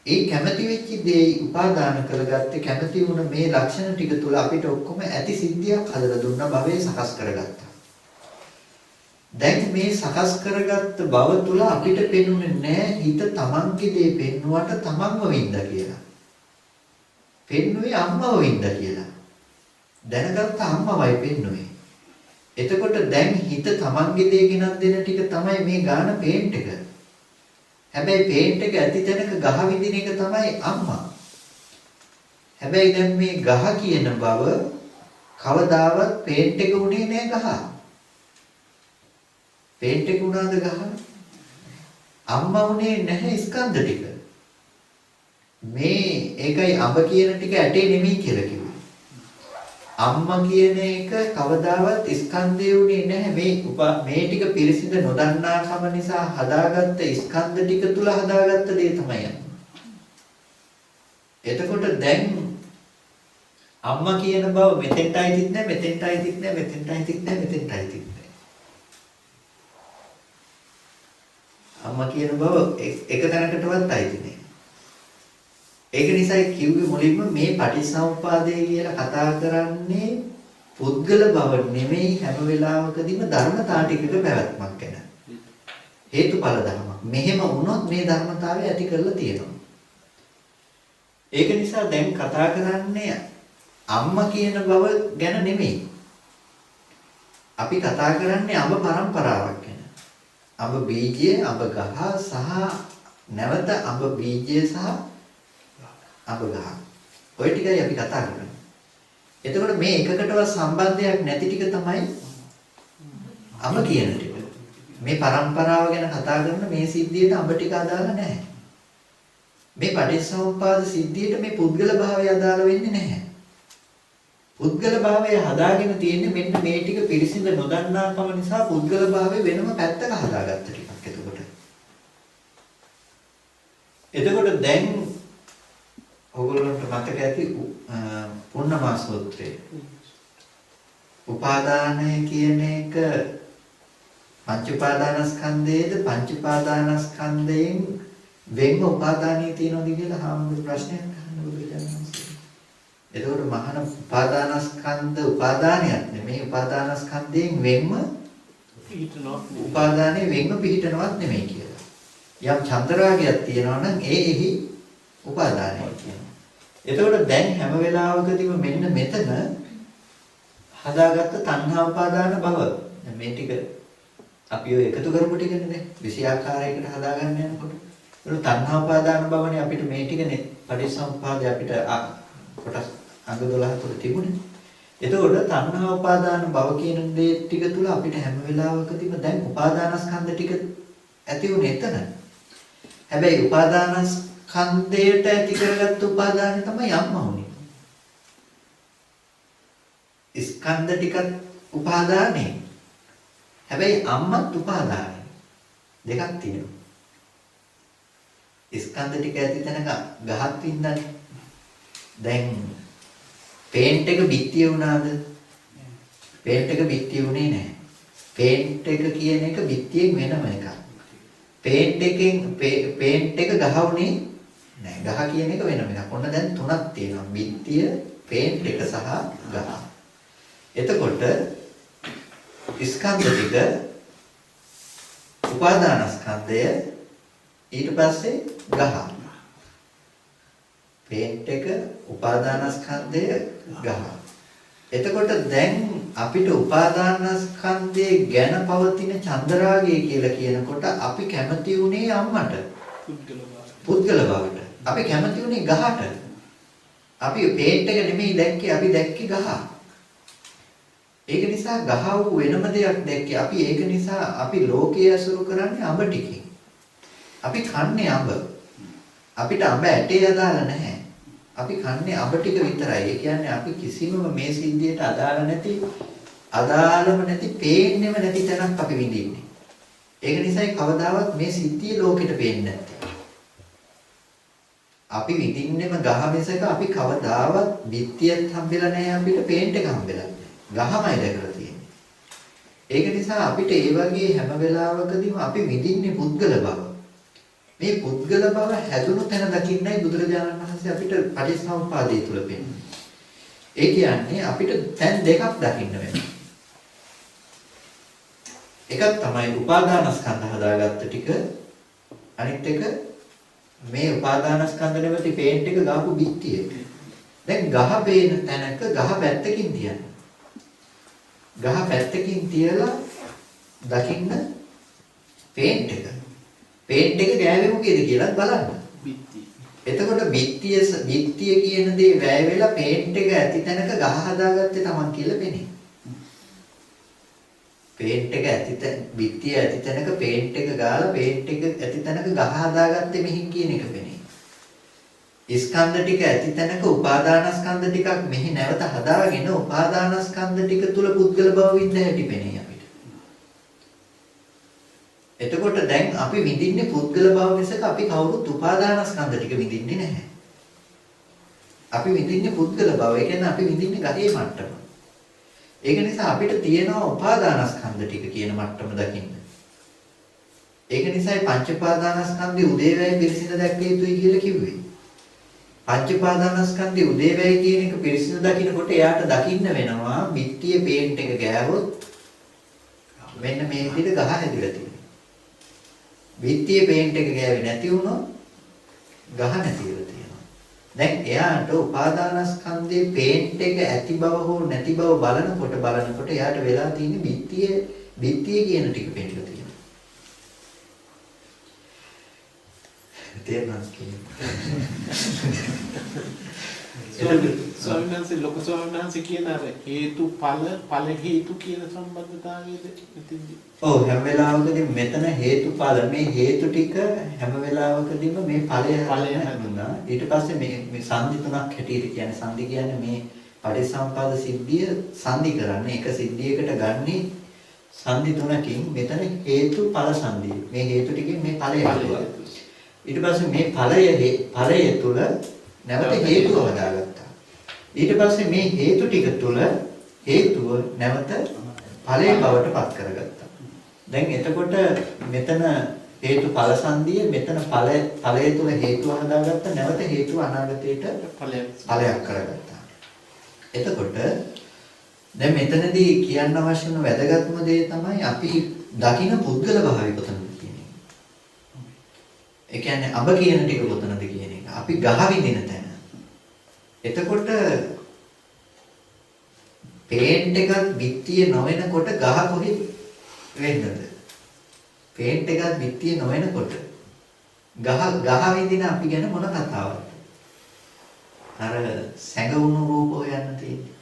S1: ඒ කැමති වෙච්ච දේ උපාදාන කරගත්තේ. කැමති වුණ මේ ලක්ෂණ ටික තුල අපිට ඔක්කොම ඇති සිද්ධියක් හදලා දුන්නා, භවයේ සකස් කරගත්තා. දැන් මේ සකස් කරගත්ත බව තුල අපිට පෙනුනේ නැහැ හිත තමන්ගේ දේ පෙන්නුවට තමන්ව වින්ද කියලා. පෙන්නුවේ අම්මව වින්ද කියලා. දැනගත්ත අම්මවයි පෙන්නුවේ. එතකොට දැන් හිත තමන්ගේ දේ ගෙනත් දෙන ටික තමයි මේ ගාන පේන්ට් එක. හැබැයි පේන්ට් එක ඇති තැනක ගහ විදින එක තමයි අම්මා. හැබැයි දැන් මේ ගහ කියන බව කවදාවත් පේන්ට් එක උනේ නෑ ගහ. පේන්ට් එක උනාද ගහ? අම්මා උනේ නැහැ ස්කන්ධ ටික. මේ ඒකයි අඹ කියන ටික ඇටේ නෙමෙයි කියලා කිව්වේ. අම්මා කියන එක කවදාවත් ස්කන්ධය උනේ නැහැ. මේ ටික පිරිසිඳ නොදන්නාකම නිසා හදාගත්ත ස්කන්ධ ටික තුල හදාගත්ත දේ තමයි. එතකොට දැන් අම්මා කියන බව මෙතෙන්ට අයිතිත් නැහැ, මෙතෙන්ට අයිතිත් නැහැ, මෙතෙන්ට අයිතිත් නැහැ, මෙතෙන්ට අයිතිත් නැහැ. අම්මා කියන බව එක තැනකටවත් අයිති නැහැ. ඒක නිසා කිව්වේ මුලින්ම මේ පටිච්චසමුප්පාදය කියලා කතා කරන්නේ පුද්ගල බව නෙමෙයි, හැම වෙලාවකදීම ධර්මතා ටිකක පැවැත්මක් ගැන. හේතුඵල ධර්මයක්. මෙහෙම වුණොත් මේ ධර්මතාවය ඇති කරලා තියෙනවා. ඒක නිසා දැන් කතා කරන්නේ අම්මා කියන බව ගැන නෙමෙයි. අපි කතා කරන්නේ අඹ පරම්පරාවක් ගැන. අඹ බීජය, අඹ ගහ සහ නැවත අඹ බීජය සහ අඹ ගහ. ඔය ටිකයි අපි කතා කරන්නේ. එතකොට මේ එකකටවත් සම්බන්ධයක් නැති ටික තමයි අඹ කියන ටික. මේ පරම්පරාව ගැන කතා කරන මේ සිද්ධියට අඹ ටික අදාළ නැහැ. මේ පටිච්චසමුප්පාද සිද්ධියට මේ පුද්ගල භාවය අදාළ වෙන්නේ නැහැ. පුද්ගල භාවය හදාගෙන තියෙන්නේ මෙන්න මේ ටික පිරිසිඳ නොදන්නාකම නිසා පුද්ගල භාවය වෙනම පැත්තක හදාගත්ත ටිකක්. එතකොට දැන් ඔයගොල්ලන්ට මතක ඇති පුන්නමා සූත්‍රය. උපාදානය කියන එක පංච උපාදානස්කන්ධයේද පංච උපාදානස්කන්ධයෙන් වෙන්ව උපාදානිය තියෙනවද කියලා හාමුදුරු ප්‍රශ්නයක් අහන්න බුදුරජාණන් වහන්සේ. එතකොට මහාන උපාදානස්කන්ධ උපාදානයක් නෙමෙයි, උපාදානස්කන්ධයෙන් වෙන්ව පිහිටනවා. උපාදානයේ වෙන්ව පිහිටනවත් නෙමෙයි කියලා. යම් චන්ද්‍රාගයක් තියෙනවා නම් එහි උපාදානය කියනවා. එතකොට දැන් හැම වෙලාවකදීම මෙන්න මෙතන හදාගත්ත තණ්හා උපාදාන භව. මේ ටික අපි ඔය එකතු කරපු ටිකනේ දැන් 20 ආකාරයකට හදාගන්න යනකොට. ඒක තණ්හා උපාදාන භවනේ අපිට මේ ටිකනේ පටිච්චසමුප්පාදේ අපිට කොටස් අංග 12 තුල තිබුණේ. එතකොට තණ්හා උපාදාන භව කියන දේ ටික තුල අපිට හැම වෙලාවකදීම දැන් උපාදානස්කන්ධ ටික ඇති උනේ එතන. හැබැයි උපාදානස්කන්ධයට ඇති කරගත්ත උපාදානය තමයි අම්මා උනේ. ස්කන්ධ ටිකත් උපාදානේ. හැබැයි අම්මත් උපාදානයි. දෙකක් තියෙනවා. ස්කන්ධ ටික ඇති තැනක ගහක් වින්දානේ. දැන් පේන්ට් එක බිත්තිය වුණාද? පේන්ට් එක බිත්තිය වුණේ නැහැ. පේන්ට් එක කියන එක බිත්තියෙන් වෙනම එකක්. පේන්ට් එක ගහ වුණේ නැහැ. ගහ කියන එක වෙනම එකක්. ඔන්න දැන් තුනක් තියෙනවා. බිත්තිය, පේන්ට් එක සහ ගහ. එතකොට ස්කන්ධ ටික උපාදානස්කන්ධය ඊට පස්සේ ගහ. පේන්ට් එක උපාදානස්කන්ධය ගහ. එතකොට දැන් අපිට උපාදානස්කන්ධයේ ගැන පවතින චන්දරාගය කියලා කියනකොට අපි කැමති උනේ අම්මට. පුද්ගල බවට. අපි කැමති උනේ ගහට. අපි පේන්ට් එක නෙමෙයි දැක්කේ, අපි දැක්කේ ගහ. ඒක නිසා ගහ වූ වෙනම දෙයක් දැක්කේ. අපි ඒක නිසා අපි ලෝකයේ අසුරු කරන්නේ අඹ ටිකෙන්. අපි කන්නේ අඹ. අපිට අඹ ඇටේ අදාළ නැහැ. අපි කන්නේ අඹ ටික විතරයි. ඒ කියන්නේ අපි කිසිම මේ සිද්ධියට අදාළම නැති, පේන්නේම නැති තැනක් අපි විඳින්නේ. ඒක නිසායි කවදාවත් මේ සිද්ධිය ලෝකෙට පේන්නේ නැත්තේ. අපි විඳින්නෙම ගහ මිසක අපි කවදාවත් බිත්තියක් හම්බෙලා නැහැ, අපිට පේන්ට් එක හම්බෙලා නැහැ. ගහමයි දැකලා තියෙන්නේ. ඒක නිසා අපිට ඒ වගේ හැම වෙලාවකදීම අපි විඳින්නේ පුද්ගල බව. මේ පුද්ගල බව හැදුණු තැන දකින්නයි බුදුරජාණන් වහන්සේ අපිට පටිච්චසමුප්පාදය තුල පෙන්නන්නේ. ඒ කියන්නේ අපිට තැන් දෙකක් දකින්න වෙනවා. එකක් තමයි උපාදානස්කන්ධ හදාගත්ත ටික. අනිත් එක මේ උපාදානස්කන්ධ නෙවෙයි පේන්ට් එක ගාපු බිත්තිය. දැන් ගහ පේන තැනක ගහ පැත්තකින් තියන්න. ගහ පැත්තකින් තියලා දකින්න පේන්ට් එක. පේන්ට් එක ගෑවේ මොකේද කියලා බලන්න. බිත්තිය. එතකොට බිත්තිය කියන දේ වැය වෙලා පේන්ට් එක ඇති තැනක ගහ හදාගත්තේ Taman කියලා පෙනේ. පේන්ට් එක බිත්තිය ඇති තැනක පේන්ට් එක ගාලා පේන්ට් එක ඇති තැනක ගහ හදාගත්තේ මෙහින් කියන එක පෙනේ. ස්කන්ධ ටික ඇති තැනක උපාදානස්කන්ධ ටිකක් මෙහි නැවත හදාගෙන උපාදානස්කන්ධ ටික තුල පුද්ගල බව විඳ හැටි පෙනේ අපිට. එතකොට දැන් අපි විඳින්නේ පුද්ගල බව මිසක අපි කවුරුත් උපාදානස්කන්ධ ටික විඳින්නේ නැහැ. අපි විඳින්නේ පුද්ගල බව. ඒ කියන්නේ අපි විඳින්නේ ගහේ මට්ටම. ඒක නිසා අපිට තියෙනවා උපාදානස්කන්ධ ටික කියන මට්ටම දකින්න. ඒක නිසායි පංච උපාදානස්කන්ධේ උදේවැය පිරිසිඳ දැක්ක යුතුයි කියලා කිව්වේ. පංච උපාදානස්කන්ධේ උදේවැය කියන එක පිරිසිදු දකින්නකොට එයාට දකින්න වෙනවා බිත්තියේ පේන්ට් එක ගෑවොත් මෙන්න මේ විදිහට ගහ හැදිලා තියෙනවා. බිත්තියේ පේන්ට් එක ගෑවේ නැති වුණොත් ගහ නැති වෙලා තියෙනවා. දැන් එයාට උපාදානස්කන්ධේ පේන්ට් එක ඇති බව හෝ නැති බව බලනකොට එයාට වෙලා තියෙන්නේ බිත්තිය කියන ටික පේන්නලා තියෙනවා. තේරුණාද කියන්නේ?
S2: ස්වාමීන් වහන්සේ ලොකු ස්වාමීන් වහන්සේ කියන අර හේතු ඵල හේතු කියන සම්බන්ධතාවයද මෙතෙන්දී?
S1: ඔව් හැම වෙලාවකදී මෙතන හේතුඵල මේ හේතු ටික හැම වෙලාවකදීම මේ ඵලය හඳුනා. ඊට පස්සේ මේ සංදි තුනක් හැටියට කියන්නේ සංදි කියන්නේ මේ පටිච්චසමුප්පාද සිද්ධිය සංදි කරන්නේ එක සිද්ධියකට ගන්නේ සංදි තුනකින් මෙතන හේතුඵල සංදිය. මේ හේතු ටිකෙන් මේ ඵලය හදුවා. ඊට පස්සේ මේ ඵලය තුල නැවත හේතුව හදාගත්තා. ඊට පස්සේ මේ හේතු ටික තුල හේතුව නැවත ඵලයේ බවට පත් කරගත්තා. දැන් එතකොට මෙතන හේතුඵල සංදිය මෙතන ඵලය තුල හේතුව හදාගත්තා. නැවත හේතුව අනාගතයට ඵලයක් කරගත්තා. එතකොට දැන් මෙතනදී කියන්න අවශ්‍ය වෙන වැදගත්ම දේ තමයි අපි දකින පුද්ගල භාවය කොතනද? ඒ කියන්නේ අඹ කියන ටික කොතනද කියන එක. අපි ගහ විඳින තැන. එතකොට පේන්ට් එකක් බිත්තිය නොවනකොට ගහ කොහෙ වෙන්නද? පේන්ට් එකක් බිත්තිය නොවනකොට ගහ විඳින අපි ගැන මොන කතාවක්ද? අර සැඟවුණු රූප හොයන්න තියෙන්නේ.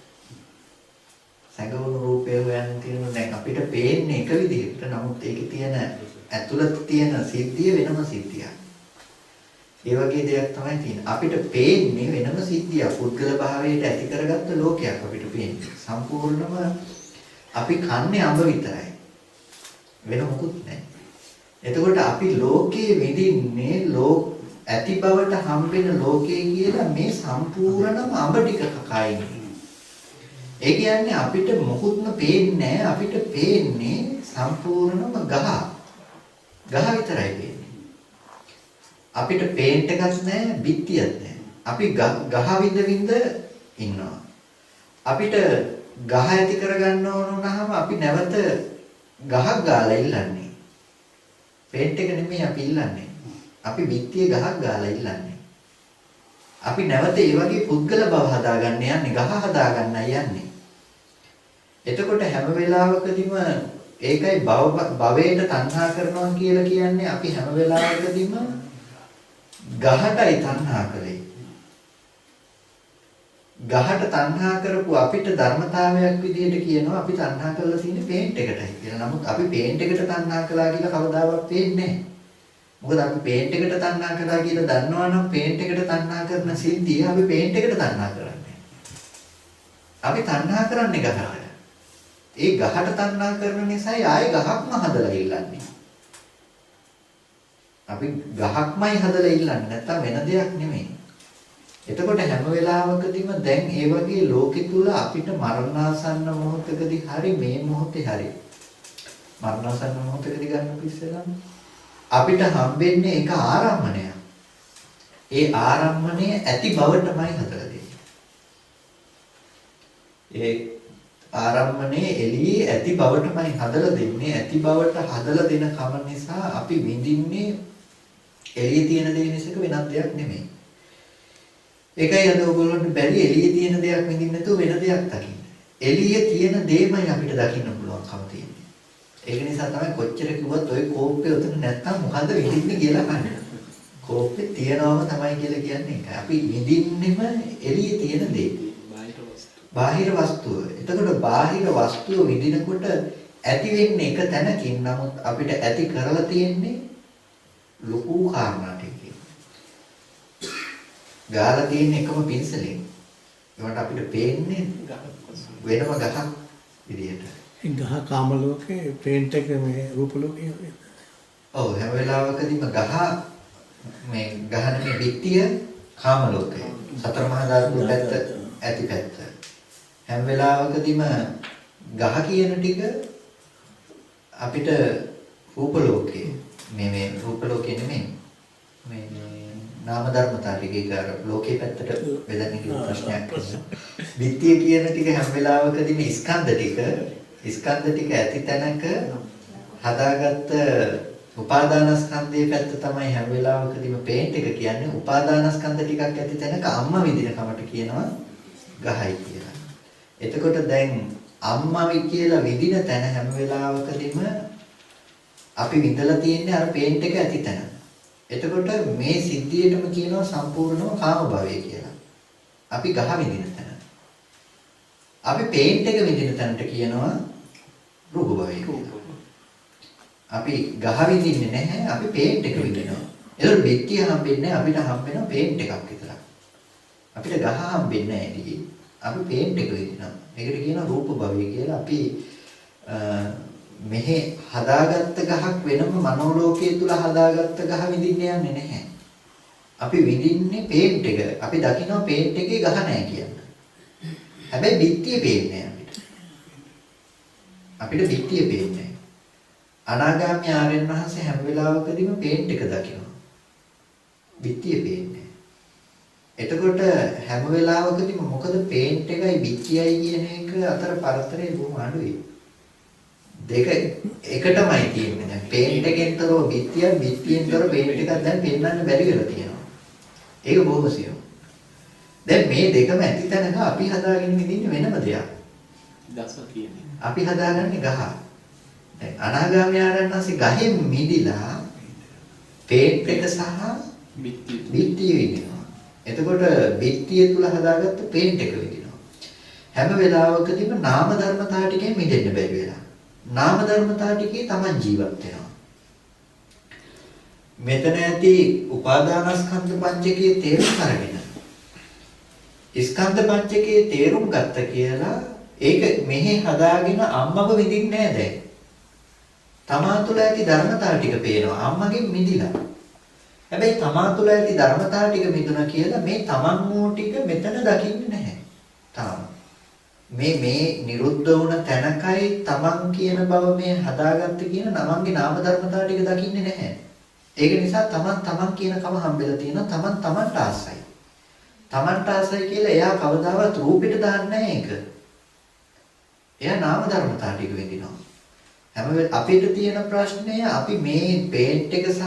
S1: සැඟවුණු රූපය හොයන්න තියෙන දැන් අපිට පේන්නේ එක විදිහකට. නමුත් ඒකේ තියෙන ඇතුළත තියෙන සිද්ධිය වෙනම සිද්ධියක්. ඒ වගේ දෙයක් තමයි තියෙන්නේ. අපිට පේන්නේ වෙනම සිද්ධියක්. පුද්ගල භාවයට ඇති කරගත්ත ලෝකයක් අපිට පේන්නේ. සම්පූර්ණම අපි කන්නේ අඹ විතරයි. වෙන මොකුත් නැහැ. එතකොට අපි ලෝකයේ විඳින්නේ ඇති බවට හම්බෙන ලෝකයේ කියලා මේ සම්පූර්ණම අඹ ටික කකා ඉන්නේ. ඒ කියන්නේ අපිට මොකුත්ම පේන්නේ නැහැ. අපිට පේන්නේ සම්පූර්ණම ගහ. ගහ විතරයි පේන්නේ. අපිට පේන්ට් එකක් නැහැ, බිත්තියක් නැහැ. අපි ගහ විඳ ඉන්නවා. අපිට ගහ ඇති කරගන්න ඕන වුණාම අපි නැවත ගහක් ගාලා ඉල්ලන්නේ. පේන්ට් එක නෙමෙයි අපි ඉල්ලන්නේ. අපි බිත්තියේ ගහක් ගාලා ඉල්ලන්නේ. අපි නැවත ඒ වගේ පුද්ගල බව හදාගන්න යන්නේ, ගහ හදාගන්න යන්නේ. එතකොට හැම වෙලාවකදීම ඒකයි භවයට තණ්හා කරනවා කියලා කියන්නේ අපි හැම වෙලාවකදීම ගහටයි තණ්හා කරේ. ගහට තණ්හා කරපු අපිට ධර්මතාවයක් විදිහට කියනවා අපි තණ්හා කරලා තියෙන්නේ පේන්ට් එකටයි කියලා. නමුත් අපි පේන්ට් එකට තණ්හා කළා කියලා කවදාවත් පේන්නේ නැහැ. මොකද අපි පේන්ට් එකට තණ්හා කළා කියලා දන්නවනම් පේන්ට් එකට තණ්හා කරන සිද්ධිය අපි පේන්ට් එකට තණ්හා කරන්නේ. අපි තණ්හා කරන්නේ ගහට. ඒ ගහට තණ්හා කරන නිසායි ආයේ ගහක්ම හදලා ඉල්ලන්නේ. අපි ගහක්මයි හදලා ඉල්ලන්නේ නැත්තම් වෙන දෙයක් නෙමෙයි. එතකොට හැම වෙලාවකදීම දැන් ඒ වගේ ලෝකෙ තුල අපිට මරණාසන්න මොහොතකදී හරි මේ මොහොතේ හරි මරණාසන්න මොහොතකදී ගන්න පිස්සෙලා අපිට හම්බෙන්නේ එක ආරම්මණයක්. ඒ ආරම්මණය ඇති බවටමයි හදලා දෙන්නේ. ඒ ආරම්මණය එළියේ ඇති බවටමයි හදලා දෙන්නේ. ඇති බවට හදලා දෙන කම නිසා අපි විඳින්නේ එළියේ තියෙන දේ මිසක වෙනත් දෙයක් නෙමෙයි. ඒකයි අද ඔයගොල්ලන්ට බැරි එළියේ තියෙන දෙයක් විඳින්න නැතුව වෙන දෙයක් දකින්න. එළියේ තියෙන දේමයි අපිට දකින්න පුළුවන්කම තියෙන්නේ. ඒක නිසා තමයි කොච්චර කිව්වත් ওই කෝප්පේ උතන නැත්තම් මොකද්ද විඳින්නේ කියලා කන්නේ. කෝප්පේ තියනවම තමයි කියලා කියන්නේ ඒකයි. අපි විඳින්නෙම එළියේ තියෙන දේ. බාහිර වස්තුව. එතකොට බාහිර වස්තුව විඳිනකොට ඇති වෙන්නේ එක තැනකින්. නමුත් අපිට ඇති කරලා තියෙන්නේ ලොකු කාරණා ටිකකින්. ගාලා තියෙන එකම පින්සලෙන්. ඒකට අපිට පේන්නේ වෙනම ගහක් විදියට.
S3: ඒ ගහ කාම ලෝකේ, පේන්ට් එක මේ රූප ලෝකේ.
S1: ඔව් හැම වෙලාවකදීම ගහ මේ ගහනේ පිටිය කාම ලෝකේ. සතර මහා ධාතු පැත්ත ඇති පැත්ත. හැම වෙලාවකදීම ගහ කියන ටික අපිට රූප ලෝකේ මේ රූප ලෝකේ නෙමෙයි මේ නාම ධර්මතා ටිකේ කර ලෝකේ පැත්තට බෙදන්නේ කියලා ප්‍රශ්නයක් තියෙනවා. විත්‍ය කියන ටික හැම වෙලාවකදීම ස්කන්ධ ටික ඇති තැනක හදාගත්ත උපාදානස්කන්ධයේ පැත්ත තමයි හැම වෙලාවකදීම පේන්ට් එක කියන්නේ. උපාදානස්කන්ධ ටිකක් ඇති තැනක අම්මා විදින කමට කියනවා ගහයි කියලා. එතකොට දැන් අම්මාවි කියලා විදින තැන හැම වෙලාවකදීම අපි විඳලා තියෙන්නේ අර පේන්ට් එක ඇති තැන. එතකොට මේ සිද්ධියටම කියනවා සම්පූර්ණව කාම භවය කියලා. අපි ගහ විඳින තැන. අපි පේන්ට් එක විඳින තැනට කියනවා රූප භවය කියලා. අපි ගහ විඳින්නේ නැහැ, අපි පේන්ට් එක විඳිනවා. ඒතකොට බෙක්කිය හම්බෙන්නේ අපිට හම්බෙන පේන්ට් එකක් විතරක්. අපිට ගහ හම්බෙන්නේ නැහැ. අපි පේන්ට් එක විඳිනවා. මේකට කියනවා රූප භවය කියලා. අපි මෙහි හදාගත්ත ගහක් වෙනම මනෝලෝකයේ තුල හදාගත්ත ගහ විඳින්න යන්නේ නැහැ. අපි විඳින්නේ පේන්ට් එක. අපි දකිනවා පේන්ට් එකේ ගහ නැහැ කියන. හැබැයි බිත්තිය පේන්නේ අපිට. අපිට බිත්තිය පේන්නේ. අනාගාමී ආර්යයන් වහන්සේ හැම වෙලාවකදීම පේන්ට් එක දකිනවා. බිත්තිය පේන්නේ. එතකොට හැම වෙලාවකදීම මොකද පේන්ට් එකයි බිත්තියයි කියන එක අතර පරතරය බොහොම අඩුයි. දෙක එකටමයි තියෙන්නේ. දැන් පේන්ට් එකෙන්තරෝ බිත්තිය, බිත්තියෙන්තරෝ පේන්ට් එකක් දැන් පෙන්වන්න බැරි වෙලා තියෙනවා. ඒක බොහොම සියුම්. දැන් මේ දෙකම ඇති තැනක අපි හදාගෙන ඉඳින්නේ වෙනම දෙයක්.
S2: දස කියන්නේ.
S1: අපි හදාගන්නේ ගහ. දැන් අනාගාමී ආරණ්‍යන්සේ ගහෙන් මිදිලා පේන්ට් එක සහ බිත්තිය විදිනවා. එතකොට බිත්තිය තුල හදාගත්ත පේන්ට් එක විදිනවා. හැම වෙලාවකදීම නාම ධර්මතාව ටිකෙන් මිදෙන්න බැරි වෙලා. නාම ධර්මතාව ටිකේ Taman ජීවත් වෙනවා. මෙතන ඇති උපාදානස්කන්ධ පංචකයේ තේරුම් අරගෙන ස්කන්ධ පංචකයේ තේරුම් ගත්ත කියලා ඒක මෙහි හදාගෙන අම්මව විඳින්නේ නැහැ දැන්. තමා තුළ ඇති ධර්මතාව ටික පේනවා. අම්මගෙන් මිදිලා. හැබැයි තමා තුළ ඇති ධර්මතාව ටික මිදුණා කියලා මේ තමන් වූ ටික මෙතන දකින්නේ නැහැ. තාම. මේ නිරුද්ධ වුණ තැනකයි තමන් කියන බව මේ හදාගත්තේ කියන නමන්ගේ නාම ධර්මතාව ටික දකින්නේ නැහැ. ඒක නිසා තමන් කියන කම හම්බෙලා තියෙනවා. තමන්ට ආසයි. තමන්ට ආසයි කියලා එයා කවදාවත් රූපෙට දාන්නේ නැහැ ඒක. එයා නාම ධර්මතාව ටික විඳිනවා. අපිට තියෙන ප්‍රශ්නය අපි මේ පේන්ට් එක සහ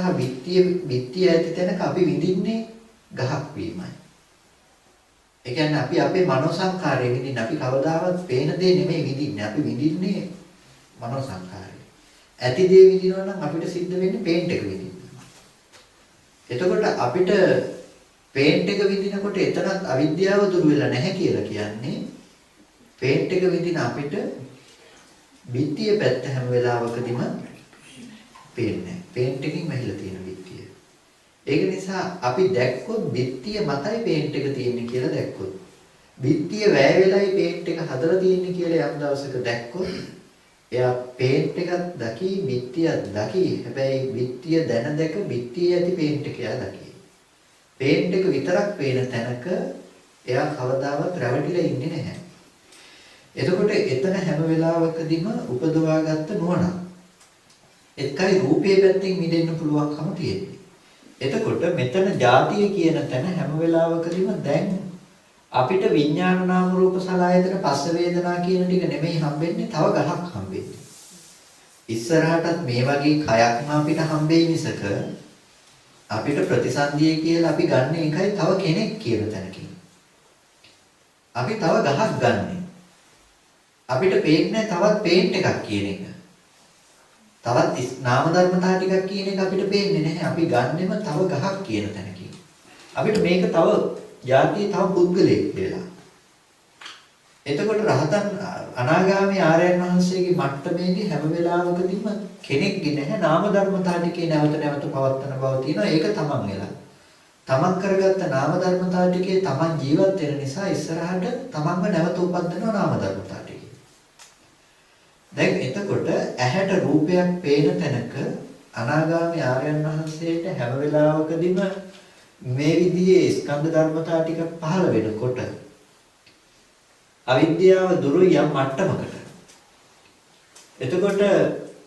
S1: බිත්තිය ඇති තැනක අපි විඳින්නේ ගහක් වීමයි. ඒ කියන්නේ අපි අපේ මනෝ සංකාරය විඳින්න අපි කවදාවත් පේන දේ නෙමෙයි විඳින්නේ. අපි විඳින්නේ මනෝ සංකාරය. ඇති දේ විඳිනවා නම් අපිට සිද්ධ වෙන්නේ පේන්ට් එක විඳින්න. එතකොට අපිට පේන්ට් එක විඳිනකොට එතනත් අවිද්‍යාව දුරු වෙලා නැහැ කියලා කියන්නේ පේන්ට් එක විඳින අපිට බිත්තිය පැත්ත හැම වෙලාවකදීම පේන්නේ. පේන්ට් එකකින් වැහිලා තියෙන බිත්තිය. ඒක නිසා අපි දැක්කොත් බිත්තිය මතයි පේන්ට් එක තියෙන්නේ කියලා දැක්කොත්. බිත්තිය වැය වෙලයි පේන්ට් එක හදලා තියෙන්නේ කියලා යම් දවසක දැක්කොත් එයා පේන්ට් එකක් දකි බිත්තියක් දකි. හැබැයි බිත්තිය දැන දැක බිත්තිය ඇති පේන්ට් එක එයා දකි. පේන්ට් එක විතරක් පේන තැනක එයා කවදාවත් රැවටිලා ඉන්නේ නැහැ. එතකොට එතන හැම වෙලාවකදීම උපදවාගත්ත නුවණ. ඒකයි රූපයේ පැත්තෙන් මිදෙන්න පුළුවන්කම තියෙන්නේ. එතකොට මෙතන ಜಾතිය කියන තැන හැම වෙලාවකදීම දැන් අපිට විඥාන නාම රූප සලආයතන පස්ස වේදනා කියන ටික නෙමෙයි හම්බෙන්නේ, තව ගහක් හම්බෙන්නේ. ඉස්සරහටත් මේ වගේ කයක්ම අපිට හම්බෙයි මිසක අපිට ප්‍රතිසන්දිය කියලා අපි ගන්න එකයි තව කෙනෙක් කියන තැනකින්. අපි තව ගහක් ගන්නෙ. අපිට පේන්නේ තවත් පේන්ට් එකක් කියන එක. තවත් නාම ධර්මතා ටිකක් කියන එක අපිට පේන්නේ නැහැ. අපි ගන්නෙම තව ගහක් කියන තැනකින්. අපිට මේක තව ಜಾතිය තව පුද්ගලයෙක් කියලා. එතකොට රහතන් අනාගාමී ආර්යයන් වහන්සේගේ මට්ටමේදී හැම වෙලාවකදීම කෙනෙක්ගේ නැහැ නාම ධර්මතා ටිකේ නැවත නැවත පවත්තන බව තියෙනවා. ඒක තමන් වෙලා. තමන් කරගත්ත නාම ධර්මතා ටිකේ තමන් ජීවත් වෙන නිසා ඉස්සරහට තමන්ව නැවත උපදිනවා නාම ධර්මතා ටික. දැන් එතකොට ඇහැට රූපයක් පේන තැනක අනාගාමී ආර්යයන් වහන්සේට හැම වෙලාවකදීම මේ විදිහේ ස්කන්ධ ධර්මතා ටික පහළ වෙනකොට අවිද්‍යාව දුරු යම් මට්ටමකට. එතකොට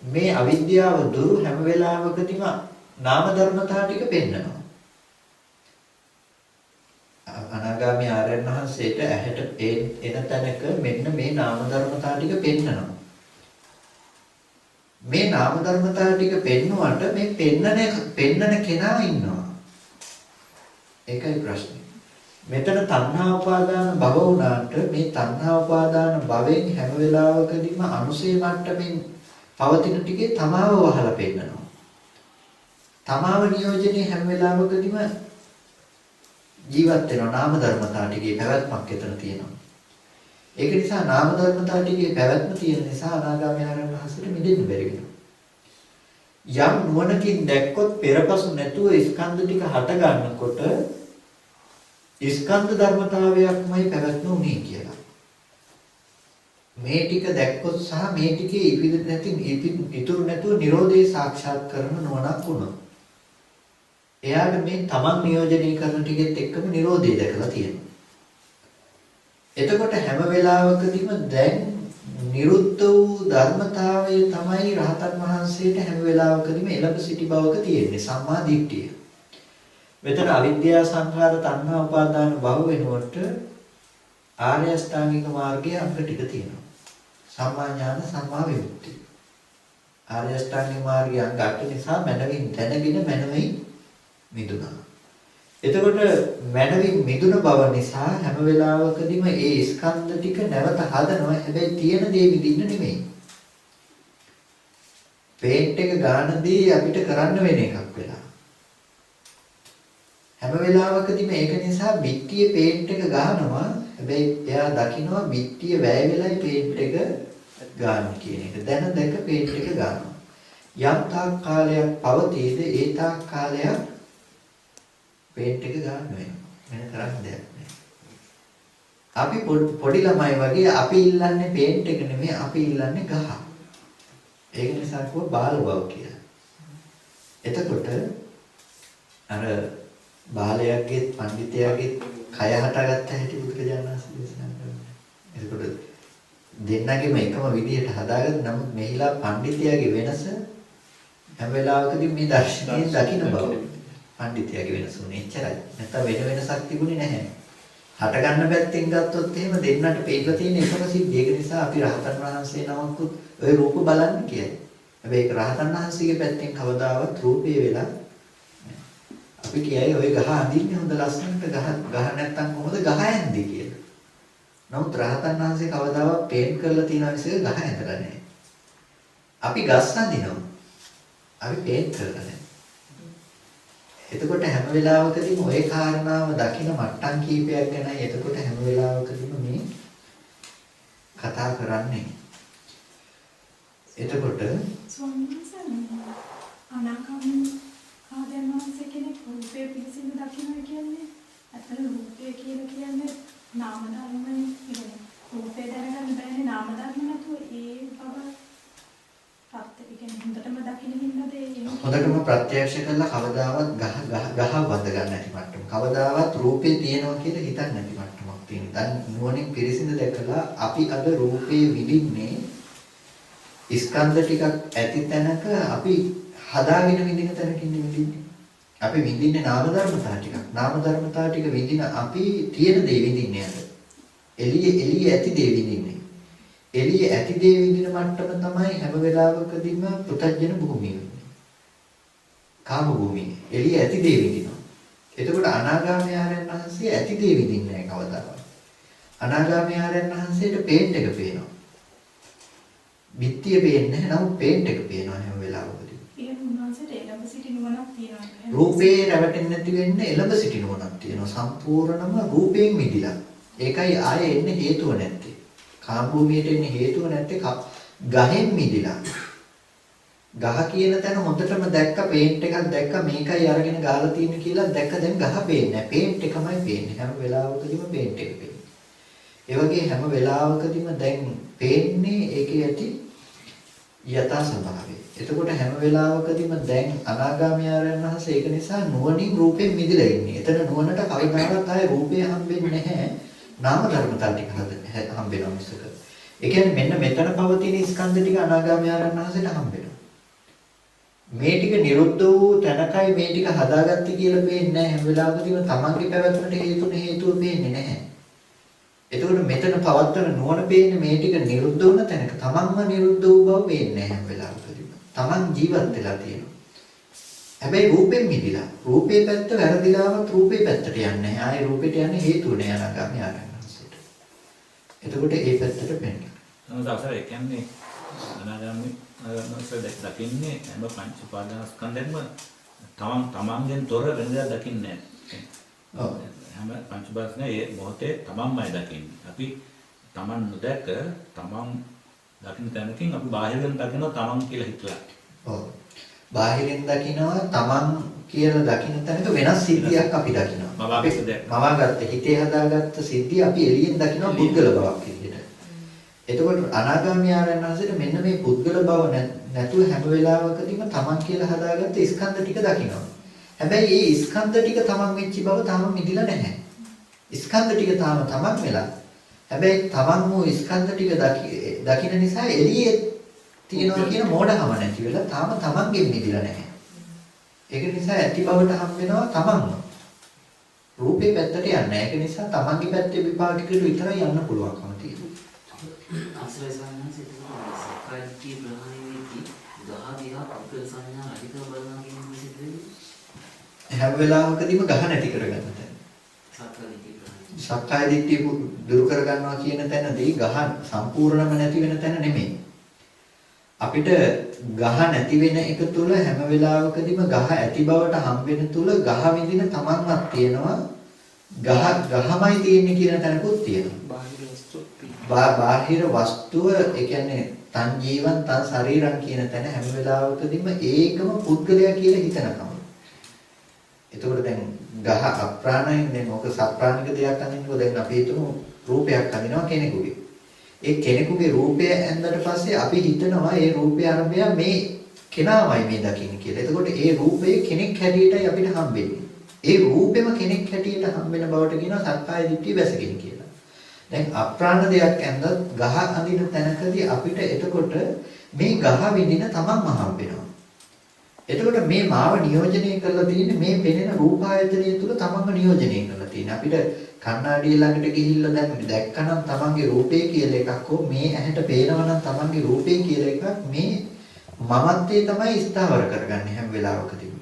S1: මේ අවිද්‍යාව දුරු හැම වෙලාවකදීම නාම ධර්මතා ටික පෙන්නනවා. අනාගාමී ආර්යයන් වහන්සේට ඇහැට එන තැනක මෙන්න මේ නාම ධර්මතා ටික පෙන්නනවා. මේ නාම ධර්මතා ටික පෙන්නුවට මේ පෙන්නන කෙනා ඉන්නවා. ඒකයි ප්‍රශ්නේ. මෙතන තණ්හා උපාදාන භව වුණාට මේ තණ්හා උපාදාන භවෙන් හැම වෙලාවකදීම අනුසේ මට්ටමින් පවතින ටිකේ තමාව වහලා පෙන්නනවා. තමාව නියෝජනයේ හැම වෙලාවකදීම ජීවත් වෙනවා. නාම ධර්මතා ටිකේ පැවැත්මක් එතන තියෙනවා. ඒක නිසා නාම ධර්මතා ටිකේ පැවැත්ම තියෙන නිසා අනාගාමී ආරයන් වහන්සේට මිදෙන්න බැරි වෙනවා. යම් නුවණකින් දැක්කොත් පෙරපසු නැතුව ස්කන්ධ ටික හට ගන්නකොට ස්කන්ධ ධර්මතාවයක්මයි පැවැත්ම උනේ කියලා. මේ ටික දැක්කොත් සහ මේ ටිකේ ඉතුරු නැතුව Nirodhe සාක්ෂාත් කරන නුවණක් වුණා. එයාට මේ තමන් නියෝජනය කරන ටිකෙත් එක්කම Nirodhe දැකලා තියෙනවා. එතකොට හැම වෙලාවකදීම දැන් නිරුද්ධ වූ ධර්මතාවය තමයි රහතන් වහන්සේට හැම වෙලාවකදීම එළඹ සිටි බවක තියෙන්නේ සම්මා දිට්ඨිය. මෙතන අවිද්‍යාව සංඛාර තණ්හා උපාදාන භව වෙනුවට ආර්ය අෂ්ටාංගික මාර්ගයේ අංග ටික තියෙනවා. සම්මා ඥාන සම්මා විමුක්තිය. ආර්ය අෂ්ටාංගික මාර්ගයේ අංග 8 නිසා මනමින් දැනගෙන මනමින් මිදුණා. එතකොට මනමින් මිදුණ බව නිසා හැම වෙලාවකදීම ඒ ස්කන්ධ ටික නැවත හදනවා. හැබැයි තියෙන දේ විඳින්න නෙමෙයි. පේන්ට් එක ගන්නදී අපිට කරන්න වෙන එකක් වෙලා. හැම වෙලාවකදීම ඒක නිසා බිත්තියේ පේන්ට් එක ගන්නවා. හැබැයි එයා දකිනවා බිත්තිය වැය වෙලයි පේන්ට් එක ගන්න කියන එක. දැන දැක පේන්ට් එක ගන්නවා. යම් තාක් කාලයක් පවතීද ඒ තාක් කාලයක් පේන්ට් එක ගන්න වෙනවා. වෙන කරන්න දෙයක් නෑ. අපි පොඩි ළමයි වගේ අපි ඉල්ලන්නේ පේන්ට් එක නෙමෙයි අපි ඉල්ලන්නේ ගහ. ඒක නිසා කිව්ව බාල බව කියලා. එතකොට අර බාලයාගේ පඬිතයාගේ කය හටගත්ත හැටි බුදුරජාණන් වහන්සේ දේශනා කරනවා. එතකොට දෙන්නගේම එකම විදිහට හදාගන්න නමුත් මෙහිලා පඬිතයාගේ වෙනස හැම වෙලාවකදී මේ දර්ශනයේ දකින්න බව. පඬිතයාගේ වෙනස උනේ එච්චරයි. නැත්නම් වෙන වෙනසක් තිබුණේ නැහැ. හට ගන්න පැත්තෙන් ගත්තොත් එහෙම දෙන්නට පෙන්නලා තියෙන එකම සිද්ධිය. ඒක නිසා අපි රහතන් වහන්සේ නමකුත් ওই රූප බලන්න කියයි. හැබැයි ඒක රහතන් වහන්සේගේ පැත්තෙන් කවදාවත් රූපේ වෙලා අපි කියයි ওই ගහ අඳින්නේ හොඳ ලස්සනට ගහ නැත්තම් කොහොමද ගහ ඇඳි කියලා. නමුත් රහතන් වහන්සේ කවදාවත් පේන්ට් කරලා තියෙන විදිහට ගහ ඇඳලා නැහැ. අපි ගස් අඳිනවා. අපි පේන්ට් කරලා නැහැ. එතකොට හැම වෙලාවකදීම ওই කාරණාව දකින මට්ටම් කීපයක් ගැනයි එතකොට හැම වෙලාවකදීම මේ කතා කරන්නේ. එතකොට
S4: අනාගාමී ආදර්ශ කෙනෙක් රූපේ පිළිසිඳ දකින්න කියන්නේ අතන රූපය කියලා කියන්නේ නාම ධර්මනේ කියන්නේ රූපේ දැනගන්න බෑනේ නාම ධර්ම නැතුව ඒ බව ප්‍රත්‍ය කියන්නේ හොඳටම දකින්න හින්දාද
S1: හොඳටම ප්‍රත්‍යක්ෂ කරලා කවදාවත් ගහ වඳ ගන්න නැති මට්ටම. කවදාවත් රූපේ තියෙනවා කියලා හිතන්නේ නැති මට්ටමක් තියෙනවා. දැන් නුවණින් පිරිසිඳ දැකලා අපි අද රූපේ විඳින්නේ ස්කන්ධ ටිකක් ඇති තැනක අපි හදාගෙන විඳින තැනකින් විඳින්නේ. අපි විඳින්නේ නාම ධර්මතා ටිකක්. නාම ධර්මතා ටික විඳින අපි තියෙන දේ විඳින්නේ අද. එළිය ඇති දේ විඳින්නේ. එළිය ඇති දේ විඳින මට්ටම තමයි හැම වෙලාවකදීම පුතඥන භූමිය වෙන්නේ. කාම භූමිය. එළිය ඇති දේ විඳිනවා. එතකොට අනාගාමී ආරයන් වහන්සේ ඇති දේ විඳින්නේ නැහැ කවදාවත්. අනාගාමී ආරයන් වහන්සේට පේන්ට් එක පේනවා. බිත්තිය පේන්නේ නැහැ නමුත් පේන්ට් එක පේනවා හැම වෙලාවකදී.
S4: ඒ උන්වහන්සේට එළඹ සිටි නුවණක් තියෙනවා.
S1: රූපේ රැවටෙන්නේ නැති වෙන්නේ එළඹ සිටි නුවණක් තියෙනවා. සම්පූර්ණම රූපයෙන් මිදිලා. ඒකයි ආයේ එන්නේ හේතුව නැත්තේ. කාම භූමියට එන්නේ හේතුව නැත්තේ ගහෙන් මිදිලා. ගහ කියන තැන හොඳටම දැක්ක පේන්ට් එකක් දැක්ක මේකයි අරගෙන ගාලා තියෙන්නේ කියලා දැක්ක දැන් ගහ පේන්නේ නැහැ. පේන්ට් එකමයි පේන්නේ. හැම වෙලාවකදීම පේන්ට් එක පේන්නේ. ඒ වගේ හැම වෙලාවකදීම දැන් පේන්නේ ඒකේ ඇති යථා ස්වභාවය. එතකොට හැම වෙලාවකදීම දැන් අනාගාමී ආරයන් වහන්සේ ඒක නිසා නුවණින් රූපයෙන් මිදලා ඉන්නේ. එතන නුවණට කවදාවත් ආයේ රූපය හම්බෙන්නේ නැහැ. නාම ධර්මතා ටික හම්බෙනවා මිසක. ඒ කියන්නේ මෙන්න මෙතන පවතින ස්කන්ධ ටික අනාගාමී ආරයන් වහන්සේට හම්බෙනවා. මේ ටික නිරුද්ධ වූ තැනකයි මේ ටික හදාගත්තේ කියලා පේන්නේ නැහැ. හැම වෙලාවකදීම තමන්ගේ පැවැත්මට හේතුව පේන්නේ නැහැ. එතකොට මෙතන පවත්තන නුවණ පේන්නේ මේ ටික නිරුද්ධ වුණ තැනක තමන්ම නිරුද්ධ වූ බව පේන්නේ නැහැ හැම වෙලාවකදීම. තමන් ජීවත් වෙලා තියෙනවා. හැබැයි රූපෙන් මිදිලා. රූපේ පැත්ත වැරදිලාවත් රූපේ පැත්තට යන්නේ නැහැ. ආයේ රූපෙට යන්නේ හේතුව නෑ අනාගාමී ආරයන්වහන්සේට. එතකොට ඒ පැත්තට පෙන්නේ.
S5: නමුත් අවසර ඒ කියන්නේ අනාගාමී ආරයන්වහන්සේ දකින්නේ හැම පංච උපාදානස්කන්ධෙන්ම තමන්ගෙන් තොර වෙන දෙයක් දකින්නේ නැහැ.
S1: ඔව්.
S5: හැම පංච උපාදානස්කන්ධය ඒ මොහොතේ තමන්මයි දකින්නේ. අපි තමන් නොදැක තමන් දකින්න තැනකින් අපි බාහිරින් දකිනවා තමන් කියලා හිතලා.
S1: ඔව්. බාහිරින් දකිනවා තමන් කියලා දකින්න තැනක වෙනස් සිද්ධියක් අපි දකිනවා. මවාගත්ත හිතේ හදාගත්ත සිද්ධිය අපි එළියෙන් දකිනවා පුද්ගල බවක් විදිහට. එතකොට අනාගාමී ආරයන් වහන්සේට මෙන්න මේ පුද්ගල බව නැතුව හැම වෙලාවකදීම තමන් කියලා හදාගත්ත ස්කන්ධ ටික දකිනවා. හැබැයි මේ ස්කන්ධ ටික තමන් වෙච්ච බව තාම මිදිලා නැහැ. ස්කන්ධ ටික තාම තමන් වෙලා. හැබැයි තමන් වූ ස්කන්ධ ටික දකින නිසා එළියේ තියනවා කියන මෝඩකම නැති වෙලා තාම තමන්ගෙන් මිදිලා නැහැ. ඒක නිසා ඇති බවට හම් වෙනවා තමන්ම. රූපේ පැත්තට යන්නේ නැහැ. ඒක නිසා තමන්ගේ පැත්තේ විපාකෙකට විතරයි යන්න පුළුවන්කම තියෙනවා.
S6: අසල සංඥා සක්කායටි ප්‍රහාණයේදී දහදියා අපේ සංඥා අධික බලනවා කියන විදිහට
S1: හැම වෙලාවකදීම ගහ නැති කරගන්න තැන. සක්කාය දිට්ඨිය දුරු කරගන්නවා කියන තැනදී ගහ සම්පූර්ණම නැති වෙන තැන නෙමෙයි. අපිට ගහ නැති වෙන එක තුල හැම වෙලාවකදීම ගහ ඇති බවට හම් වෙන තුල ගහ විඳින තමන්වත් තියෙනවා. ගහමයි තියෙන්නේ කියන තැනකුත් තියෙනවා. බාහිර වස්තුව ඒ කියන්නේ තන් ජීවන් තන් ශරීරම් කියන තැන හැම වෙලාවකදීම ඒකම පුද්ගලයා කියලා හිතනකම. එතකොට දැන් ගහ අප්‍රාණයෙන් දැන් ඔක සප්‍රාණික දෙයක් අඳින්නකො දැන් අපි හිතමු රූපයක් අඳිනවා කෙනෙකුගේ. ඒ කෙනෙකුගේ රූපය ඇඳලා පස්සේ අපි හිතනවා ඒ රූපය අරබය මේ කෙනාමයි මේ දකින්නේ කියලා. එතකොට ඒ රූපය කෙනෙක් හැටියටයි අපිට හම්බෙන්නේ. ඒ රූපෙම කෙනෙක් හැටියට හම්බෙන බවට කියනවා සක්කාය දිට්ඨිය වැසගෙන කියලා. දැන් අප්‍රාණ දෙයක් ඇඳත් ගහ අඳින තැනකදී අපිට එතකොට මේ ගහ විඳින තමන්ම හම්බෙනවා. එතකොට මේ මාව නියෝජනය කරලා තියෙන්නේ මේ පෙනෙන රූපායතනය තුල තමන්ව නියෝජනය කරලා තියෙන්නේ. අපිට කණ්ණාඩිය ළඟට ගිහිල්ලා දැක්කනම් තමන්ගේ රූපේ කියලා එකක් හෝ මේ ඇහැට පේනවා නම් තමන්ගේ රූපේ කියලා එකක් මේ මමත්වයේ තමයි ස්ථාවර කරගන්නේ හැම වෙලාවකදීම.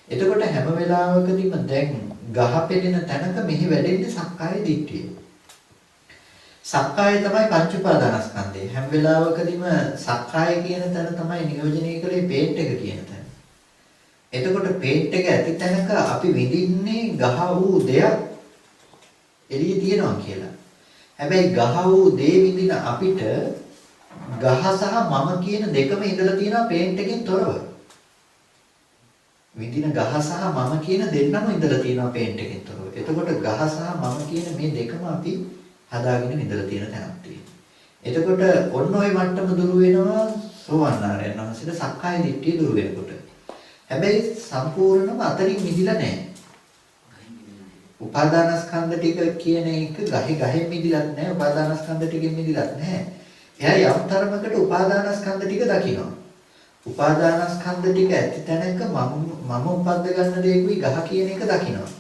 S1: එතකොට හැම වෙලාවකදීම දැන් ගහ පෙනෙන තැනක මෙහි වැඩෙන්නේ සක්කාය දිට්ඨිය. සක්කාය තමයි පංච උපාදානස්කන්ධය. හැම වෙලාවකදීම සක්කාය කියන තැන තමයි නියෝජනය කළේ පේන්ට් එක කියන තැන. එතකොට පේන්ට් එක ඇති තැනක අපි විඳින්නේ ගහ වූ දෙයක් එළියේ තියෙනවා කියලා. හැබැයි ගහ වූ දේ විඳින අපිට ගහ සහ මම කියන දෙකම ඉඳලා තියෙනවා පේන්ට් එකෙන් තොරව. විඳින ගහ සහ මම කියන දෙන්නම ඉඳලා තියෙනවා පේන්ට් එකෙන් තොරව. එතකොට ගහ සහ මම කියන මේ දෙකම අපි හදාගෙන ඉඳලා තියෙන තැනක් තියෙනවා. එතකොට ඔන්න ඔය මට්ටම දුරු වෙනවා සෝවාන් ආරයන් වහන්සේට සක්කාය දිට්ඨිය දුරු වෙනකොට. හැබැයි සම්පූර්ණම අතරින් මිදිලා නැහැ. උපාදානස්කන්ධ ටික කියන එක ගහෙන් මිදිලත් නැහැ. උපාදානස්කන්ධ ටිකෙන් මිදිලත් නැහැ. එයා යම් තරමකට උපාදානස්කන්ධ ටික දකිනවා. උපාදානස්කන්ධ ටික ඇති තැනක මම උපද්ද ගන්න දෙයකුයි ගහ කියන එක දකිනවා.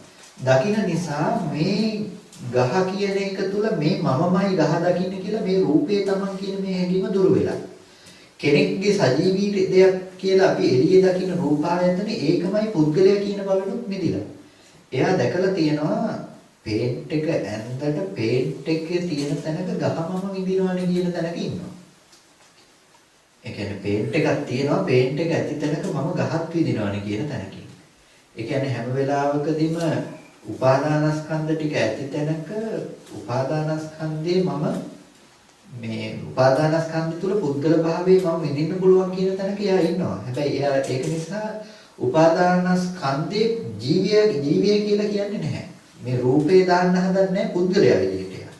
S1: දකින නිසා මේ ගහ කියන එක තුල මේ මමමයි ගහ දකින්නේ කියලා මේ රූපේ Taman කියන මේ හැඟීම දුර වෙලා. කෙනෙක්ගේ සජීවී දෙයක් කියලා අපි එළියේ දකින රූපායතනේ ඒකමයි පුද්ගලයා කියන බවලුත් මිදිලා. එයා දැකලා තියෙනවා පේන්ට් එක ඇඳට පේන්ට් එකේ තියෙන තැනක ගහමම විඳිනවනේ කියන තැනක ඉන්නවා. ඒ කියන්නේ පේන්ට් එකක් තියෙනවා පේන්ට් එක ඇති තැනක මම ගහත් විඳිනවනේ කියන තැනකින්. ඒ කියන්නේ හැම වෙලාවකදීම උපාදානස්කන්ධ ටික ඇති තැනක උපාදානස්කන්ධේ මම මේ උපාදානස්කන්ධ තුල පුද්ගල භාවයේ මම විඳින්න පුළුවන් කියන තැනක එයා ඉන්නවා. හැබැයි එයා ඒක නිසා උපාදානස්කන්ධේ ජීවිය කියලා කියන්නේ නැහැ. මේ රූපේ දාන්න හදන්නේ පුද්ගලයා විදිහට එයා.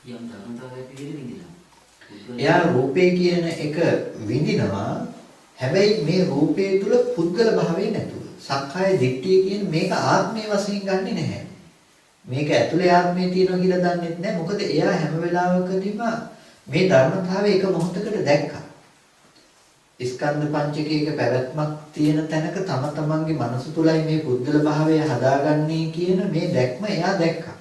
S6: යම් ධර්මතාවයක් විදිහට විඳිනවා.
S1: එයා රූපේ කියන එක විඳිනවා. හැබැයි මේ රූපේ තුල පුද්ගල භාවය නැතුව. සක්කාය දිට්ඨිය කියන මේක ආත්මය වශයෙන් ගන්නෙ නැහැ. මේක ඇතුලේ ආත්මය තියෙනවා කියලා දන්නෙත් නැහැ. මොකද එයා හැම වෙලාවකදීම මේ ධර්මතාවය එක මොහොතකට දැක්කා. ස්කන්ධ පංචකයක පැවැත්මක් තියෙන තැනක තම තමන්ගේ මනස තුලයි මේ පුද්ගල භාවය හදාගන්නේ කියන මේ දැක්ම එයා දැක්කා.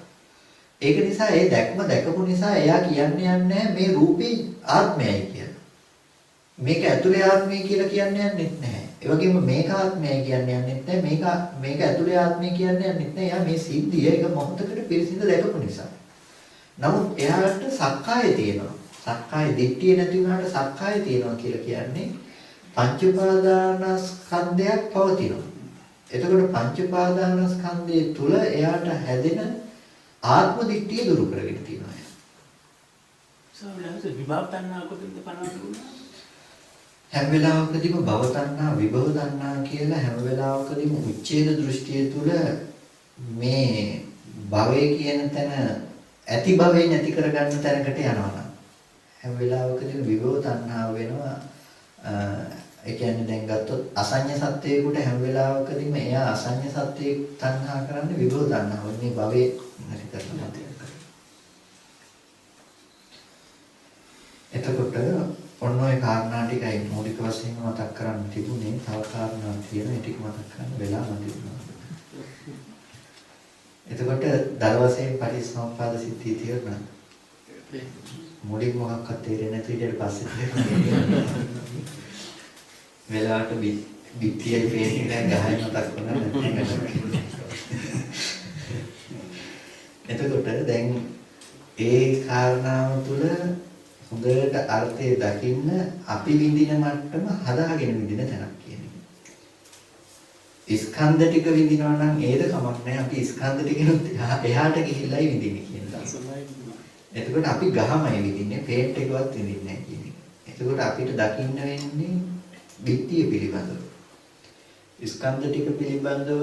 S1: ඒක නිසා ඒ දැක්ම දැකපු නිසා එයා කියන්නේ යන්නේ මේ රූපේ ආත්මයයි කියලා. මේක ඇතුලේ ආත්මය කියලා කියන්නේ යන්නේ නැහැ. ඒ වගේම මේක ආත්මයයි කියන්නේ යන්නේ නැහැ. මේක ඇතුලේ ආත්මය කියන්නේ යන්නේ නැහැ. එයා මේ සිද්ධිය එක මොහොතකට පිරිසිදු දැකපු නිසා. නමුත් එයාට සක්කාය තියෙනවා. සක්කාය දිට්ඨිය නැති වුණාට සක්කාය තියෙනවා කියලා කියන්නේ පංච උපාදානස්කන්ධයක් පවතිනවා. එතකොට පංච උපාදානස්කන්ධයේ තුල එයාට හැදෙන ආත්ම දිට්ඨිය දුරු කරගෙන තියෙනවා.
S2: සෝලංශ විභව තණ්හා කොටින්ද පනවන්නේ?
S1: හැම වෙලාවකදීම භව තණ්හා විභව තණ්හා කියලා හැම වෙලාවකදීම උච්ඡේද දෘෂ්ටිය තුල මේ භවය කියන තැන ඇති භවේ නැති කරගන්න තැනකට යනවා. හැම වෙලාවකදීම විභව තණ්හා වෙනවා. ඒ කියන්නේ දැන් ගත්තොත් අසඤ්ඤ සත්‍යයකට හැම වෙලාවකදීම එයා අසඤ්ඤ සත්‍යයේ තණ්හා කරන්නේ විභව තණ්හාව. මේ භවයේ නැති කරනවා. එතකොට ඔන්න ඔය කාරණා ටිකයි මූලික වශයෙන් මතක් කරන්න තිබුණේ. තව කාරණා තියෙනවා ඒ ටික මතක් කරන්න වෙලා නැති වුණා. එතකොට දල වශයෙන් පටිච්චසමුප්පාද සිද්ධිය තියෙනවා. මුලින් මොකක්වත් තේරෙන්නේ නැති ඊට පස්සේ තේරෙනවා. වෙලාවට බිත්තියයි පේන්නේ නැහැ ගහයි මතක් වුණා නැත්නම්. එතකොට දැන් ඒ කාරණාව තුළ හොඳට අර්ථය දකින්න අපි විඳින මට්ටම හදාගෙන විඳින තැනක් කියන්නේ. ස්කන්ධ ටික විඳිනවා නම් ඒද කමක් නැහැ. අපි ස්කන්ධ ටිකෙනුත් එහාට ගිහිල්ලායි විඳින්නේ කියන දවස. එතකොට අපි ගහමයි විඳින්නේ, පේන්ට් එකවත් විඳින්නේ නැහැ කියන එක. එතකොට අපිට දකින්න වෙන්නේ බිත්තිය පිළිබඳව. ස්කන්ධ ටික පිළිබඳව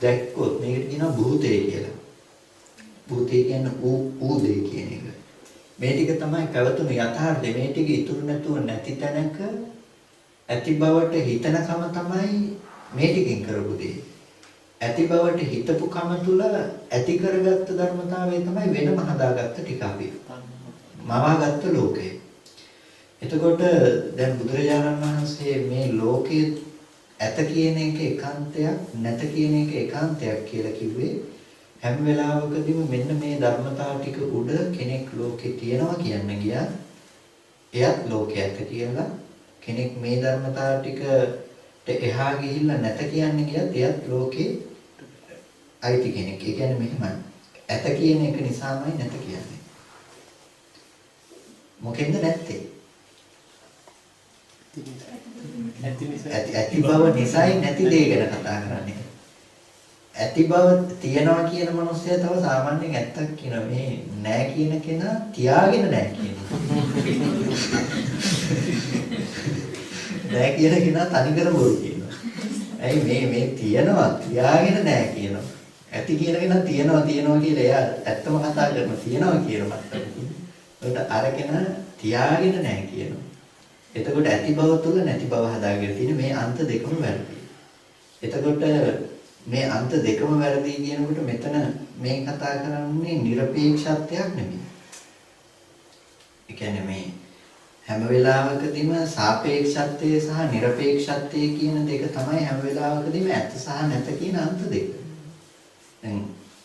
S1: දැක්කොත් මේකට කියනවා භූතය කියලා. භූතය කියන්නේ ඌදේ කියන එක. මේ ටික තමයි පැවතුණු යථාර්ථය. මේ ටික ඉතුරු නැතුව නැති තැනක ඇති බවට හිතනකම තමයි මේ ටිකෙන් කරපු දේ. ඇති බවට හිතපු කම තුල ඇති කරගත්ත ධර්මතාවය තමයි වෙනම හදාගත්ත ටික අපි. මවාගත්ත ලෝකය. එතකොට දැන් බුදුරජාණන් වහන්සේ මේ ලෝකයේ ඇත කියන එක ඒකාන්තයක් නැත කියන එක ඒකාන්තයක් කියලා කිව්වේ හැම වෙලාවකදීම මෙන්න මේ ධර්මතාව ටික උඩ කෙනෙක් ලෝකේ තියෙනවා කියන්න ගියා. එයත් ලෝකයේ ඇත කියලා කෙනෙක් මේ ධර්මතාව ටිකට එහා ගිහිල්ලා නැත කියන්න ගියත් එයත් ලෝකේ අයිති කෙනෙක්. ඒ කියන්නේ මෙහෙමයි. ඇත කියන එක නිසාමයි නැත කියන්නේ. මොකෙන්ද නැත්තේ? ඇති බව නිසායි නැති දේ ගැන කතා කරන්නේ. ඇති බව තියනවා කියන මනුස්සයා තව සාමාන්‍යයෙන් ඇත්තක් කියන මේ නෑ කියන කෙනා තියාගෙන නෑ කියනවා. නෑ කියන කෙනා තනිකර බොරු කියනවා. ඇයි මේ තියනවා තියාගෙන නෑ කියනවා. ඇති කියන කෙනා තියනවා කියලා එයා ඇත්තම කතා කරනවා තියනවා කියන මට්ටමකින්. ඒකට අරගෙන තියාගෙන නෑ කියනවා. එතකොට ඇති බව තුල නැති බව හදාගෙන තියෙන මේ අන්ත දෙකම වැරදි. එතකොට මේ අන්ත දෙකම වැරදි කියනකොට මෙතන මේ කතා කරන්නේ নিরপেক্ষත්වයක් නෙමෙයි. ඒ කියන්නේ මේ හැම වෙලාවකදීම සාපේක්ෂත්වය සහ নিরপেক্ষත්වය කියන දෙක තමයි හැම වෙලාවකදීම ඇත්ත සහ නැත කියන අන්ත දෙක. දැන්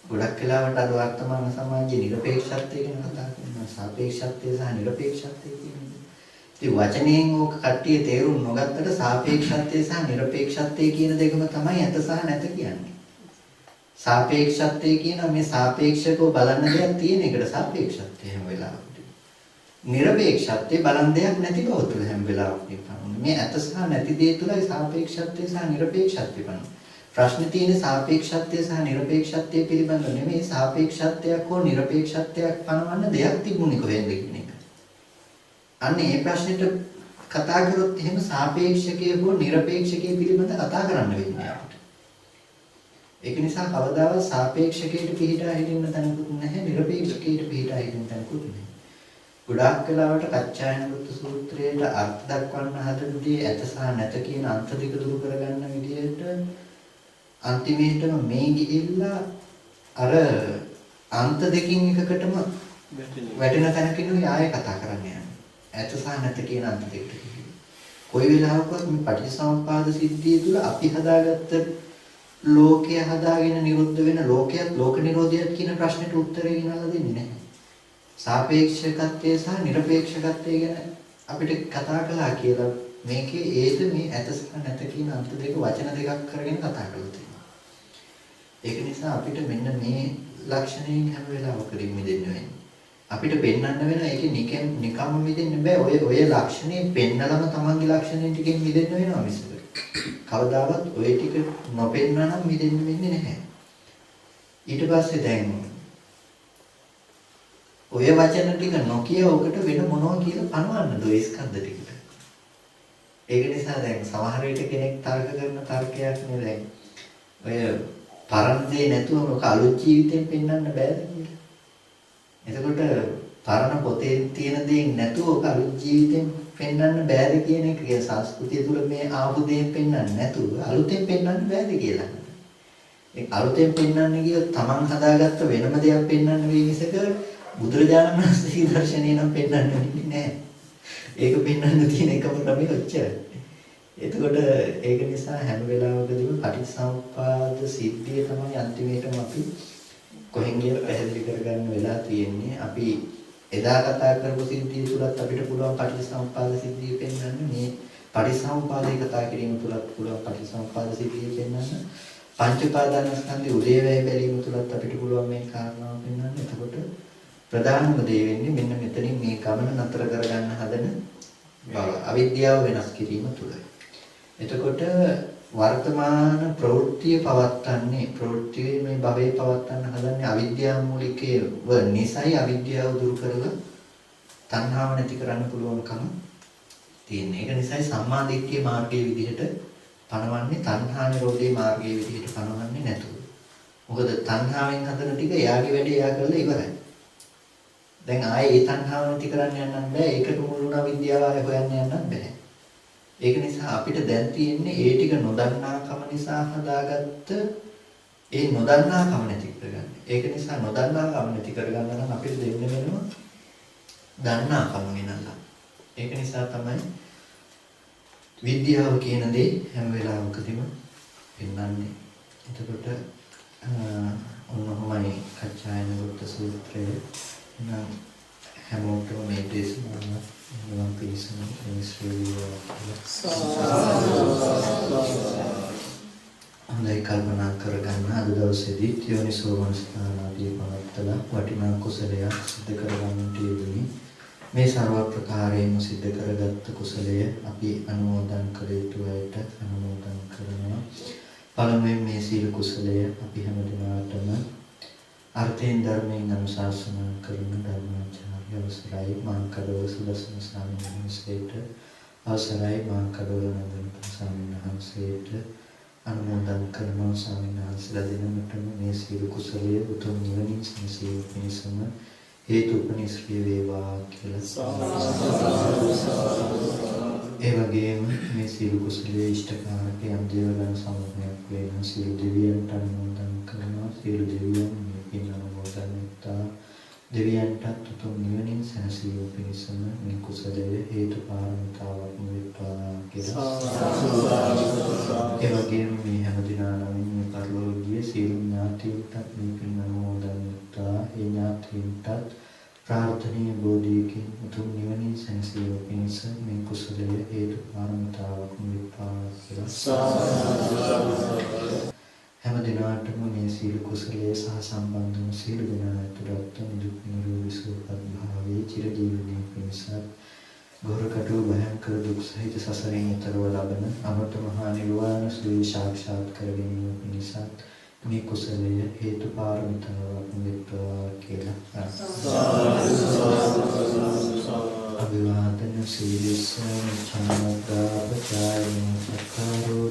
S1: ගොඩක් වෙලාවට අද වර්තමාන සමාජයේ নিরপেক্ষත්වය ගැන කතා කරනවා සාපේක්ෂත්වය සහ নিরপেক্ষත්වය කියන්නේ. ඉතින් වචනයෙන් ඕක කට්ටිය තේරුම් නොගත්තට සාපේක්ෂත්වය සහ নিরপেক্ষත්වය කියන දෙකම තමයි ඇත සහ නැත කියන්නේ. සාපේක්ෂත්වය කියන මේ සාපේක්ෂකව බලන්න දෙයක් තියෙන එකට සාපේක්ෂත්වය හැම වෙලාවෙම. নিরপেক্ষත්වය බලන් දෙයක් නැති බව තුළ හැම වෙලාවෙම පනවන්නේ. මේ ඇත සහ නැති දේ තුළයි සාපේක්ෂත්වය සහ নিরপেক্ষත්වය පනවන්නේ. ප්‍රශ්නේ තියෙන්නේ සාපේක්ෂත්වය සහ নিরপেক্ষත්වය පිළිබඳව නෙමෙයි සාපේක්ෂත්වයක් හෝ নিরপেক্ষත්වයක් පනවන්න දෙයක් තිබුණේ කොහෙන්ද කියන එක. අන්න ඒ ප්‍රශ්නෙට කතා කරොත් එහෙම සාපේක්ෂකයේ හෝ নিরপেক্ষකයේ පිළිබඳ කතා කරන්න වෙන්නේ අපිට. ඒක නිසා කවදාවත් සාපේක්ෂකයට පිළිහිටා හිටින්න තැනකුත් නැහැ নিরপেক্ষකයට පිළිහිටා හිටින්න තැනකුත් නැහැ. ගොඩාක් වෙලාවට කච්චායනවෘත්ත සූත්‍රයේ අර්ථ දක්වන්න හදනදී ඇත සහ නැත කියන අන්ත දෙක දුරු කරගන්න විදිහට අන්තිමේටම මේ ගිහිල්ලා අර අන්ත දෙකින් එකකටම වැටෙන තැනකින් ආයෙ කතා කරන්න යනවා. ඇත සහ නැත කියන අන්ත දෙකට. කොයි වෙලාවකවත් මේ පටිච්චසමුප්පාද සිද්ධිය තුළ අපි හදාගත්ත ලෝකය හදාගෙන නිරුද්ධ වෙන ලෝකයක් ලෝක නිරෝධයක් කියන ප්‍රශ්නෙට උත්තරේ ගෙනල්ලා දෙන්නේ නැහැ. සාපේක්ෂකත්වය සහ নিরপেক্ষකත්වය ගැන අපිට කතා කළා කියලා මේකේ ඒද මේ ඇත සහ නැත කියන අන්ත දෙක වචන දෙකක් කරගෙන කතා කරලා තියෙනවා. ඒක නිසා අපිට මෙන්න මේ ලක්ෂණයෙන් හැම වෙලාවකදීම මිදෙන්න වෙන්නේ. අපිට පෙන්වන්න වෙන ඒකේ නිකම්ම මිදෙන්න බෑ. ඔය ලක්ෂණේ පෙන්නලම තමන්ගේ ලක්ෂණෙන් ටිකෙන් මිදෙන්න වෙනවා මිසක. කවදාවත් ඔය ටික නොපෙන්නා නම් මිදෙන්න වෙන්නේ නැහැ. ඊට පස්සේ දැන් ඔය වචන ටික නොකිය ඔකට වෙන මොනවා කියලා පනවන්නද ඔය ස්කන්ධ ටිකට. ඒක නිසා දැන් සමහර විට කෙනෙක් තර්ක කරන තර්කයක් නේ දැන් ඔය පරණ දේ නැතුව ඔක අලුත් ජීවිතයෙන් පෙන්වන්න බෑද කියලා. එතකොට පරණ පොතේ තියෙන දේ නැතුව ඔක අලුත් ජීවිතයෙන් පෙන්වන්න බෑද කියන එක කියන සංස්කෘතිය තුළ මේ ආපු දේ පෙන්වන්න නැතුව අලුතෙන් පෙන්වන්න බෑද කියලා. ඒ අලුතෙන් පෙන්වන්න කියොත් තමන් හදාගත්ත වෙනම දෙයක් පෙන්වන්න වෙයි මිසක බුදුරජාණන් වහන්සේගේ දර්ශනය නම් පෙන්වන්න වෙන්නේ නැහැ. ඒක පෙන්වන්න තියෙන එකම ක්‍රමය ඔච්චරයි. එතකොට ඒක නිසා හැම වෙලාවකදීම පටිච්චසමුප්පාද සිද්ධිය තමයි අන්තිමේටම අපි කොහෙන් ගියත් පැහැදිලි කරගන්න වෙලා තියෙන්නේ. අපි එදා කතා කරපු සිද්ධිය තුලත් අපිට පුළුවන් පටිච්චසමුප්පාද සිද්ධිය පෙන්වන්න. මේ පටිච්චසමුප්පාදේ කතා කිරීම තුලත් පුළුවන් පටිච්චසමුප්පාද සිද්ධිය පෙන්වන්න. පංච උපාදානස්කන්ධයේ උදේවැය බැලීම තුලත් අපිට පුළුවන් මේ කාරණාව පෙන්වන්න. එතකොට ප්‍රධානම දේ වෙන්නේ මෙන්න මෙතනින් මේ ගමන නතර කරගන්න හදන බව. අවිද්‍යාව වෙනස් කිරීම තුලයි. එතකොට වර්තමාන ප්‍රවෘත්තිය පවත්න්නේ ප්‍රවෘත්තියේ මේ භවයේ පවත්න්න හදන්නේ අවිද්‍යාව මූලිකව නිසයි අවිද්‍යාව දුරු කරලා තණ්හාව නැති කරන්න පුළුවන්කම තියෙන. ඒක නිසයි සම්මා දිට්ඨිය මාර්ගයේ විදිහට පනවන්නේ තණ්හා නිරෝධයේ මාර්ගයේ විදිහට පනවන්නේ නැතුව. මොකද තණ්හාවෙන් හදන ටික එයාගේ වැඩේ එයා කරලා ඉවරයි. දැන් ආයේ ඒ තණ්හාව නැති කරන්න යන්නත් බෑ. ඒකට මුල් වුණා විද්‍යාව ආයේ හොයන්න යන්නත් බෑ. ඒක නිසා අපිට දැන් තියෙන්නේ ඒ ටික නොදන්නාකම නිසා හදාගත්ත ඒ නොදන්නාකම නැති කරගන්න. ඒක නිසා නොදන්නාකම නැති කරගන්න නම් අපිට දෙන්න වෙනවා දන්නාකම වෙනලා. ඒක නිසා තමයි විද්‍යාව කියන දේ හැම වෙලාවකදීම පෙන්වන්නේ. එතකොට ඔන්නෝමයි කච්චායන වෘත්ත සූත්‍රය නම් හැමෝටම මේ දේශනාව නිවන් පිණිසම හොඳයි කල්පනා කරගන්න අද දවසේදී යෝනිසෝ මනසිකාරාදී පවත්තලා වටිනා කුසලයක් සිදු කරගන්නට යෙදුනි. මේ ਸਰව ප්‍රකාරයෙන්ම සිද්ධ කරගත්ත කුසලය අපි අනුමෝදන් කළ යුතු අයට අනුමෝදන් කරනවා. පළමුවෙන් මේ සීල කුසලය අපි හැම දිනකටම අර්ථයෙන් ධර්මයෙන් අනුශාසනා කරන ධර්මාචාර්ය අවසරයි මාංකඩවල සුදස්සන ස්වාමීන් වහන්සේට අවසරයි මාංකඩවල නන්දනපුර ස්වාමීන් වහන්සේට අනුමෝදන් කරනවා. ස්වාමීන් වහන්සේලා දෙනමතම මේ සීල කුසලය උතුම් නිවනින් සැනසීම පිණිසම හේතු උපනිශ්‍රේ වේවා කියලා. ඒ වගේම මේ සීල කුසලයේ ඉෂ්ඨකාරකයන් දේවගණ සමූහයක් වෙන සීල දෙවියන්ට අනුමෝදන් කරනවා. සීල දෙවියන් මේ පින් අනුමෝදන් වෙත්තා. දෙවියන්ටත් උතුම් නිවනින් සැනසීම පිණිසම මේ කුසලය හේතු පාරමිතාවක් වෙත්වා කියලා. ඒ වගේම මේ හැම දිනම මේ පරිලෝකීය සීල ඥාතීන්ටත් මේ පින් අනුමෝදන් වෙත්තා. ඒ ඥාතීන්ටත් ප්‍රාර්ථනීය බෝධියකින් උතුම් නිවනින් සැනසීම පිණිස මේ කුසලය හේතු පාරමිතාවක් වෙත්වා කියලා. හැම දිනකටම මේ සීල කුසලයේ සහ සම්බන්ධ වූ සීල ගුණාතුරත් දුක් නිරෝධී සුවපත් භාවයේ චිරජීවනයේ පිණිසත් ගොරකටු භයංකර දුක් සහිත සසරෙන් ඈතරව ලබන අමෘත මහා නිර්වාණ සුවය සාක්ෂාත් කර ගැනීම පිණිසත් මේ කුසලය හේතු පාරමිතාවක් වෙත්වා කියලා. අභිවාදන සීලස්ස චාමග්ගාපචායන සක්කාරෝ